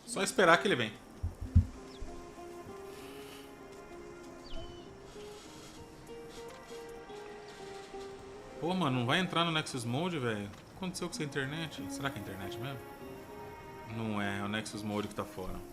Speaker 1: Só esperar que ele vem. Pô, mano, não vai entrar no Nexus Mode, velho? O que aconteceu com essa internet? Será que é a internet mesmo? Não é, é o Nexus Mode que tá fora.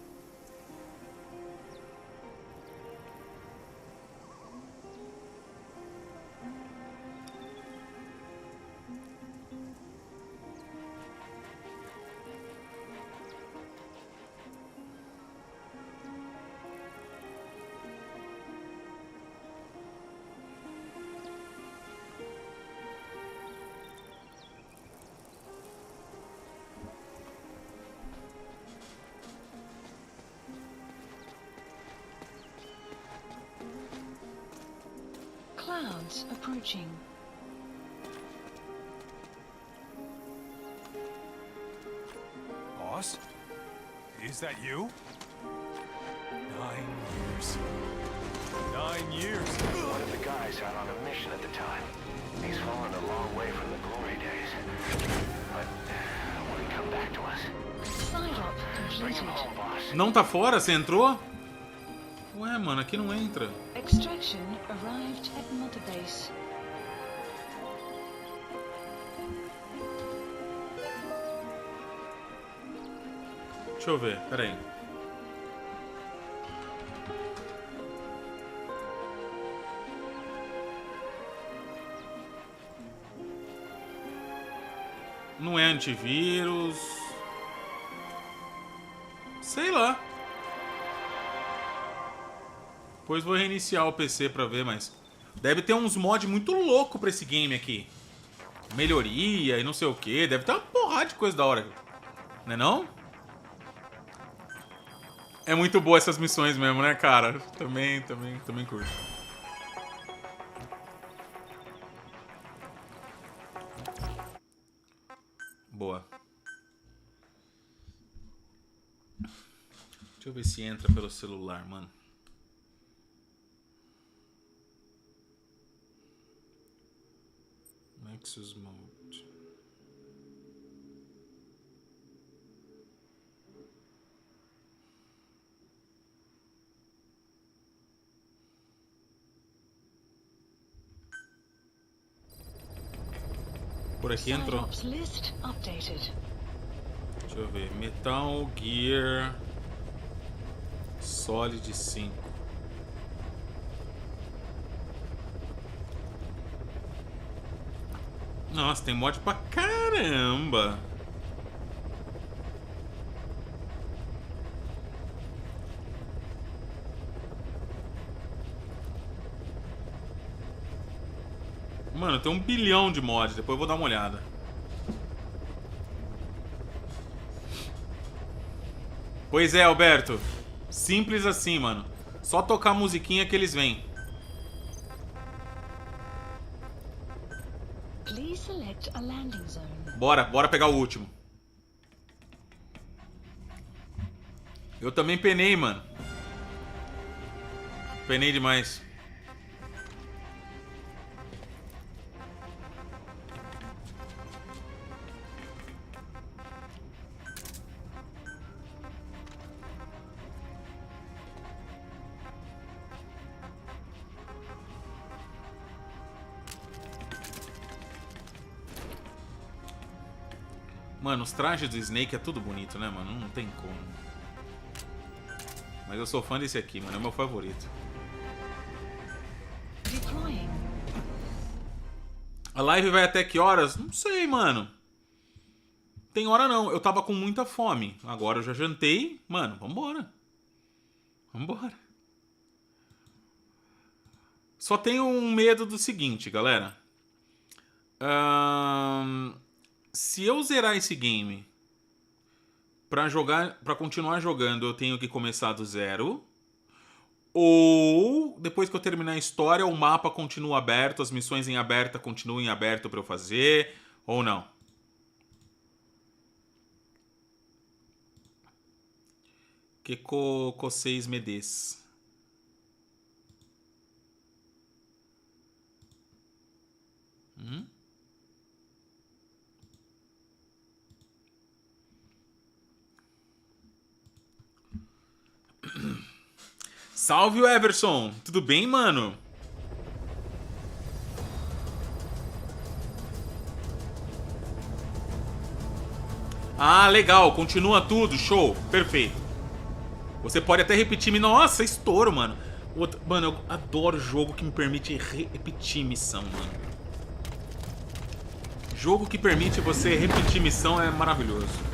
Speaker 2: Clouds approaching.
Speaker 9: Boss? Is that you? 9 years. 9 years.
Speaker 4: One of the guys out on a mission at the time. He's fallen a long way from the glory days. But will he come back to us?
Speaker 2: Side op
Speaker 4: Bring him
Speaker 2: completed.
Speaker 4: home, boss.
Speaker 1: Não tá fora? Você entrou? Ué, mano, aqui não entra.
Speaker 2: Extraction arrived at Mother Base.
Speaker 1: Deixa eu ver, peraí. Não é antivírus. Sei lá. Depois vou reiniciar o PC pra ver, mas... Deve ter uns mods muito loucos pra esse game aqui. Melhoria e não sei o que. Deve ter uma porrada de coisa da hora. Não é não? É muito boa essas missões mesmo, né, cara? Também curto. Boa. Deixa eu ver se entra pelo celular, mano. Nexus Mode. Por aqui entrou.
Speaker 2: Side ops list updated.
Speaker 1: Deixa eu ver. Metal Gear Solid 5. Nossa, tem mod pra caramba. Mano, tem 1 bilhão de mods. Depois eu vou dar uma olhada. Pois é, Alberto. Simples assim, mano. Só tocar a musiquinha que eles vêm.
Speaker 2: Please select a landing zone.
Speaker 1: Bora pegar o último. Eu também penei, mano. Penei demais. Mano, os trajes do Snake é tudo bonito, né, mano? Não tem como. Mas eu sou fã desse aqui, mano. É o meu favorito. A live vai até que horas? Não sei, mano. Tem hora não. Eu tava com muita fome. Agora eu já jantei. Mano, vambora. Vambora. Só tenho um medo do seguinte, galera. Se eu zerar esse game pra continuar jogando, eu tenho que começar do zero. Ou depois que eu terminar a história, o mapa continua aberto, as missões em aberta continuam em aberto pra eu fazer, ou não. Que vocês me des. Salve o Everson, tudo bem, mano? Ah, legal, continua tudo, show, perfeito. Você pode até repetir, nossa, estouro, mano. Mano, eu adoro jogo que me permite repetir missão, mano. Jogo que permite você repetir missão é maravilhoso.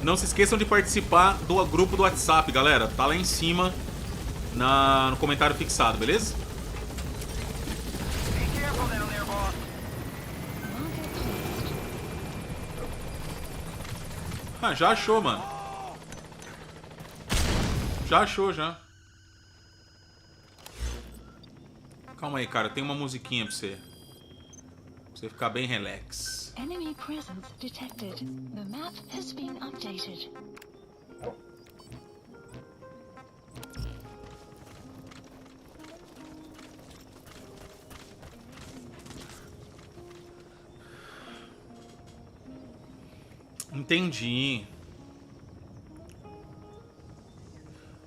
Speaker 1: Não se esqueçam de participar do grupo do WhatsApp, galera. Tá lá em cima no comentário fixado, beleza? Ah, já achou, mano. Já achou, já. Calma aí, cara. Tem uma musiquinha pra você. Pra você ficar bem relax.
Speaker 2: Enemy presence detected. The map has been updated.
Speaker 1: Entendi.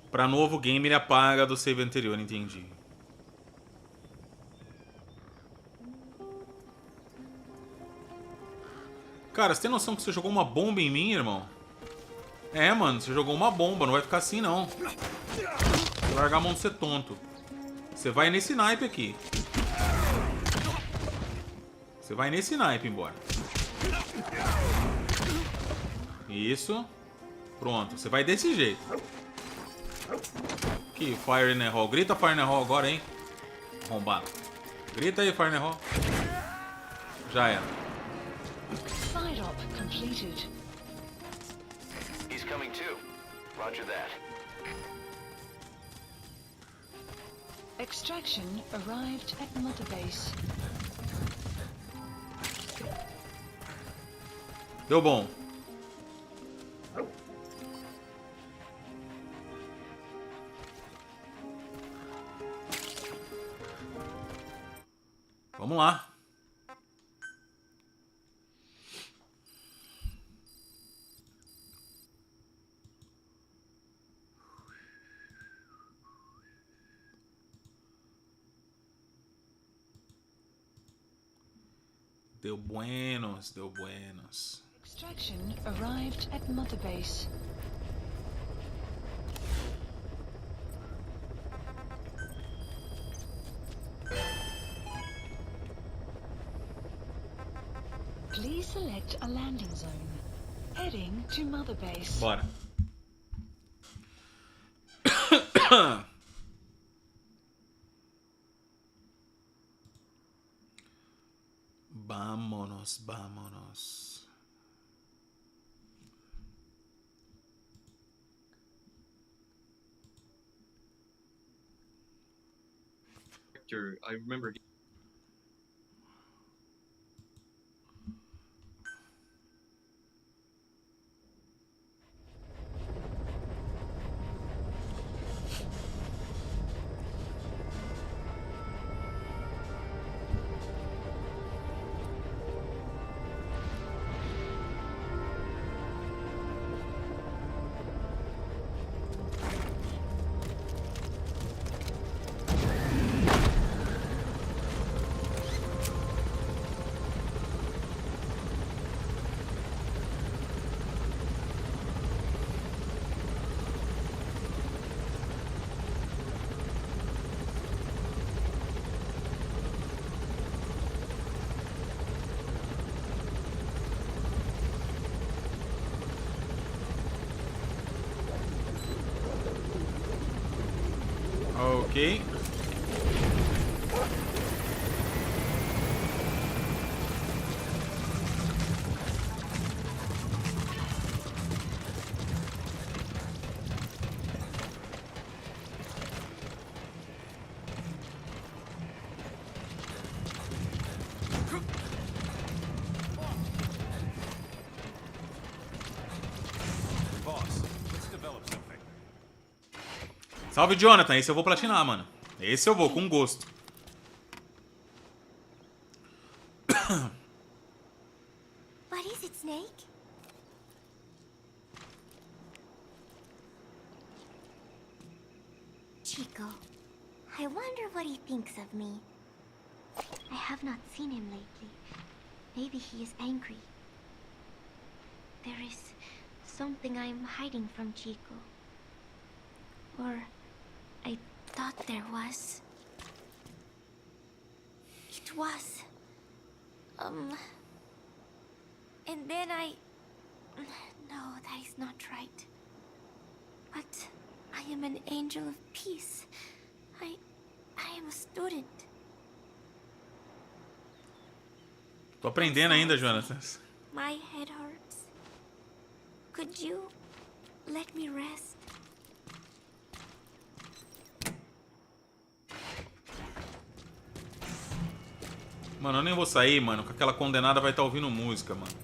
Speaker 1: Pra novo game ele apaga do save anterior, entendi. Cara, você tem noção que você jogou uma bomba em mim, irmão? É, mano, você jogou uma bomba, não vai ficar assim, não. Vou largar a mão de ser tonto. Você vai nesse naipe aqui. Você vai nesse naipe embora. Isso. Pronto, você vai desse jeito. Aqui, Fire in the Hall. Grita Fire in the Hall agora, hein? Arrombado. Grita aí, Fire in the Hall. Já era.
Speaker 2: Side op completed.
Speaker 4: He's coming too. Roger that.
Speaker 2: Extraction arrived at Mother Base.
Speaker 1: Deu bom. Vamos lá. Deu buenos, deu buenos.
Speaker 2: Extraction arrived at Mother Base. Please select a landing zone. Heading to Mother Base.
Speaker 1: Bora. Vámonos, vámonos.
Speaker 11: I remember.
Speaker 1: Ok. Salve, Jonathan. Esse eu vou platinar, mano. Esse eu vou, com gosto.
Speaker 5: What is it, Snake? Chico. I wonder what he thinks of me. I have not seen him lately. Maybe he is angry. There is something I'm hiding from Chico. Or I thought there was. It was. And then No, that is not right. But I am an angel of peace. I am a student.
Speaker 1: Tô aprendendo ainda, Jonathan.
Speaker 5: My head hurts. Could you let me rest?
Speaker 1: Mano, eu nem vou sair, mano, que aquela condenada vai estar ouvindo música, mano.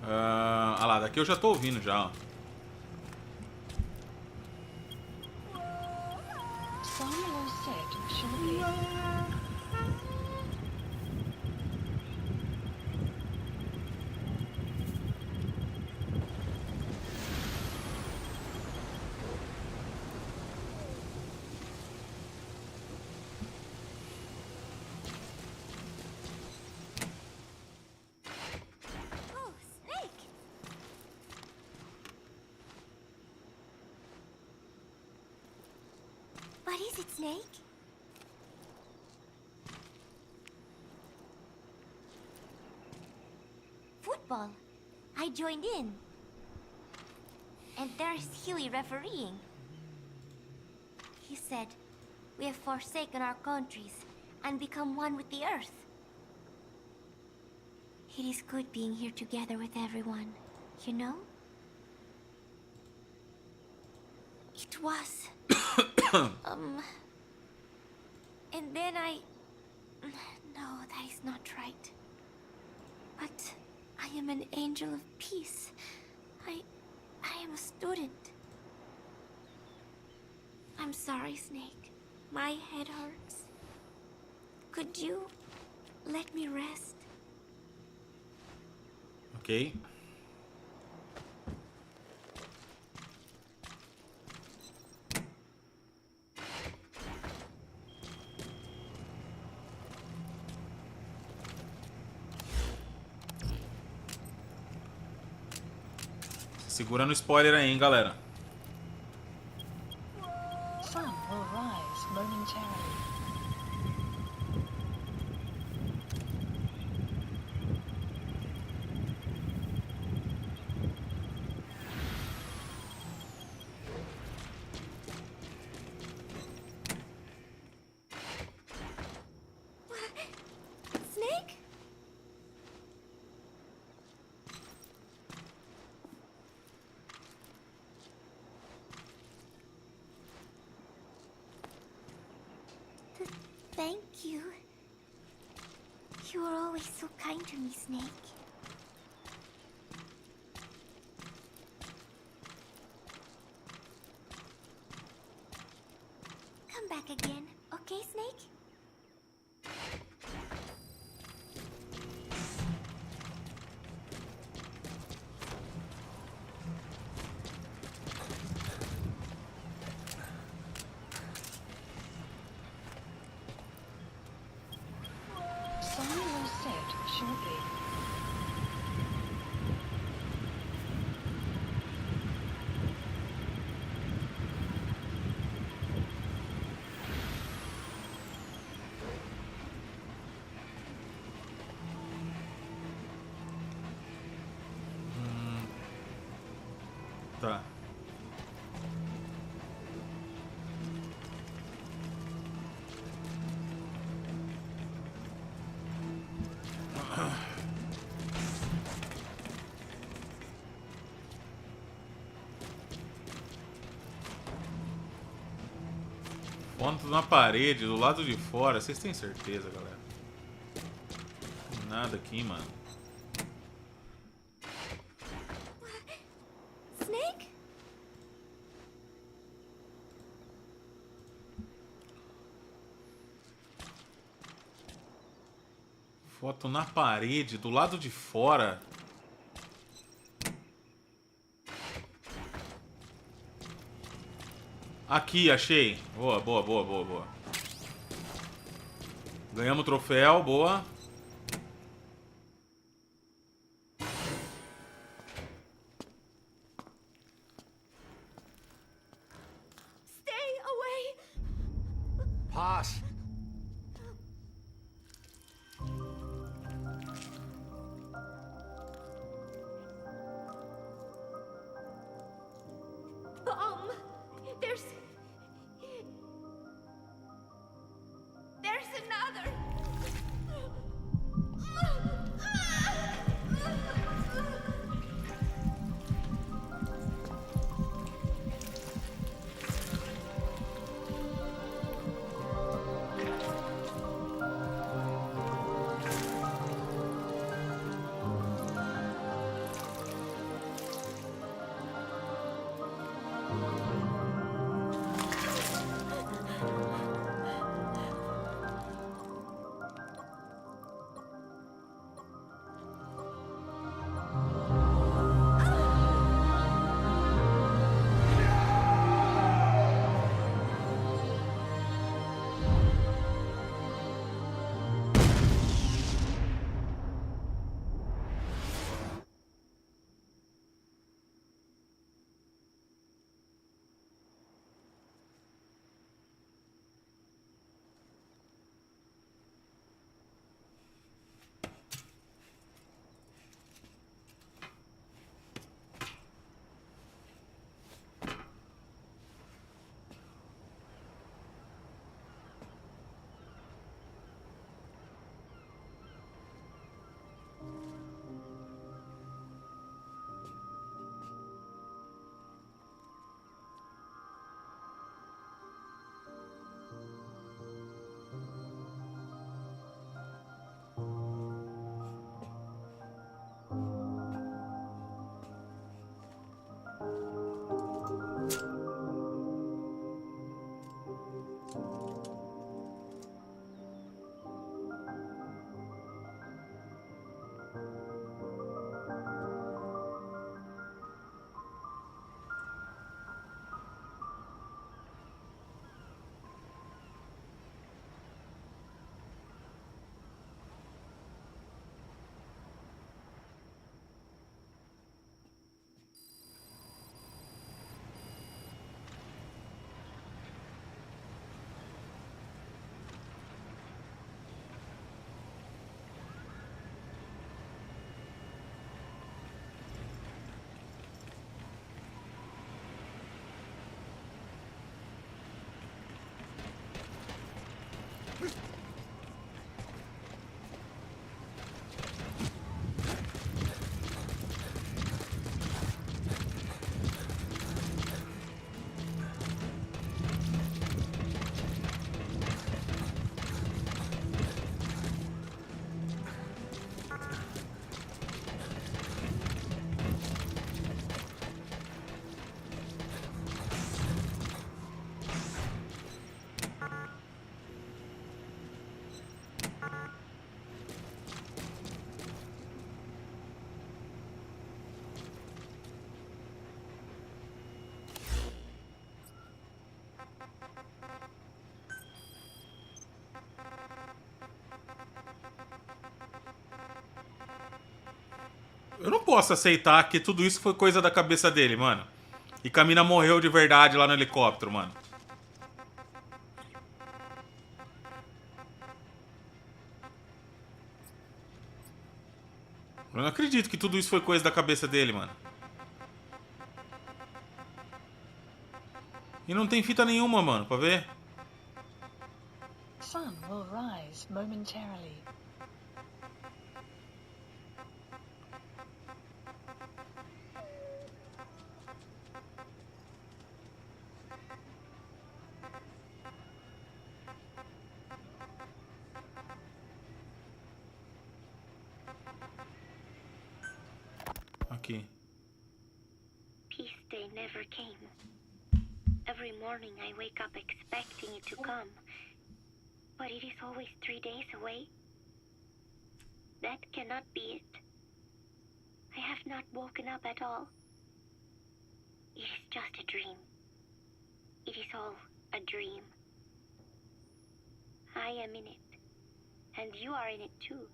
Speaker 1: Ah lá, daqui eu já tô ouvindo já, ó.
Speaker 2: Some will set shortly.
Speaker 5: What is it, Snake? Football. I joined in. And there's Huey refereeing. He said, we have forsaken our countries and become one with the earth. It is good being here together with everyone, you know? It was. And then No, that is not right. But I am an angel of peace. I am a student. I'm sorry, Snake. My head hurts. Could you let me rest?
Speaker 1: Ok. Segura no spoiler aí, hein, galera.
Speaker 2: Sun will rise momentarily.
Speaker 5: Thank you. You are always so kind to me, Snake. Come back again, okay, Snake?
Speaker 2: Sorry was said shortly.
Speaker 1: Tá. Ponto na parede, do lado de fora. Vocês têm certeza, galera? Não tem nada aqui, mano.
Speaker 5: Snake?
Speaker 1: Foto na parede, do lado de fora. Aqui, achei. Boa, boa, boa, boa, boa. Ganhamos o troféu, boa.
Speaker 5: Stay away!
Speaker 6: Pause.
Speaker 5: Bomb! There's another!
Speaker 1: Eu não posso aceitar que tudo isso foi coisa da cabeça dele, mano. E que a mina morreu de verdade lá no helicóptero, mano. Eu não acredito que tudo isso foi coisa da cabeça dele, mano. E não tem fita nenhuma, mano, pra ver.
Speaker 2: Sun will rise momentarily.
Speaker 1: Aqui.
Speaker 5: Peace day never came. Every morning I wake up expecting it to come. But it is always 3 days away. That cannot be it. I have not woken up at all. It is just a dream. It is all a dream. I am in it. And you are in it too.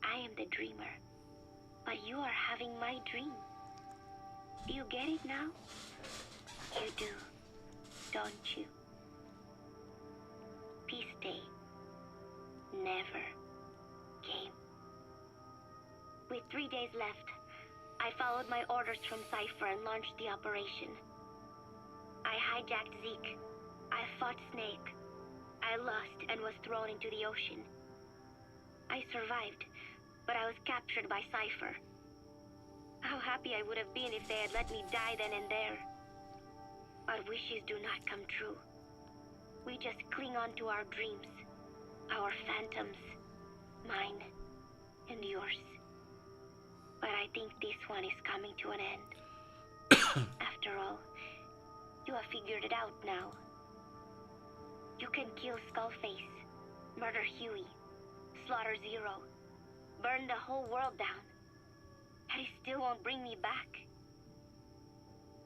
Speaker 5: I am the dreamer. But you are having my dream. Do you get it now? You do, don't you? Peace day never came. With 3 days left, I followed my orders from Cypher and launched the operation. I hijacked Zeke. I fought Snake. I lost and was thrown into the ocean. I survived, but I was captured by Cypher. How happy I would have been if they had let me die then and there. Our wishes do not come true. We just cling on to our dreams, our phantoms, mine and yours. But I think this one is coming to an end. After all, you have figured it out now. You can kill Skullface, murder Huey, slaughter Zero, burn the whole world down, and it still won't bring me back.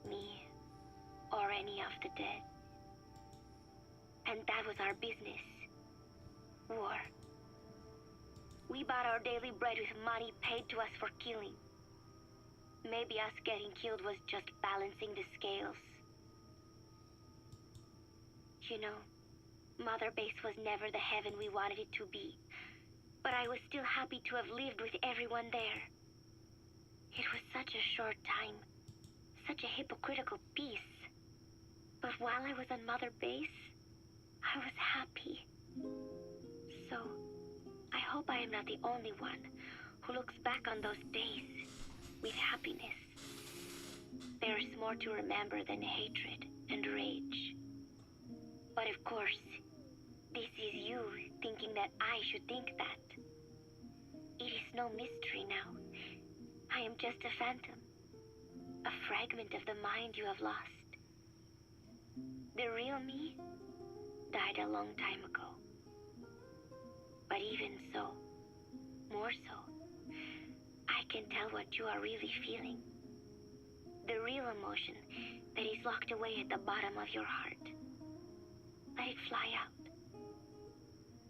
Speaker 5: Me, or any of the dead. And that was our business. War. We bought our daily bread with money paid to us for killing. Maybe us getting killed was just balancing the scales. You know, Mother Base was never the heaven we wanted it to be. But I was still happy to have lived with everyone there. It was such a short time. Such a hypocritical peace. But while I was on Mother Base, I was happy. So, I hope I am not the only one who looks back on those days with happiness. There is more to remember than hatred and rage. But of course, this is you thinking that I should think that. It is no mystery now. I am just a phantom. A fragment of the mind you have lost. The real me died a long time ago. But even so, more so, I can tell what you are really feeling. The real emotion that is locked away at the bottom of your heart. Let it fly out.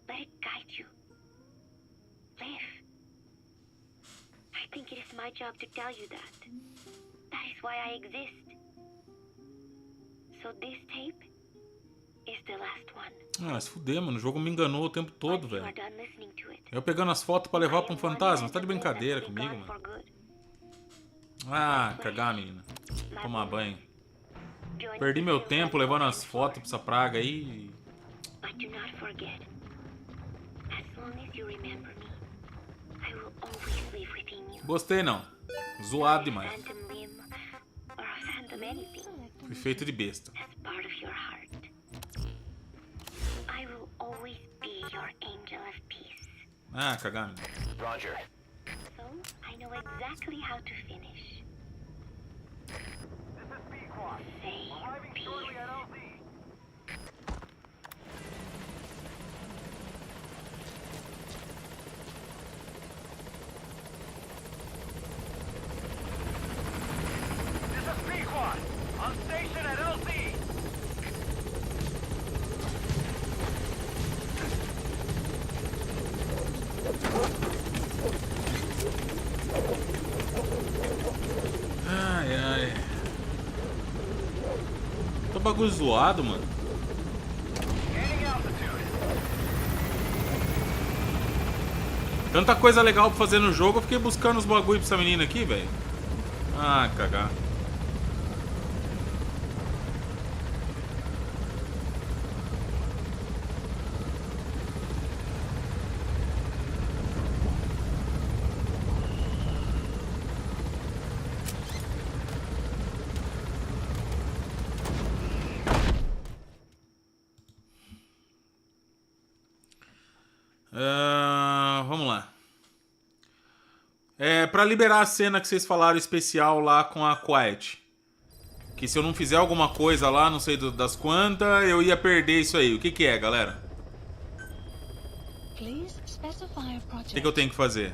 Speaker 5: Let it guide you. Live. I think it is my job to tell you that. That is why I exist. So this tape is the last one.
Speaker 1: Ah, se fuder, mano. O jogo me enganou o tempo todo,
Speaker 5: Once you
Speaker 1: velho.
Speaker 5: are done listening to it,
Speaker 1: Eu pegando as fotos pra levar
Speaker 5: I
Speaker 1: pra um
Speaker 5: am one
Speaker 1: fantasma.
Speaker 5: man
Speaker 1: Tá de
Speaker 5: to
Speaker 1: brincadeira
Speaker 5: blame that
Speaker 1: comigo,
Speaker 5: will be gone
Speaker 1: mano.
Speaker 5: for good.
Speaker 1: Ah, cagar, menina.
Speaker 5: My
Speaker 1: Tomar
Speaker 5: woman.
Speaker 1: banho.
Speaker 5: Join
Speaker 1: Perdi
Speaker 5: the
Speaker 1: meu
Speaker 5: field
Speaker 1: tempo
Speaker 5: that
Speaker 1: levando
Speaker 5: you
Speaker 1: as
Speaker 5: fought
Speaker 1: fotos
Speaker 5: for.
Speaker 1: pra essa praga aí.
Speaker 5: But do not forget. As long as you remember me, I will always live within you.
Speaker 1: Gostei, não. Zoado
Speaker 5: A
Speaker 1: demais.
Speaker 5: phantom limb or a phantom anything
Speaker 1: Fui feito de besta.
Speaker 5: as part of your heart. I will always be your angel of peace.
Speaker 1: Ah, cagar, menina.
Speaker 6: Roger.
Speaker 5: So I know exactly how to finish. Say peace.
Speaker 7: This is P-Quad. On station at LZ.
Speaker 1: bagulho zoado, mano. Tanta coisa legal pra fazer no jogo, eu fiquei buscando os bagulho pra essa menina aqui, velho. Ah, cagar. Vamos lá. Pra liberar a cena que vocês falaram especial lá com a Quiet. Que se eu não fizer alguma coisa lá, não sei das quantas, eu ia perder isso aí. O que que é, galera? O que que eu tenho que fazer?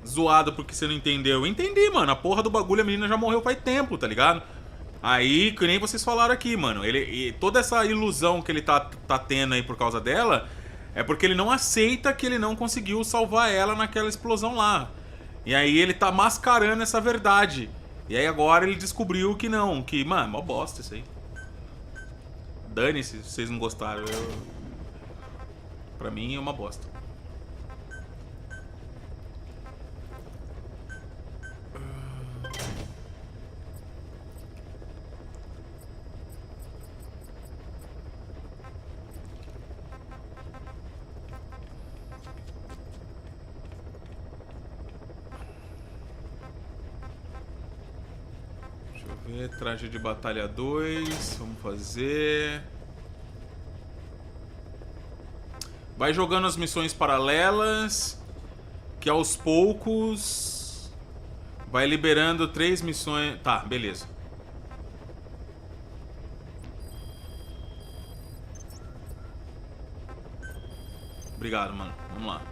Speaker 1: Zoado porque você não entendeu. Entendi, mano. A porra do bagulho, a menina já morreu faz tempo, tá ligado? Aí, que nem vocês falaram aqui, mano. Toda essa ilusão que ele tá tendo aí por causa dela é porque ele não aceita que ele não conseguiu salvar ela naquela explosão lá. E aí ele tá mascarando essa verdade. E aí agora ele descobriu que não. Que, mano, mó bosta isso aí. Dane-se se vocês não gostaram. Pra mim é uma bosta. Traje de batalha 2, vamos fazer. Vai jogando as missões paralelas, que aos poucos vai liberando 3 missões. Tá, beleza. Obrigado, mano. Vamos lá.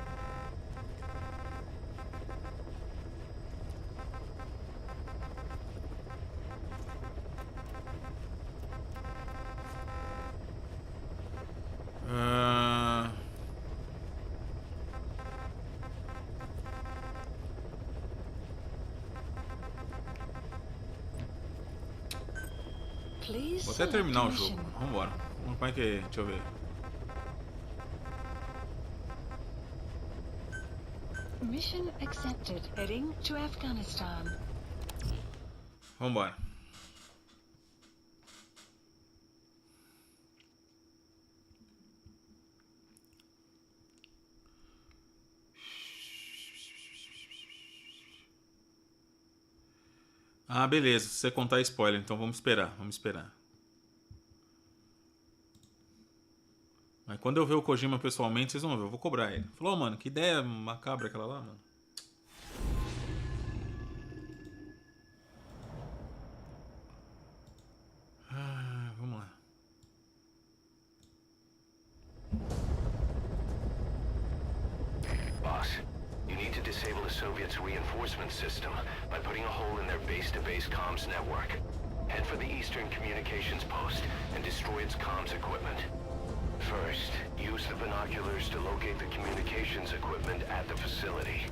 Speaker 1: Vou até terminar o jogo. Vambora. Como é que é? Deixa eu ver.
Speaker 2: Mission accepted. Heading to Afghanistan.
Speaker 1: Vambora. Ah, beleza. Se você contar spoiler, então vamos esperar. Vamos esperar. Mas quando eu ver o Kojima pessoalmente, vocês vão ver. Eu vou cobrar ele. Falou, oh, mano, que ideia macabra aquela lá, mano. Vamos lá.
Speaker 4: Boss, you need to disable the Soviets' reinforcement system by putting a hole in their base-to-base comms network. Head for the Eastern Communications Post and destroy its comms equipment. First, use the binoculars to locate the communications equipment at the facility.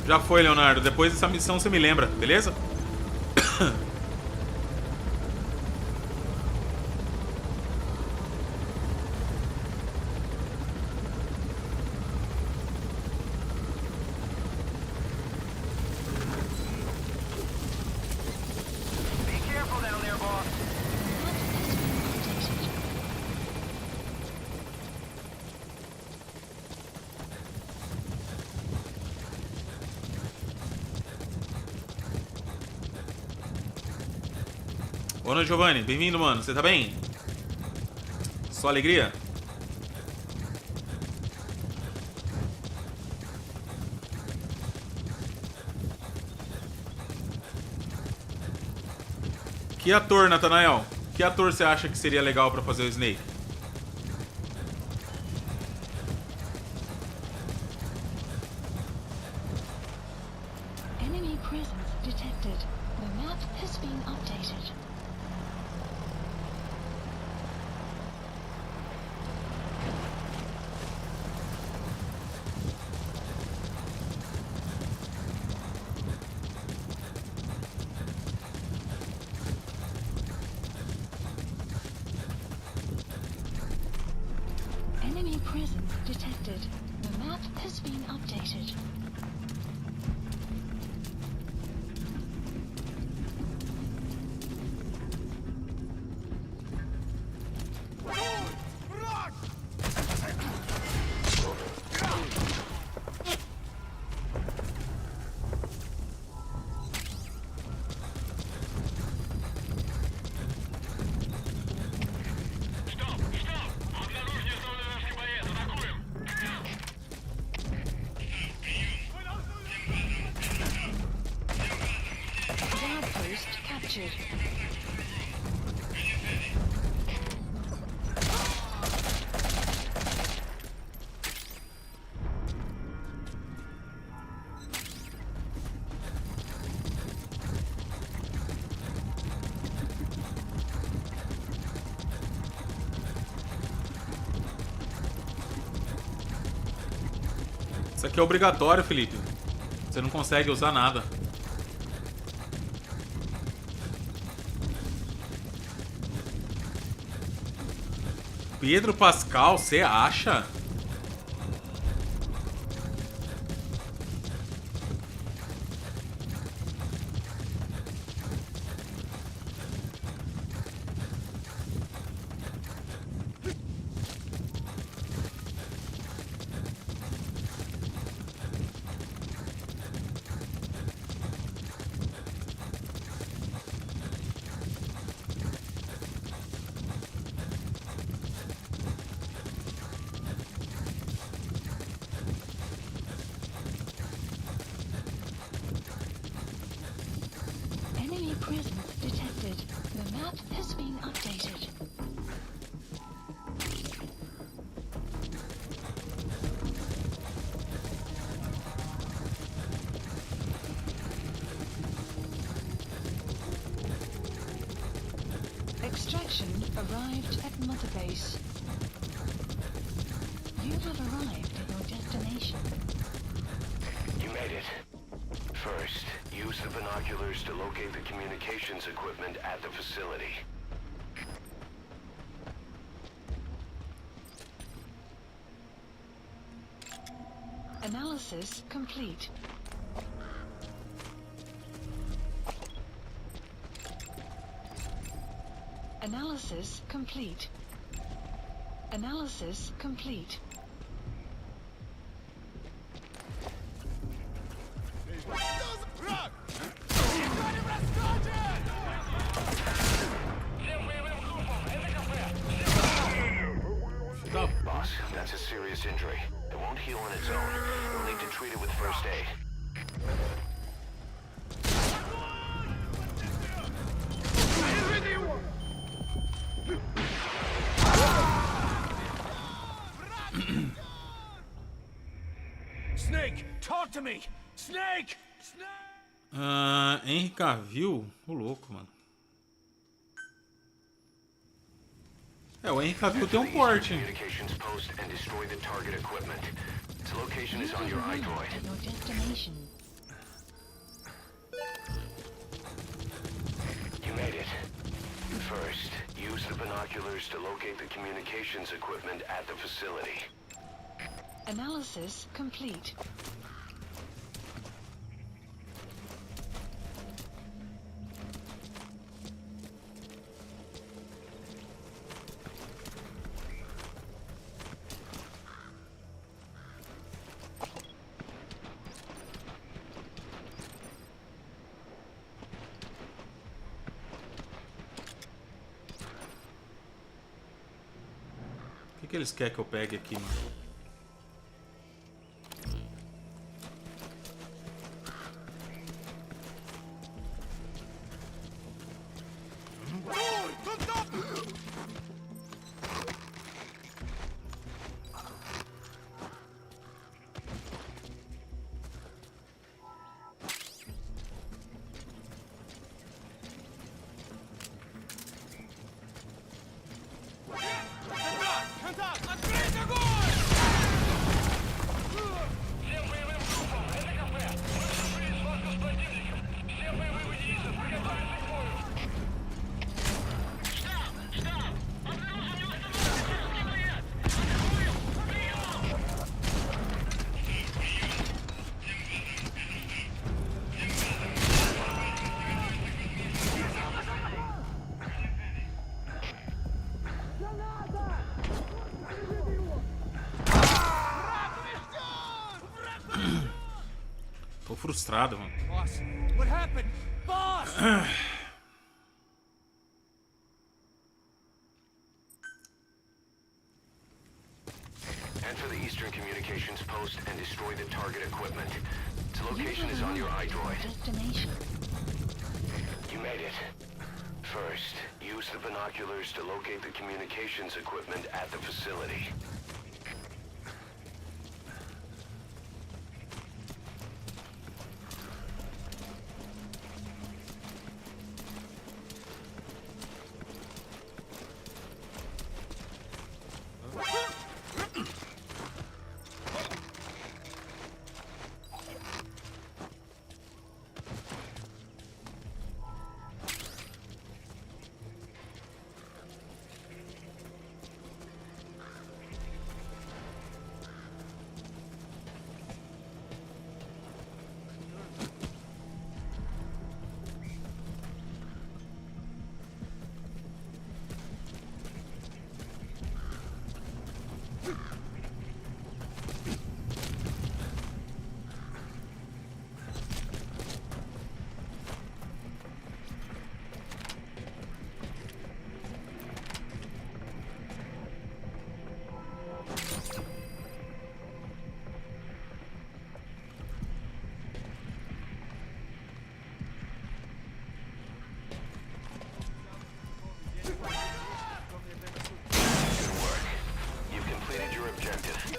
Speaker 1: Já foi, Leonardo. Depois dessa missão você me lembra, beleza? Boa noite, Giovanni. Bem-vindo, mano. Você tá bem? Só alegria? Que ator, Nathanael? Que ator você acha que seria legal pra fazer o Snake?
Speaker 2: Enemy presence detected. presence detected. The map has been updated. Outpost captured.
Speaker 1: Isso aqui é obrigatório, Felipe. Você não consegue usar nada. Pedro Pascal, você acha? Enemy presence detected. The map has been updated. Extraction arrived at Mother Base. You have arrived at your destination.
Speaker 4: You made it. First, use the binoculars to locate the communications equipment at the facility.
Speaker 2: Analysis complete. Analysis complete. Analysis complete.
Speaker 4: Boss, that's a serious injury. It won't heal on its own. You'll need to treat it with first aid.
Speaker 9: Snake, talk to me! Snake!
Speaker 1: Henry Cavill? Ô louco, mano. É, o Henry Cavill tem um porte.
Speaker 4: Communications post and destroy the target equipment. Its location is on your iDroid.
Speaker 2: At your destination.
Speaker 4: You made it. First, use the binoculars to locate the communications equipment at the facility.
Speaker 2: Analysis complete.
Speaker 1: O que eles querem que eu pegue aqui, mano? Tô frustrado, mano.
Speaker 9: Boss, what happened? Boss!
Speaker 4: Enter the Eastern Communications Post and destroy the target equipment. Its location is on your iDroid.
Speaker 2: Destination.
Speaker 4: You made it. First, use the binoculars to locate the communications equipment at the facility.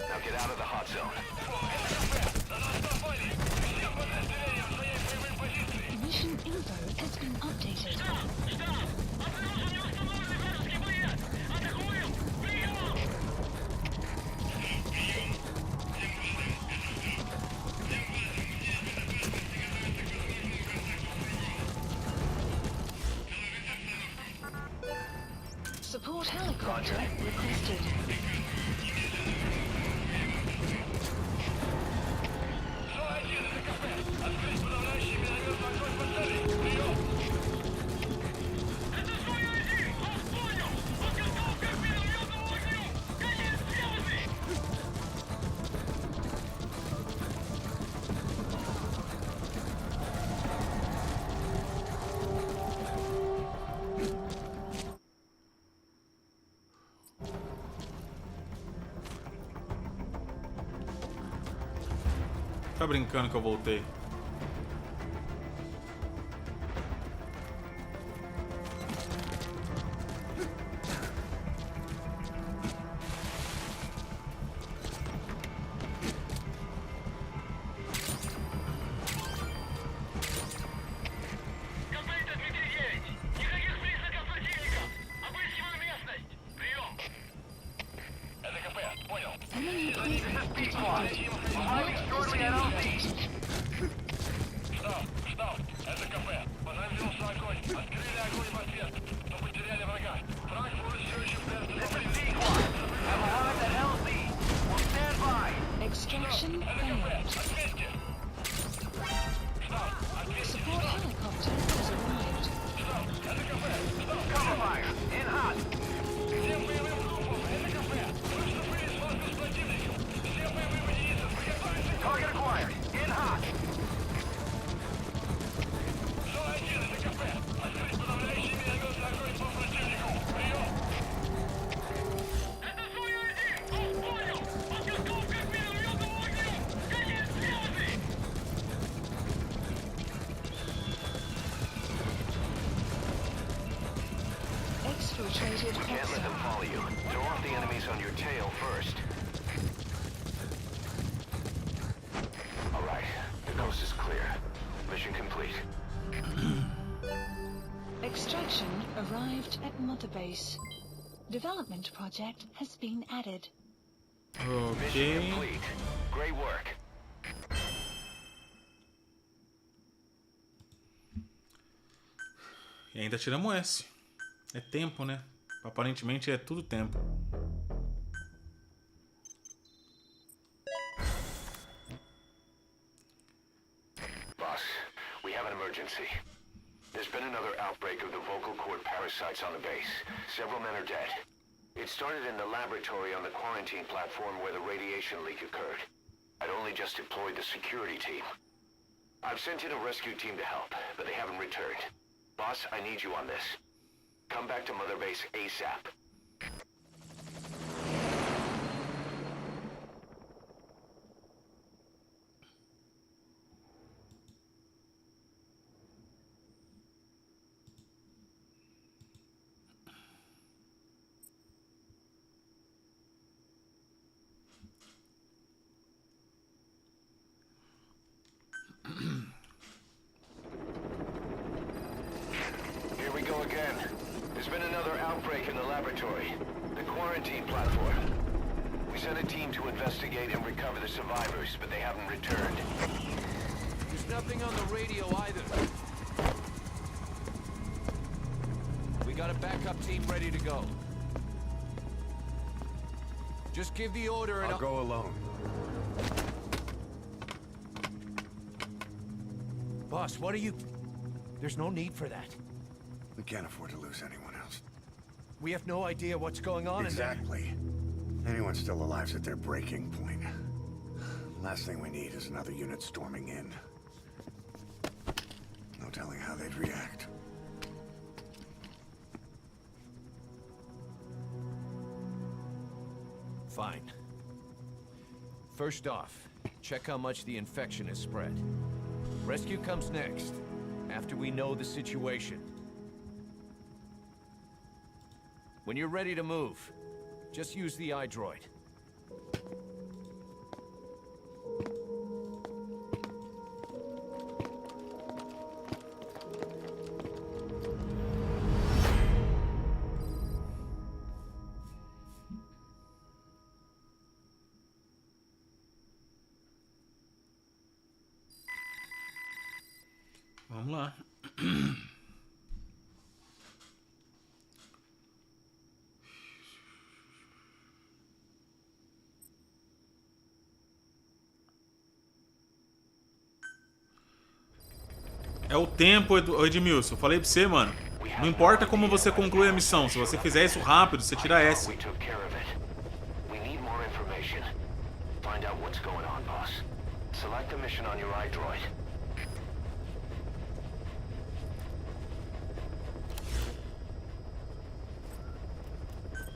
Speaker 4: Now get out of the hot zone.
Speaker 2: Mission info has been updated. Support helicopter requested.
Speaker 1: Tá brincando que eu voltei.
Speaker 2: Enemy presence detected. Map has been updated. Extraction failed. Support helicopter has arrived.
Speaker 4: Cover fire. In hot. Target acquired. In hot.
Speaker 2: Exfiltrated
Speaker 4: Can't let them follow you. Throw off the enemies on your tail first. Alright, the coast is clear. Mission complete.
Speaker 2: Extraction arrived at Mother Base. Development project has been added.
Speaker 4: Mission
Speaker 1: Ok.
Speaker 4: complete. Great work.
Speaker 1: E ainda tiramos S. É tempo, né? Aparentemente é tudo tempo.
Speaker 4: Boss, we have an emergency. There's been another outbreak of the vocal cord parasites on the base. Several men are dead. It started in the laboratory on the quarantine platform where the radiation leak occurred. I'd only just deployed the security team. I've sent in a rescue team to help, but they haven't returned. Boss, I need you on this. Come back to Mother Base ASAP. Here we go again. There's been another outbreak in the laboratory. The quarantine platform. We sent a team to investigate and recover the survivors, but they haven't returned.
Speaker 6: There's nothing on the radio either. We got a backup team ready to go. Just give the order and
Speaker 8: I'll go alone.
Speaker 6: Boss, what are you... There's no need for that.
Speaker 12: We can't afford to lose anyone else.
Speaker 6: We have no idea what's going on
Speaker 12: Exactly. Anyone still alive's at their breaking point. Last thing we need is another unit storming in. No telling how they'd react.
Speaker 6: Fine. First off, check how much the infection has spread. Rescue comes next, after we know the situation. When you're ready to move, just use the iDroid.
Speaker 1: Vamos lá. É o tempo, Edmilson. Eu falei pra você, mano. Não importa como você conclui a missão. Se você fizer isso rápido, você tira S.
Speaker 4: Select a mission on your iDroid.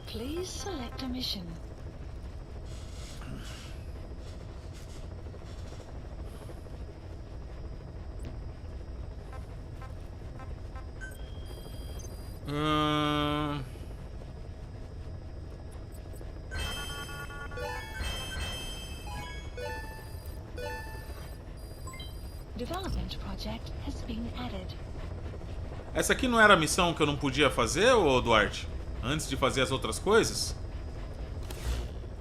Speaker 2: Please select a mission. Development project has been added.
Speaker 1: Essa aqui não era a missão que eu não podia fazer, ô Duarte? Antes de fazer as outras coisas?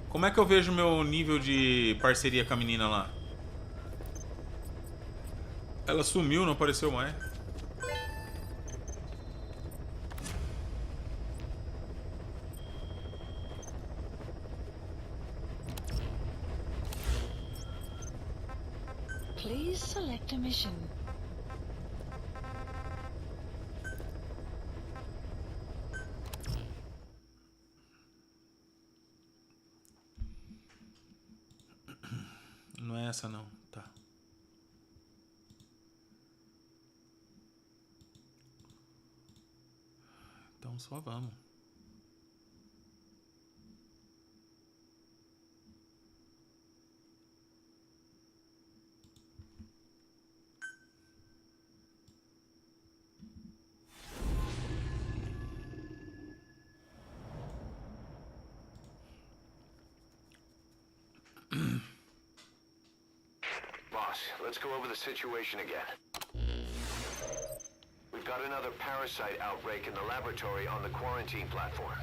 Speaker 1: Como é que eu vejo meu nível de parceria com a menina lá? Ela sumiu, não apareceu mais.
Speaker 2: Please select a mission.
Speaker 1: Não é essa não, tá. Então só vamos.
Speaker 4: Let's go over the situation again. We've got another parasite outbreak in the laboratory on the quarantine platform.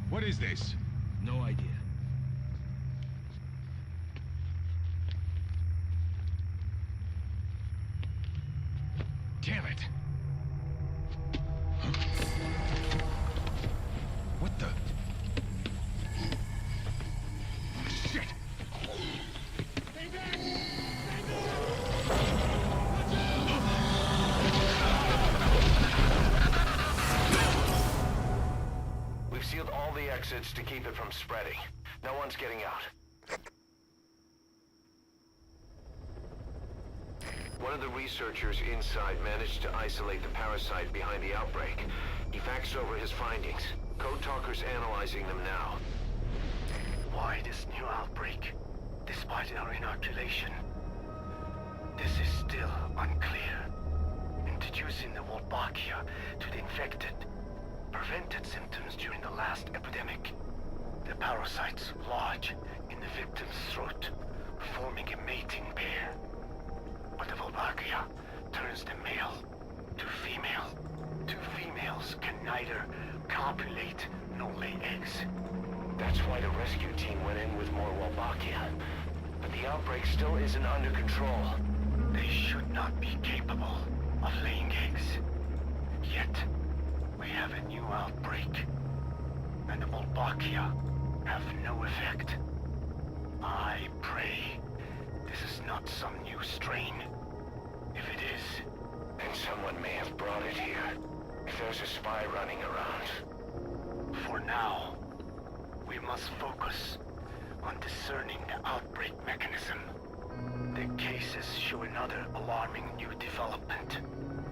Speaker 9: What is this?
Speaker 13: No idea.
Speaker 9: Damn it! What the? Shit! Stay back! Stay back!
Speaker 4: We've sealed all the exits to keep it from spreading. No one's getting out. One of the researchers inside managed to isolate the parasite behind the outbreak. He faxed over his findings. Code Talker's analyzing them now.
Speaker 7: Why this new outbreak, despite our inoculation? This is still unclear. Introducing the Wolbachia to the infected prevented symptoms during the last epidemic. The parasites lodge in the victim's throat, forming a mating pair. But the Wolbachia turns the male to female. Two females can neither copulate nor lay eggs.
Speaker 4: That's why the rescue team went in with more Wolbachia. But the outbreak still isn't under control.
Speaker 7: They should not be capable of laying eggs. Yet, we have a new outbreak. And the Wolbachia have no effect. I pray this is not some new strain. If it is,
Speaker 4: then someone may have brought it here. If there's a spy running around.
Speaker 7: For now, we must focus on discerning the outbreak mechanism. The cases show another alarming new development.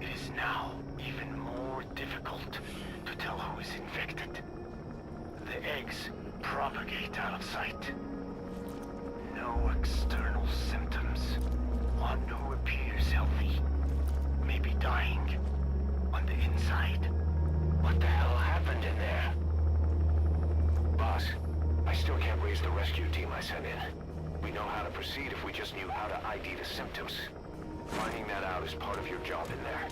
Speaker 7: It is now even more difficult to tell who is infected. The eggs propagate out of sight. No external symptoms. One who appears healthy may be dying on the inside.
Speaker 4: What the hell happened in there? Boss, I still can't raise the rescue team I sent in. We know how to proceed if we just knew how to ID the symptoms. Finding that out is part of your job in there.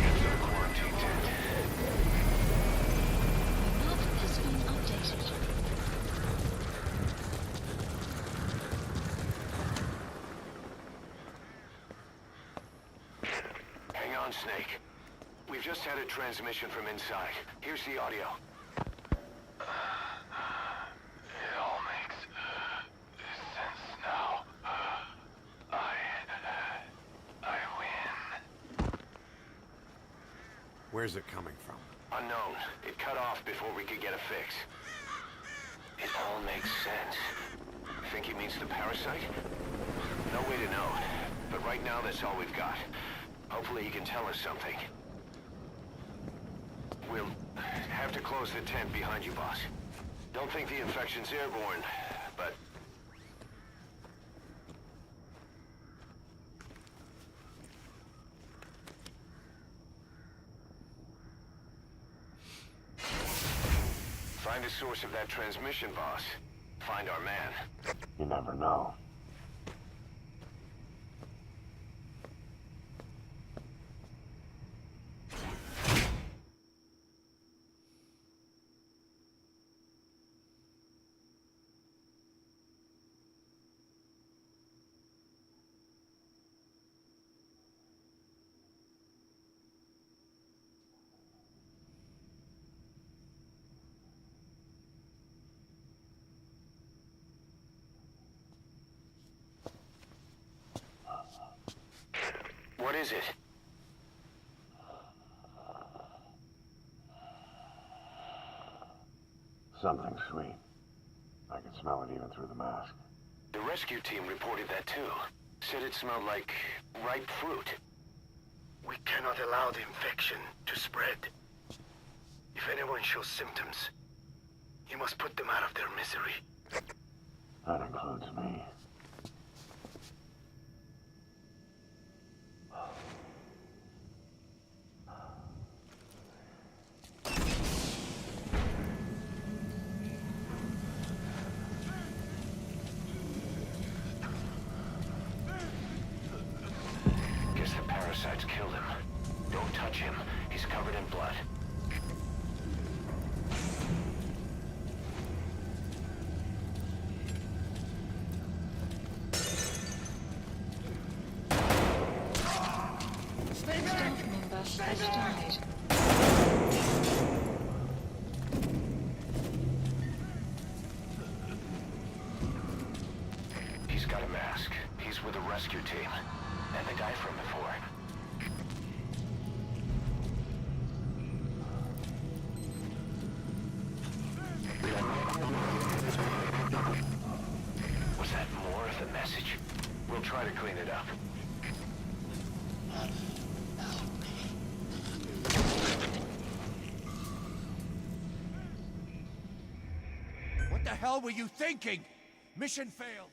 Speaker 4: Enter the quarantine tent.
Speaker 2: The map has been updated.
Speaker 4: Hang on, Snake. We've just had a transmission from inside. Here's the audio.
Speaker 7: It all makes sense now. I win.
Speaker 12: Where's it coming from?
Speaker 4: Unknown. It cut off before we could get a fix. It all makes sense. Think he means the parasite? No way to know. But right now, that's all we've got. Hopefully he can tell us something. We'll have to close the tent behind you, boss. Don't think the infection's airborne, but... Find the source of that transmission, boss. Find our man.
Speaker 12: You never know.
Speaker 4: What is it?
Speaker 12: Something sweet. I can smell it even through the mask.
Speaker 4: The rescue team reported that too. Said it smelled like ripe fruit.
Speaker 7: We cannot allow the infection to spread. If anyone shows symptoms, you must put them out of their misery.
Speaker 12: That includes me.
Speaker 4: Guess the parasites killed him. Don't touch him. He's covered in blood.
Speaker 2: Staff member has died.
Speaker 4: He's got a mask. He's with
Speaker 7: the rescue team. And the guy from before. Was that more of the message? We'll try to clean it up.
Speaker 9: What the hell were you thinking? Mission failed.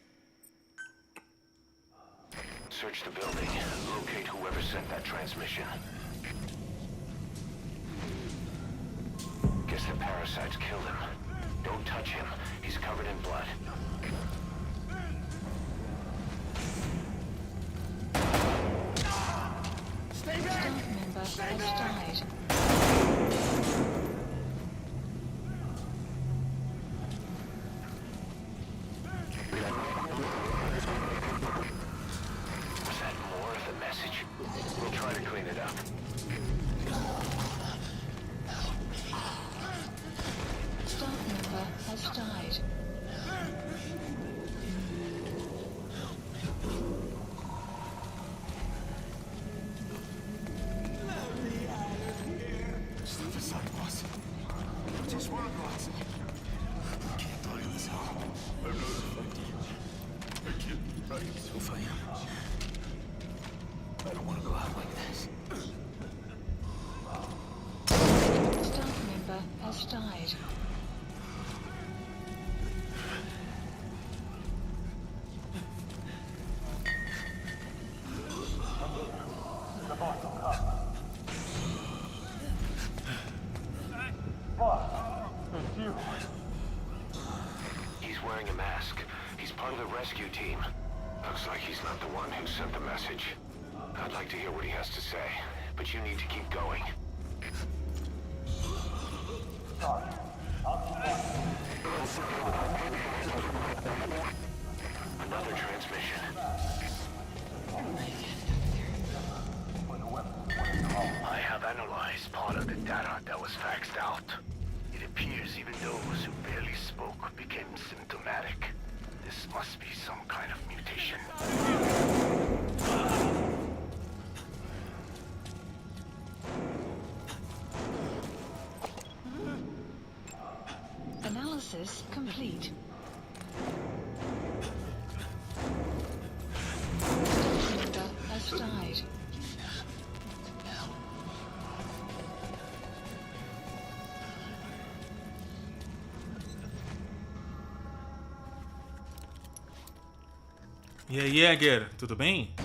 Speaker 7: Search the building. Locate whoever sent that transmission. Guess the parasites killed him. Don't touch him. He's covered in blood.
Speaker 9: Stay back!
Speaker 2: Staff member
Speaker 9: Stay
Speaker 2: has
Speaker 9: back!
Speaker 2: died.
Speaker 7: Was that more of the message? We'll try to clean it up.
Speaker 2: Staff member has died.
Speaker 6: Step aside, boss. I just want to go outside. I can't die in this hell. I'm not affected. I can't be right. If I am, I don't want to go out like this.
Speaker 2: Staff member has died.
Speaker 7: He's wearing a mask. He's part of the rescue team. Looks like he's not the one who sent the message. I'd like to hear what he has to say, but you need to keep going. Another transmission. I have analyzed part of the data that was faxed out. It appears even those who barely spoke became symptomatic. This must be some kind of mutation.
Speaker 2: Analysis complete. Staff member has died.
Speaker 1: E aí, Jäger, tudo bem?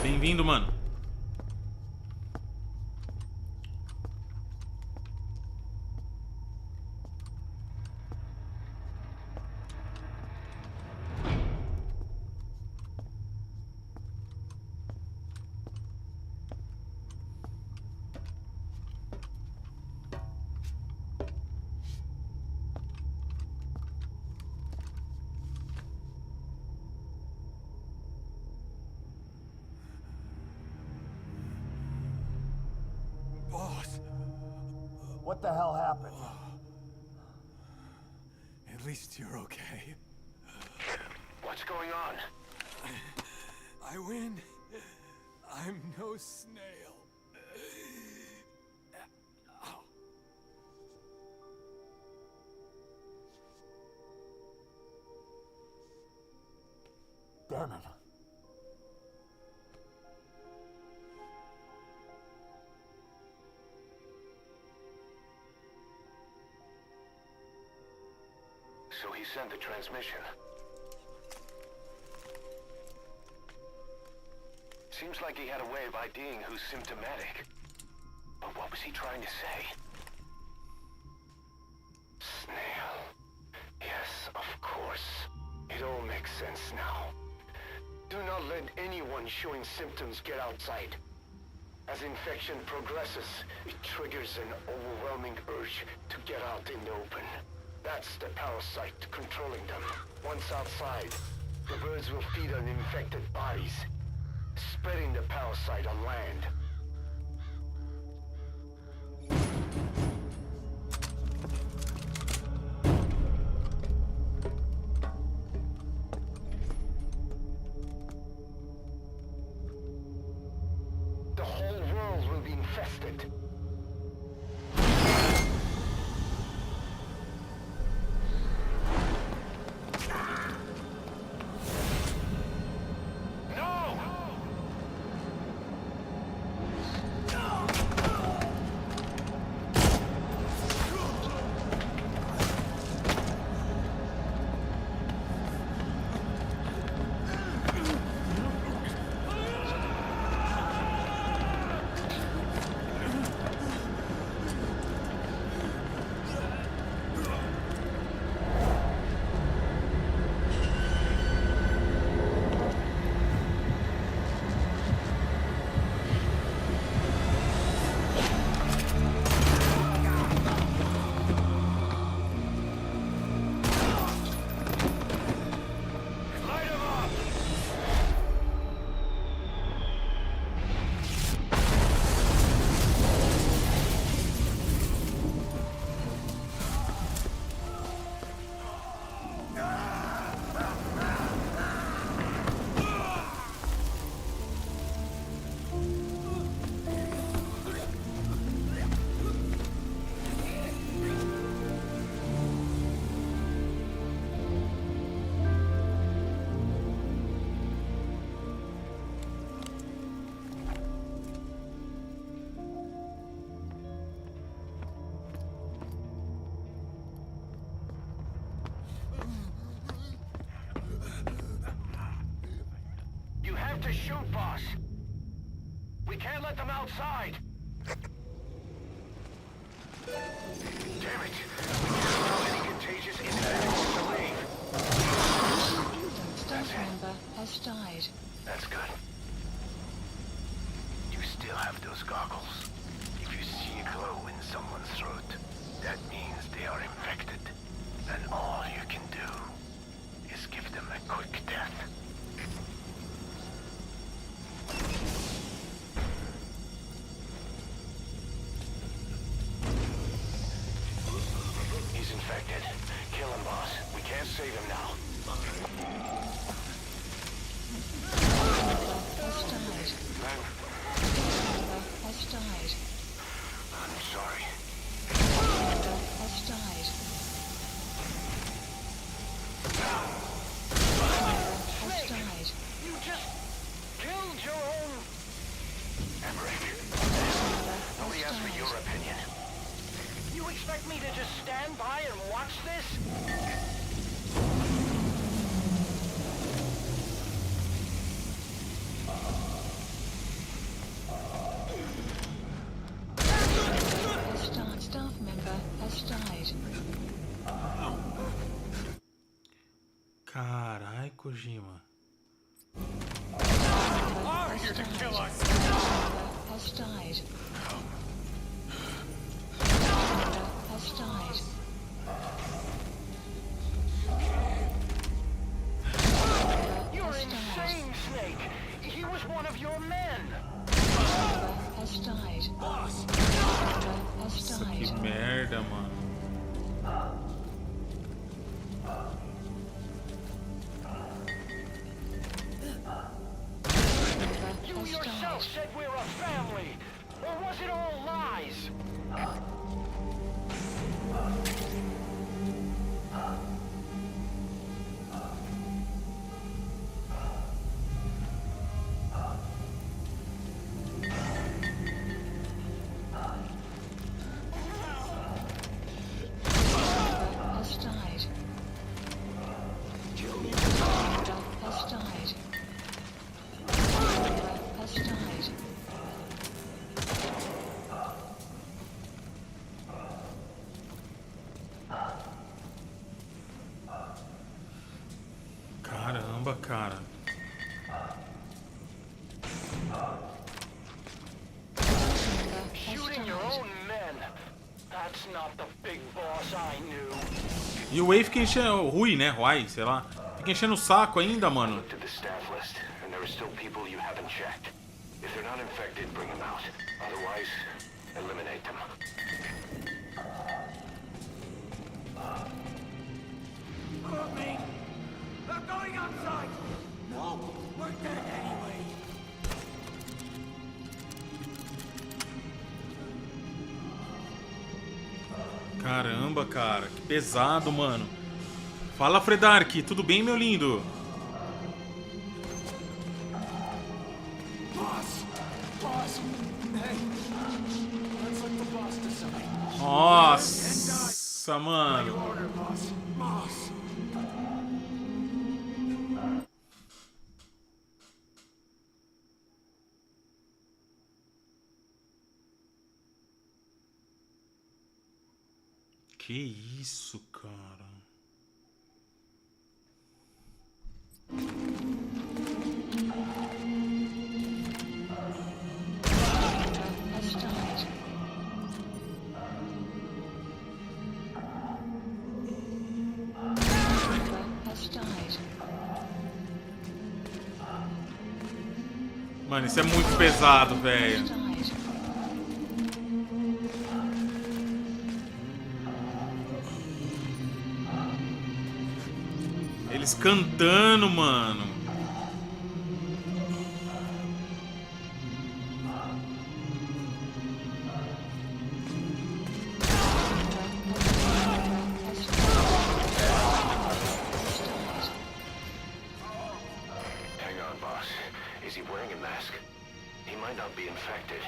Speaker 1: Bem-vindo, mano.
Speaker 6: Boss, what the hell happened? At least you're okay.
Speaker 7: What's going on?
Speaker 6: I win. I'm no snail. Damn it.
Speaker 7: So he sent the transmission. Seems like he had a way of IDing who's symptomatic. But what was he trying to say? Snail. Yes, of course. It all makes sense now. Do not let anyone showing symptoms get outside. As infection progresses, it triggers an overwhelming urge to get out in the open. That's the parasite controlling them. Once outside, the birds will feed on infected bodies, spreading the parasite on land. whole world will be infested. To shoot, boss. We can't let them outside. Damn it. We can't allow any contagious infections to leave.
Speaker 2: Staff member has died.
Speaker 7: That's good. You still have those goggles. If you see a glow in someone's throat, that means they are infected. And all you can do is give them a quick death. He's infected. Kill him, boss. We can't save him now.
Speaker 2: Has died.
Speaker 7: I'm sorry.
Speaker 2: Has died. Has died.
Speaker 7: You just killed your own... Emmerich. Nobody asked for your opinion. You expect me to just stand by and watch this?
Speaker 2: Staff member has died.
Speaker 1: Carai, Kojima.
Speaker 2: Are here to kill us. Has died. Has died.
Speaker 7: You're insane, Snake. He was one of your men.
Speaker 2: Has died. Has died.
Speaker 1: Que merda, mano.
Speaker 7: You yourself said we're a family. Or was it all lies?
Speaker 1: Caramba, cara.
Speaker 7: Shooting your own men. That's not the big boss I knew.
Speaker 1: E o Wei fica enchendo... Rui, né? Ruai, sei lá. Fica enchendo o saco ainda, mano.
Speaker 7: Looked at the staff list, and there are still people you haven't checked. If they're not infected, bring them out. Otherwise, eliminate them.
Speaker 9: Me! They're going outside! No, we're dead anyway.
Speaker 1: Caramba, cara, que pesado, mano. Fala, Fredark, tudo bem, meu lindo? Nossa, mano. Que isso, cara? Mano, isso é muito pesado, velho. Eles cantando, mano.
Speaker 7: Hang on, boss. Is he wearing a mask? He might not be infected.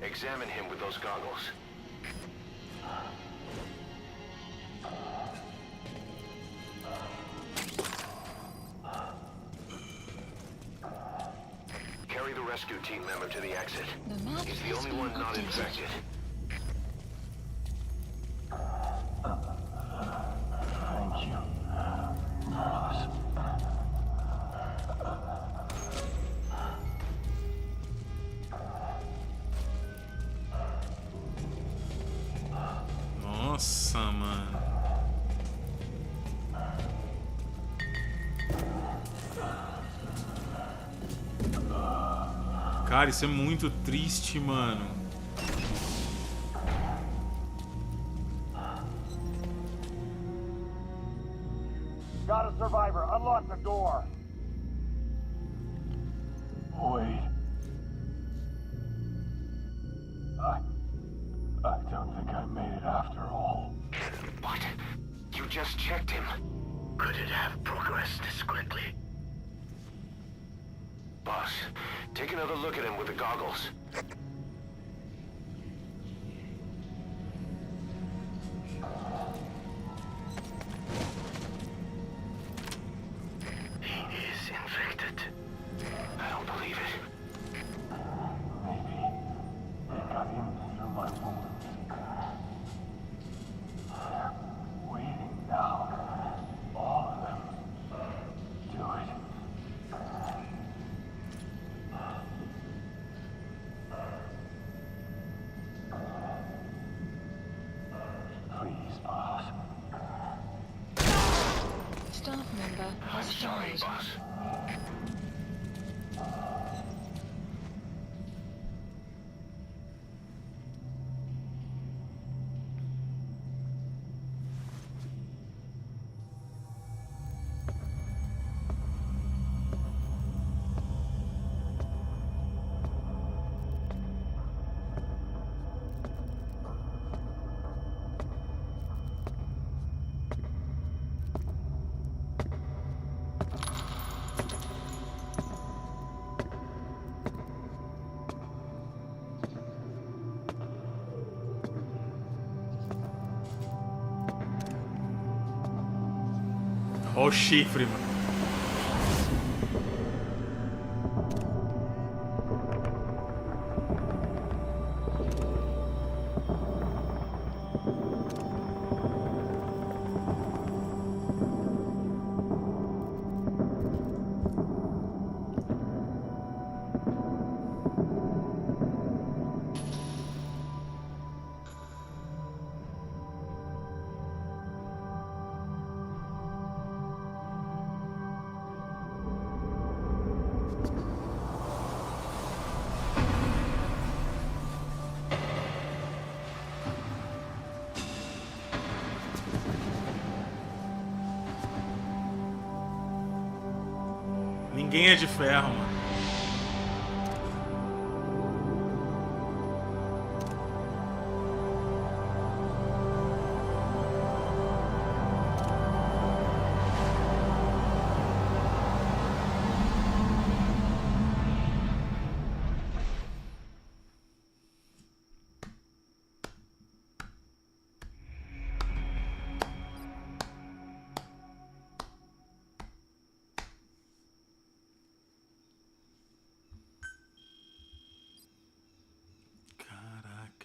Speaker 7: Examine him with those goggles. Carry the rescue team member to the exit. He's the only one not infected.
Speaker 6: Thank you, boss.
Speaker 1: Nossa, mano. Cara, isso é muito triste, mano.
Speaker 6: Got a survivor. Unlock the door. Wait. I don't think I made it after all.
Speaker 7: What? You just checked him. Could it have progressed this quickly? Boss, take another look at him with the goggles. He is infected. I don't believe it.
Speaker 6: Maybe it got in through my wounds. They're waiting now. All of them. Do it. Please, boss.
Speaker 2: Staff member
Speaker 7: I'm
Speaker 2: has
Speaker 7: sorry,
Speaker 2: died.
Speaker 7: boss.
Speaker 1: Ó o chifre, mano. Ninguém é de ferro, mano.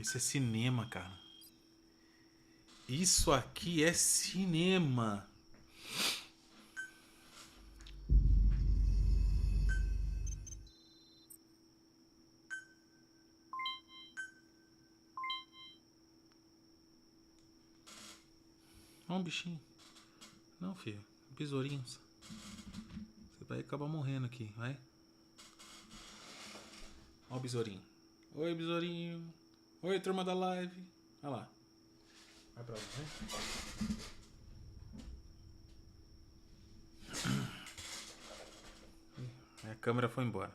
Speaker 1: Isso é cinema, cara. Isso aqui é cinema. Olha um bichinho. Não, filho. Besourinhos. Você vai acabar morrendo aqui, vai. Olha o besourinho. Oi, besourinho. Oi, turma da live. Olha lá. Vai pra lá, né? A câmera foi embora.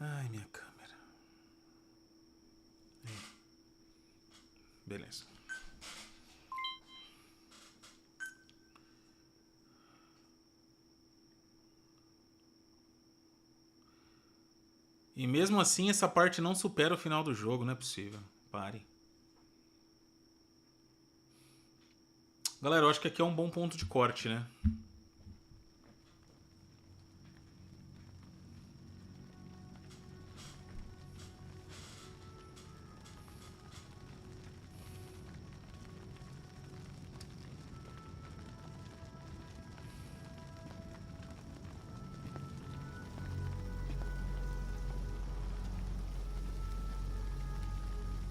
Speaker 1: Ai, minha câmera. Beleza. E mesmo assim, essa parte não supera o final do jogo, não é possível. Pare. Galera, eu acho que aqui é um bom ponto de corte, né?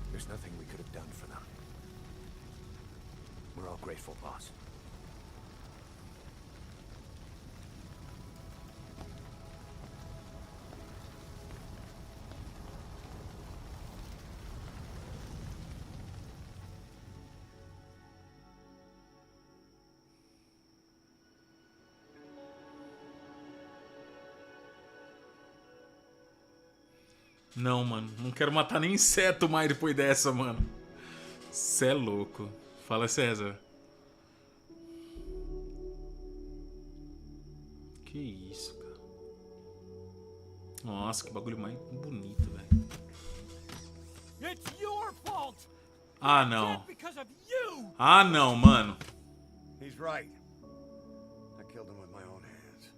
Speaker 8: There's nothing we could have done for them. We're all grateful, boss.
Speaker 1: Não, mano. Não quero matar nem inseto mais depois dessa, mano. Cê é louco. Fala, César. Que isso, cara. Nossa, que bagulho mais bonito, velho. Ah, não. Ah, não, mano.
Speaker 12: He's right. I killed him with my own hands.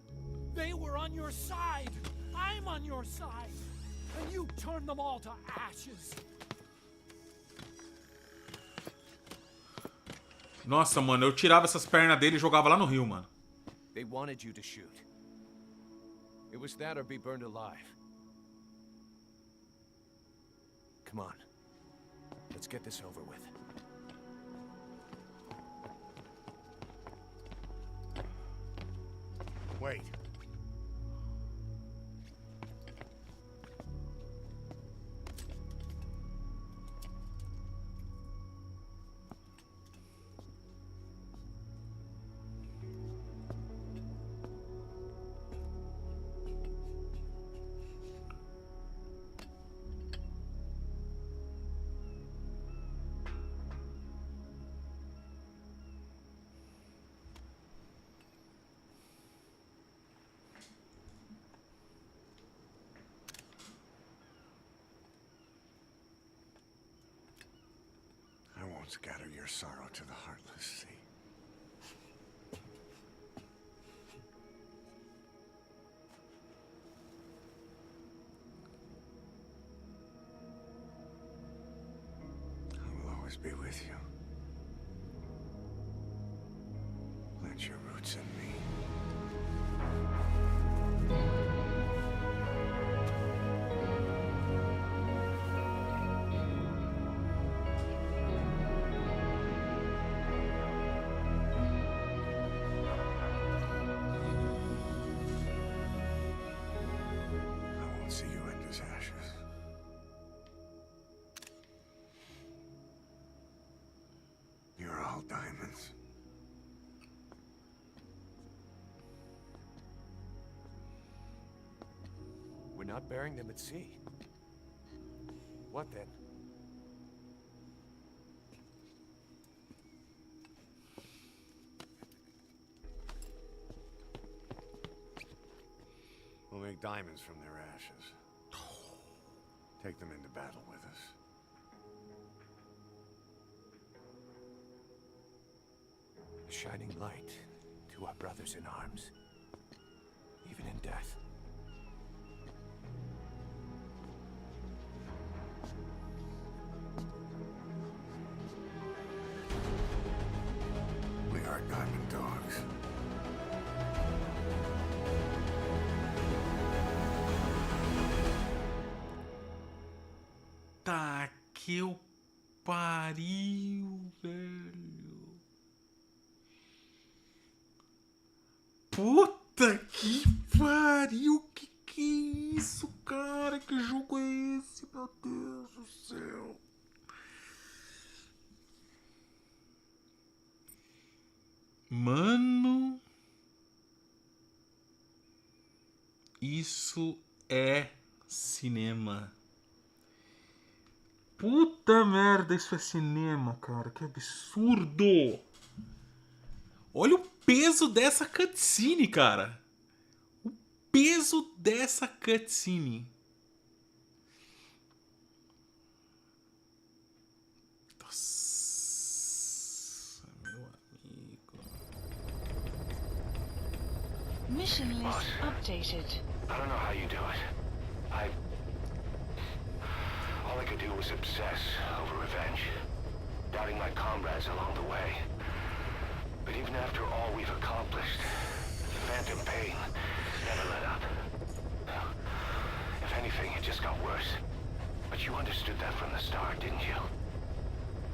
Speaker 9: They were on your side. I'm on your side. And you turned them all to ashes.
Speaker 1: Nossa, mano, eu tirava essas pernas dele e jogava lá no rio, mano.
Speaker 8: They wanted you to shoot. It was that or be burned alive. Come on. Let's get this over with.
Speaker 12: Wait. Scatter your sorrow to the heartless sea. I will always be with you. Plant your roots in me. Diamonds.
Speaker 8: We're not burying them at sea. What then?
Speaker 12: We'll make diamonds from their ashes. Take them into battle with us.
Speaker 8: A shining light to our brothers in arms, even in death.
Speaker 12: Smart diamond dogs.
Speaker 1: Tá que eu pariu, velho. Puta que pariu. Que é isso, cara? Que jogo é esse, meu Deus do céu? Mano, isso é cinema. Puta merda, isso é cinema, cara. Que absurdo. Olha o peso dessa cutscene, cara. O peso dessa cutscene. Nossa, meu amigo.
Speaker 2: Mission list updated.
Speaker 4: I don't know how you do it. All I could do was obsess over revenge, doubting my comrades along the way. But even after all we've accomplished, the phantom pain never let up. If anything, it just got worse. But you understood that from the start, didn't you?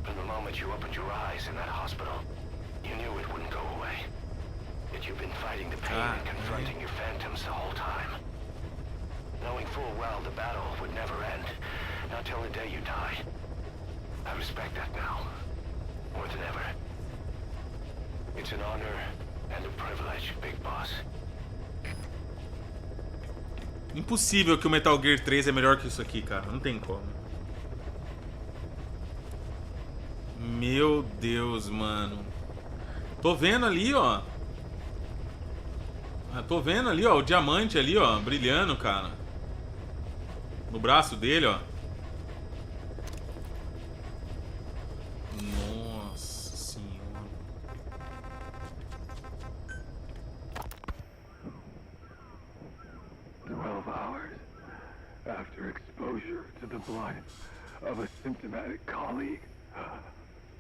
Speaker 4: From the moment you opened your eyes in that hospital, you knew it wouldn't go away. Yet you've been fighting the pain and confronting your phantoms the whole time. Knowing full well the battle would never end, not till the day you die. I respect that now, more than ever. It's an honor and a privilege, Big Boss.
Speaker 1: Impossível que o Metal Gear 3 é melhor que isso aqui, cara. Não tem como. Meu Deus, mano. Tô vendo ali, ó. Tô vendo ali, ó, o diamante ali, ó, brilhando, cara. No braço dele, ó. Nossa senhora.
Speaker 6: 12 hours after exposure to the blood of a symptomatic colleague,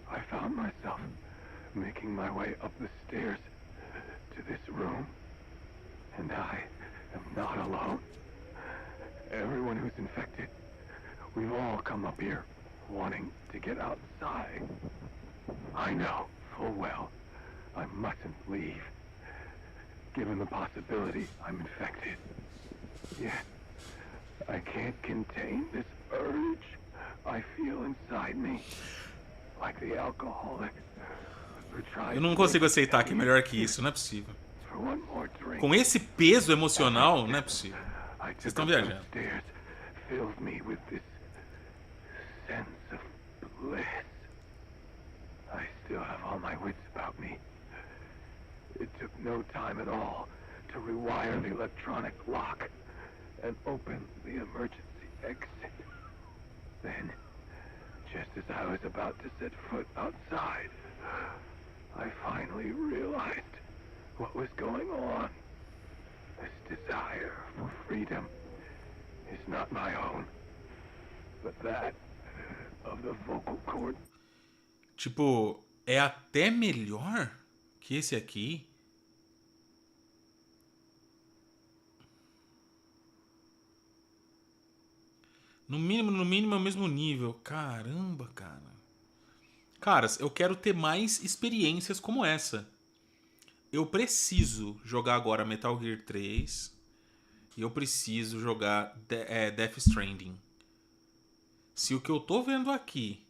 Speaker 6: I found myself making my way up the stairs to this room. And I am not alone. Everyone who's infected, we've all come up here wanting to get outside. I know full well I mustn't leave, given the possibility I'm infected. Yet, I can't contain this urge I feel inside me, like the alcoholic who tries.
Speaker 1: Eu não consigo aceitar que é melhor que isso, não é possível. Com esse peso emocional, não é possível. Vocês estão viajando.
Speaker 6: Filled me with this sense of bliss. I still have all my wits about me. It took no time at all to rewire the electronic lock and open the emergency exit. Then, just as I was about to set foot outside, I finally realized what was going on. This desire for freedom is not my own, but that of the vocal cord.
Speaker 1: Tipo, é até melhor que esse aqui. No mínimo é o mesmo nível. Caramba, cara. Caras, eu quero ter mais experiências como essa. Eu preciso jogar agora Metal Gear 3 e eu preciso jogar Death Stranding. Se o que eu tô vendo aqui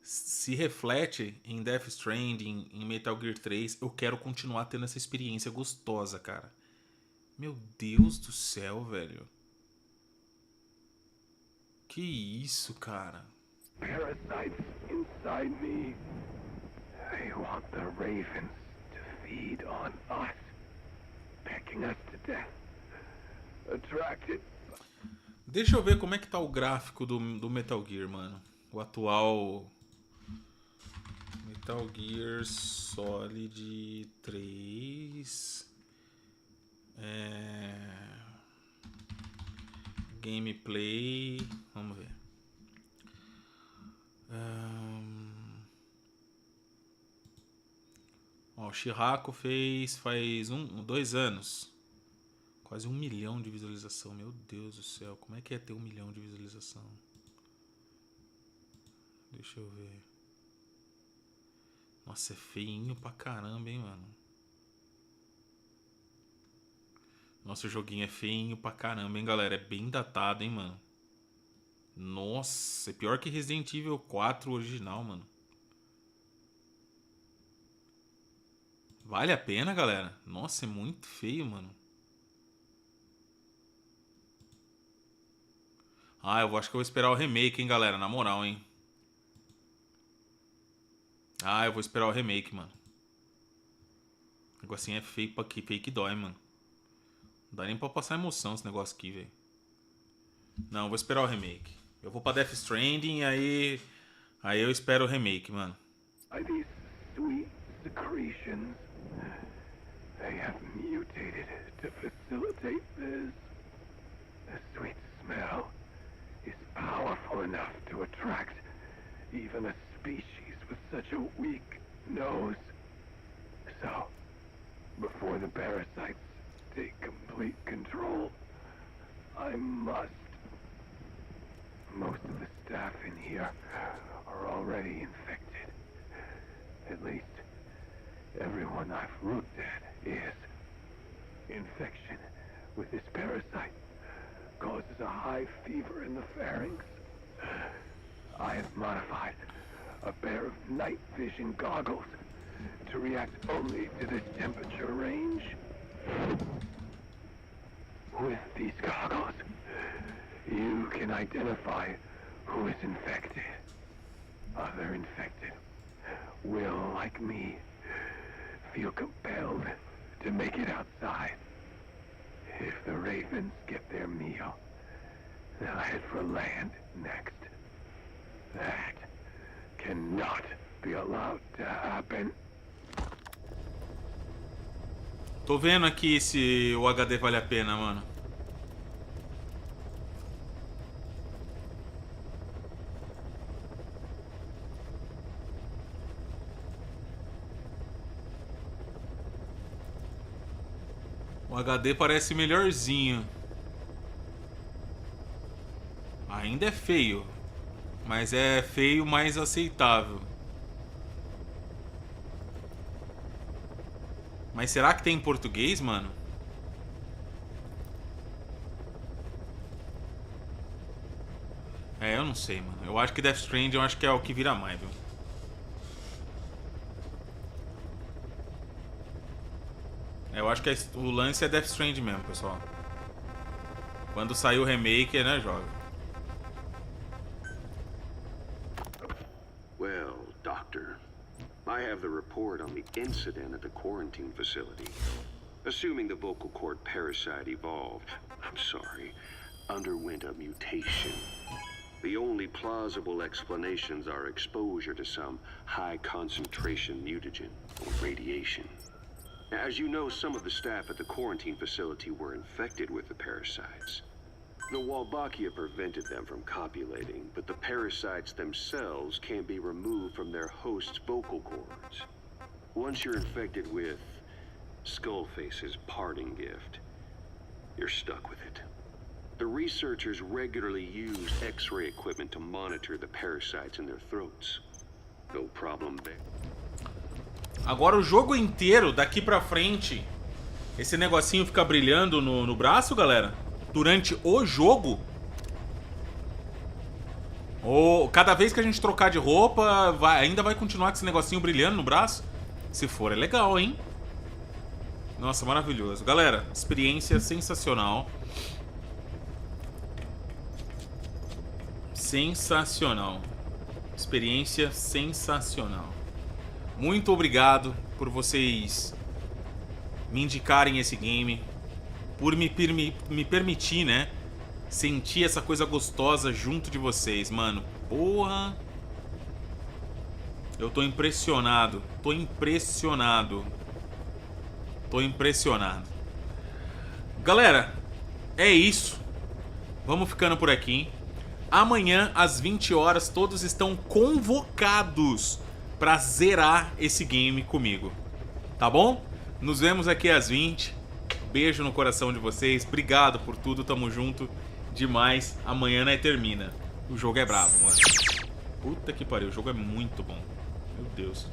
Speaker 1: se reflete em Death Stranding, em Metal Gear 3, eu quero continuar tendo essa experiência gostosa, cara. Meu Deus do céu, velho. Que isso, cara?
Speaker 6: Parasites inside me. They want the ravens to feed on us, pecking us to death. Attracted.
Speaker 1: Deixa eu ver como é que tá o gráfico do Metal Gear, mano. O atual Metal Gear Solid 3. Gameplay. Vamos ver. Ó, o Chirraco fez faz 2 anos. Quase 1 milhão de visualização. Meu Deus do céu. Como é que é ter 1 milhão de visualização? Deixa eu ver. Nossa, é feinho pra caramba, hein, mano. Nossa, o joguinho é feinho pra caramba, hein, galera. É bem datado, hein, mano. Nossa, é pior que Resident Evil 4 original, mano. Vale a pena, galera? Nossa, é muito feio, mano. Ah, eu acho que eu vou esperar o remake, hein, galera. Na moral, hein. Ah, eu vou esperar o remake, mano. O negocinho é feio pra aqui. Feio que dói, mano. Não dá nem pra passar emoção esse negócio aqui, velho. Não, eu vou esperar o remake. Eu vou pra Death Stranding e aí eu espero o remake, mano.
Speaker 7: These sweet secretions, they have mutated to facilitate this. The sweet smell is powerful enough to attract even a species with such a weak nose. So, before the parasites take complete control, I must. Most of the staff in here are already infected. At least, everyone I've looked at is. Infection with this parasite causes a high fever in the pharynx. I have modified a pair of night vision goggles to react only to this temperature range. With these goggles, you can identify who is infected. Other infected will, like me, feel compelled to make it outside. If the ravens get their meal, they'll head for land next. That cannot be allowed to happen.
Speaker 1: Tô vendo aqui se o HD vale a pena, mano. O HD parece melhorzinho. Ainda é feio, mas é feio mais aceitável. Mas será que tem em português, mano? É, eu não sei, mano. Eu acho que Death Stranding, eu acho que é o que vira mais, viu? Eu acho que o lance é Death Stranding mesmo, pessoal. Quando sair o remake, né, joga.
Speaker 3: Well, Doctor, I have the report on the incident at the quarantine facility. Assuming the vocal cord parasite evolved, underwent a mutation. The only plausible explanations are exposure to some high concentration mutagen or radiation. As you know, some of the staff at the quarantine facility were infected with the parasites. The Wolbachia prevented them from copulating, but the parasites themselves can't be removed from their host's vocal cords. Once you're infected with Skullface's parting gift, you're stuck with it. The researchers regularly use X-ray equipment to monitor the parasites in their throats. No problem there.
Speaker 1: Agora o jogo inteiro, daqui pra frente, esse negocinho fica brilhando no braço, galera? Durante o jogo? Ou cada vez que a gente trocar de roupa, ainda vai continuar com esse negocinho brilhando no braço? Se for, é legal, hein? Nossa, maravilhoso. Galera, experiência sensacional. Sensacional. Experiência sensacional. Muito obrigado por vocês me indicarem esse game, por me permitir, né, sentir essa coisa gostosa junto de vocês, mano. Porra! Eu tô impressionado, tô impressionado. Tô impressionado. Galera, é isso. Vamos ficando por aqui. Amanhã, às 20 horas, todos estão convocados pra zerar esse game comigo. Tá bom? Nos vemos aqui às 20. Beijo no coração de vocês. Obrigado por tudo. Tamo junto demais. Amanhã, né, termina. O jogo é brabo, mano. Puta que pariu. O jogo é muito bom. Meu Deus.